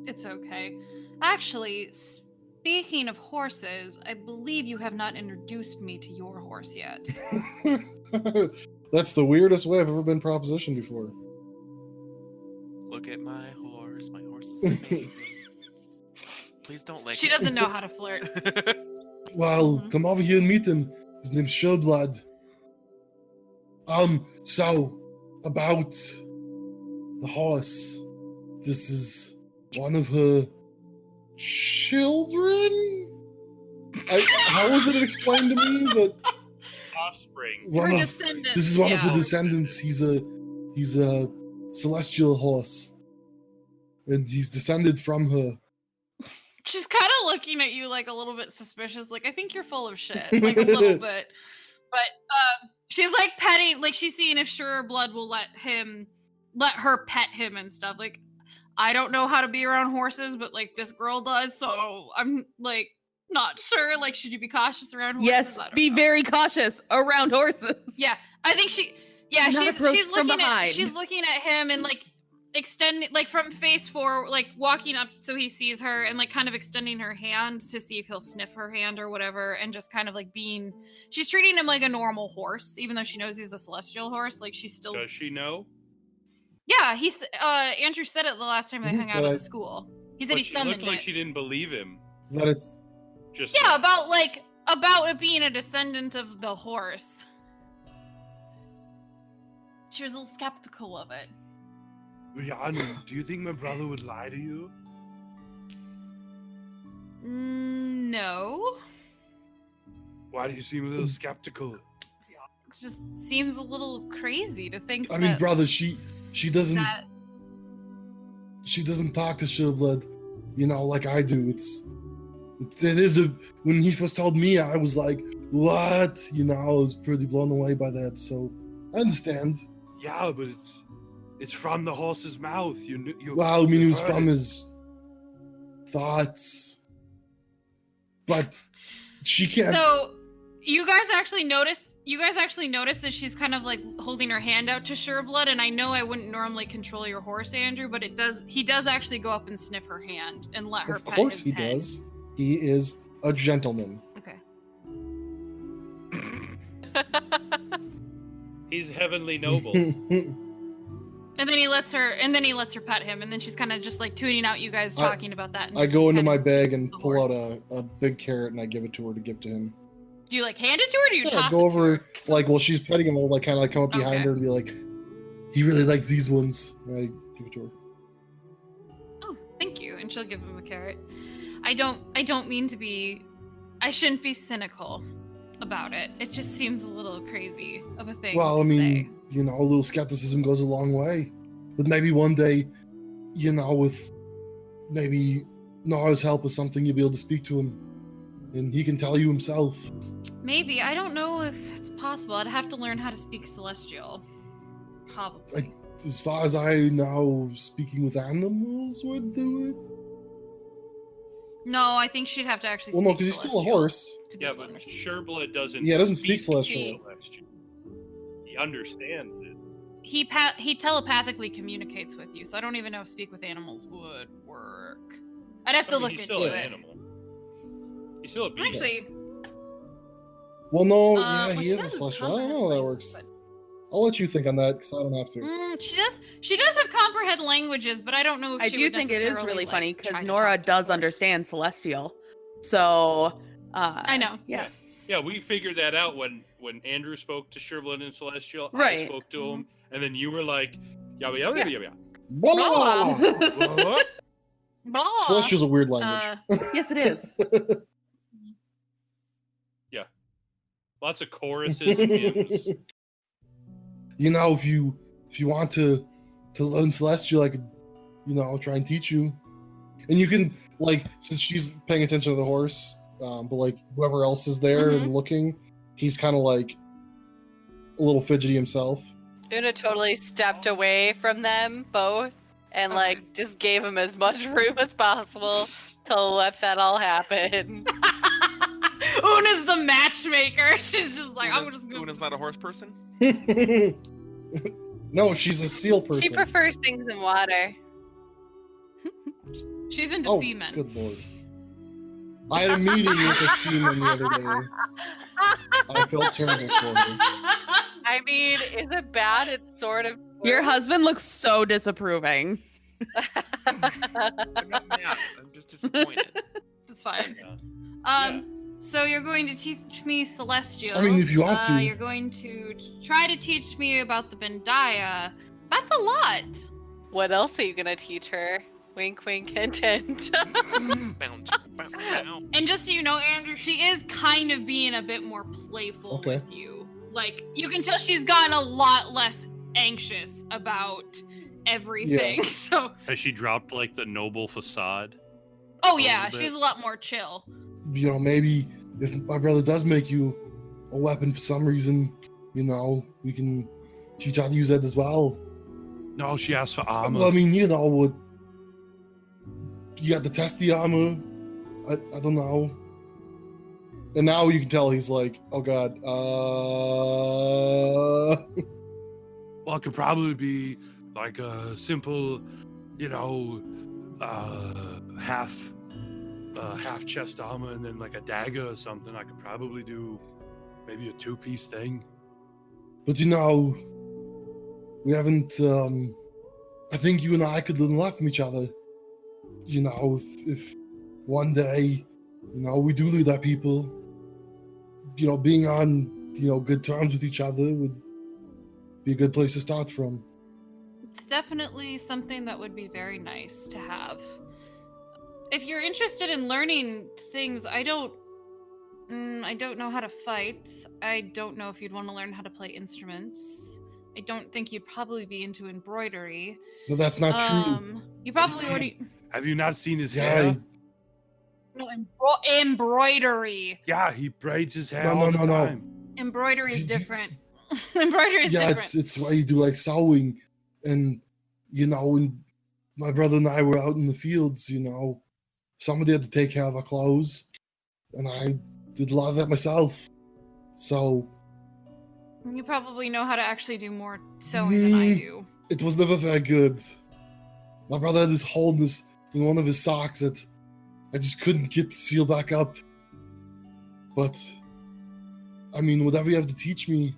It's okay. Actually, speaking of horses, I believe you have not introduced me to your horse yet. That's the weirdest way I've ever been propositioned before. Look at my horse. My horse is amazing. Please don't lick She him. doesn't know how to flirt. Well, Mhm. come over here and meet him. His name's Showblood. So about the horse. This is one of her children. How was it explained to me that Offspring. Her this descendant. is one of her yeah. descendants? He's a celestial horse, and he's descended from her. She's kind of looking at you like a little bit suspicious. Like, I think you're full of shit. Like, a little bit. But she's like petting, like, she's seeing if Sureblood will let her pet him and stuff. Like, I don't know how to be around horses, but, like, this girl does. So I'm, like, not sure. Like, should you be cautious around horses? Yes, I don't be know. very cautious around horses. Yeah, I think Not she's approach from looking behind. she's looking at him and like extending, like from face forward, like walking up so he sees her and like kind of extending her hand to see if he'll sniff her hand or whatever, and just kind of like she's treating him like a normal horse, even though she knows he's a celestial horse. Like she's still. Does she know? Yeah, Andrew said it the last time they hung out at the school. He said But he she summoned looked like it. she didn't believe him. That it's Just Yeah, about it being a descendant of the horse. She was a little skeptical of it. Rhiannon, do you think my brother would lie to you? No. Why do you seem a little skeptical? It just seems a little crazy to think I mean, that, brother, she doesn't that she doesn't talk to Showblood, like I do. When he first told me, I was like, what? I was pretty blown away by that. So I understand. Yeah, but it's from the horse's mouth. You Well, I mean, it was heard from his thoughts, but she can't. So you guys actually notice that she's kind of like holding her hand out to Sureblood, and I know I wouldn't normally control your horse, Andrew, but he does actually go up and sniff her hand and let her Of pet course his he head. does. He is a gentleman. Okay. He's heavenly noble. And then he lets her pet him, and then she's kind of just like tuning out you guys talking about that. And I just go into kind my of bag and the pull horse. out a big carrot and I give it to her to give to him. Do you like hand it to her, or do you Yeah, toss go it to over, her? like, while she's petting him, I'll like kind of like come up behind Okay. her and be like, he really likes these ones. And I give it to her. Oh, thank you. And she'll give him a carrot. I don't mean to be. I shouldn't be cynical about it. It just seems a little crazy of a thing Well, to I mean, say. a little skepticism goes a long way. But maybe one day, with maybe Nara's help or something, you'll be able to speak to him. And he can tell you himself. Maybe. I don't know if it's possible. I'd have to learn how to speak Celestial. Probably. As far as I know, speaking with animals would do it. No, I think she'd have to actually Well, speak no, because he's still a Celestial horse. to be Yeah, able to but understand. Sureblood doesn't. Yeah, doesn't speak celestial. Celestial. He understands it. He telepathically communicates with you, so I don't even know if speak with animals would work. I'd have to look he's into still an it. animal. He's still a beast. Actually, Well, no, well, he she is a doesn't celestial. I don't know how that comprehend works. language, I'll let you think on that, because I don't have to. she does have comprehend languages, but I don't know if I she do would think it is necessarily, really like, funny try because to Nora talk to does horse. understand Celestial. So, I know. Yeah. Yeah, we figured that out when Andrew spoke to Sureblood and Celestial. I Right. spoke to him, and then you were like, yabba yabba Yeah. yabba. Blah, blah, blah, blah. Blah. Blah. Celestial's a weird language. Yes, it is. Yeah, lots of choruses and hymns. If you want to learn Celestial, I could, try and teach you. And you can, like, since she's paying attention to the horse, but like whoever else is there and looking, he's kind of like a little fidgety himself. Una totally stepped away from them both and like just gave him as much room as possible to let that all happen. Una's the matchmaker. She's just like, I'm just gonna. Una's not a horse person? No, she's a seal person. She prefers things in water. She's into Oh, semen. good lord. I had a meeting with a seaman the other day. I felt terrible for him. I mean, is it bad? It's sort of. Your husband looks so disapproving. I'm not mad. I'm just disappointed. fine. Yeah. So you're going to teach me Celestial. I mean, if you want to. You're going to try to teach me about the Bendaya. That's a lot. What else are you gonna teach her? Wink, wink, hint, hint. And just so you know, Andrew, she is kind of being a bit more playful with you. Like, you can tell she's gotten a lot less anxious about everything. Yeah. So. Has she dropped like the noble facade? Oh yeah, she's a lot more chill. You know, maybe if my brother does make you a weapon for some reason, you know, we can teach how to use that as well. No, she asked for armor. Well, I mean, you know, what you got to test the armor. I don't know. And now you can tell he's like, oh god. Well, it could probably be like a simple, you know, half chest armor and then like a dagger or something. I could probably do maybe a 2-piece thing. But you know, we haven't. I think you and I could learn a lot from each other. You know, if one day, you know, we do lose our people, you know, being on, you know, good terms with each other would be a good place to start from. It's definitely something that would be very nice to have. If you're interested in learning things, I don't know how to fight. I don't know if you'd want to learn how to play instruments. I don't think you'd probably be into embroidery. No, that's not true. You probably already. Have you not seen his hair? No, embroidery. Yeah, he braids his hair No, all no, the no, no. time. Embroidery is different. Embroidery is different. Yeah, it's why you do like sewing, and you know, when my brother and I were out in the fields, you know, somebody had to take care of our clothes, and I did a lot of that myself. So You probably know how to actually do more sewing than I do. it was never very good. My brother had this hole in one of his socks that I just couldn't get to seal back up. But I mean, whatever you have to teach me,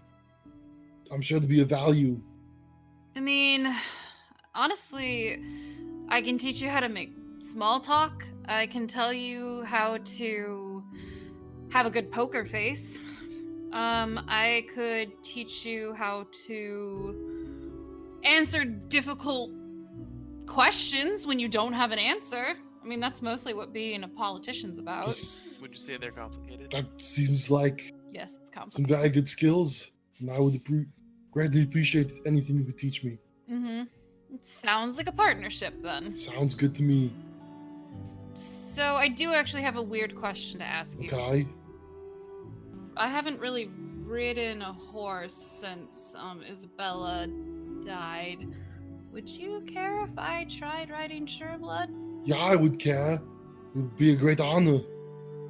I'm sure to be of value. I mean, honestly, I can teach you how to make small talk. I can tell you how to have a good poker face. I could teach you how to answer difficult questions when you don't have an answer. I mean, that's mostly what being a politician's about. Would you say they're complicated? That seems like Yes, it's some complicated. very good skills, and I would greatly appreciate anything you could teach me. Mm-hmm. It sounds like a partnership then. Sounds good to me. So I do actually have a weird question to ask you. Okay. I haven't really ridden a horse since Isabella died. Would you care if I tried riding Sureblood? Yeah, I would care. It would be a great honor.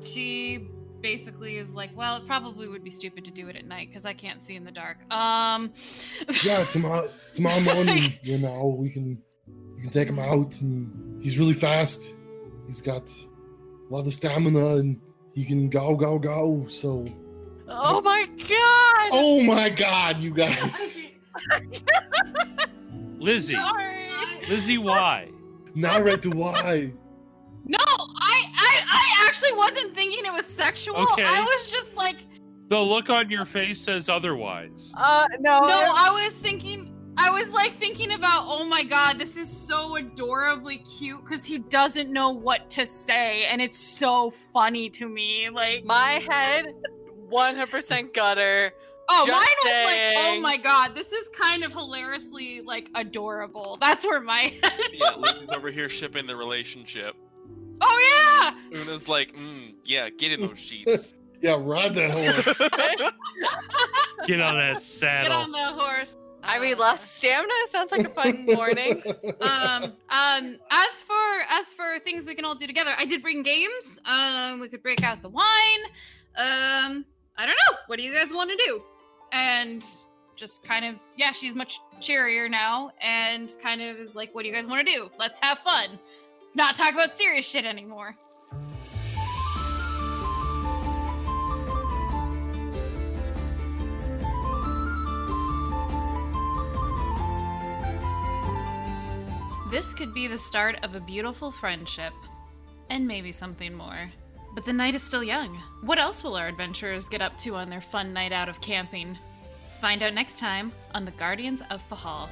She basically is like, well, it probably would be stupid to do it at night because I can't see in the dark. Yeah, tomorrow morning, you know, we can take him out, and he's really fast. He's got a lot of stamina, and he can go. So. Oh my god! Oh my god, you guys! Lizzie. Sorry. Lizzie, why? Narrate the why. No, I actually wasn't thinking it was sexual. Okay. I was just like, The look on your face says otherwise. No. no, I was thinking about, oh my god, this is so adorably cute because he doesn't know what to say, and it's so funny to me. Like, My head, 100% gutter. oh, just mine was like, oh saying. my god, this is kind of hilariously like adorable. That's where my head. Yeah, Lizzie's over here shipping the relationship. Oh yeah. Una's like, yeah, get in those sheets. Yeah, ride that horse. Get on that Get saddle. on the horse. I mean, less stamina sounds like a fun morning. As for things we can all do together, I did bring games. We could break out the wine. I don't know. What do you guys want to do? And just kind of, yeah, she's much cheerier now, and kind of is like, what do you guys want to do? Let's have fun. Let's not talk about serious shit anymore. This could be the start of a beautiful friendship, and maybe something more. But the night is still young. What else will our adventurers get up to on their fun night out of camping? Find out next time on the Guardians of Fehal.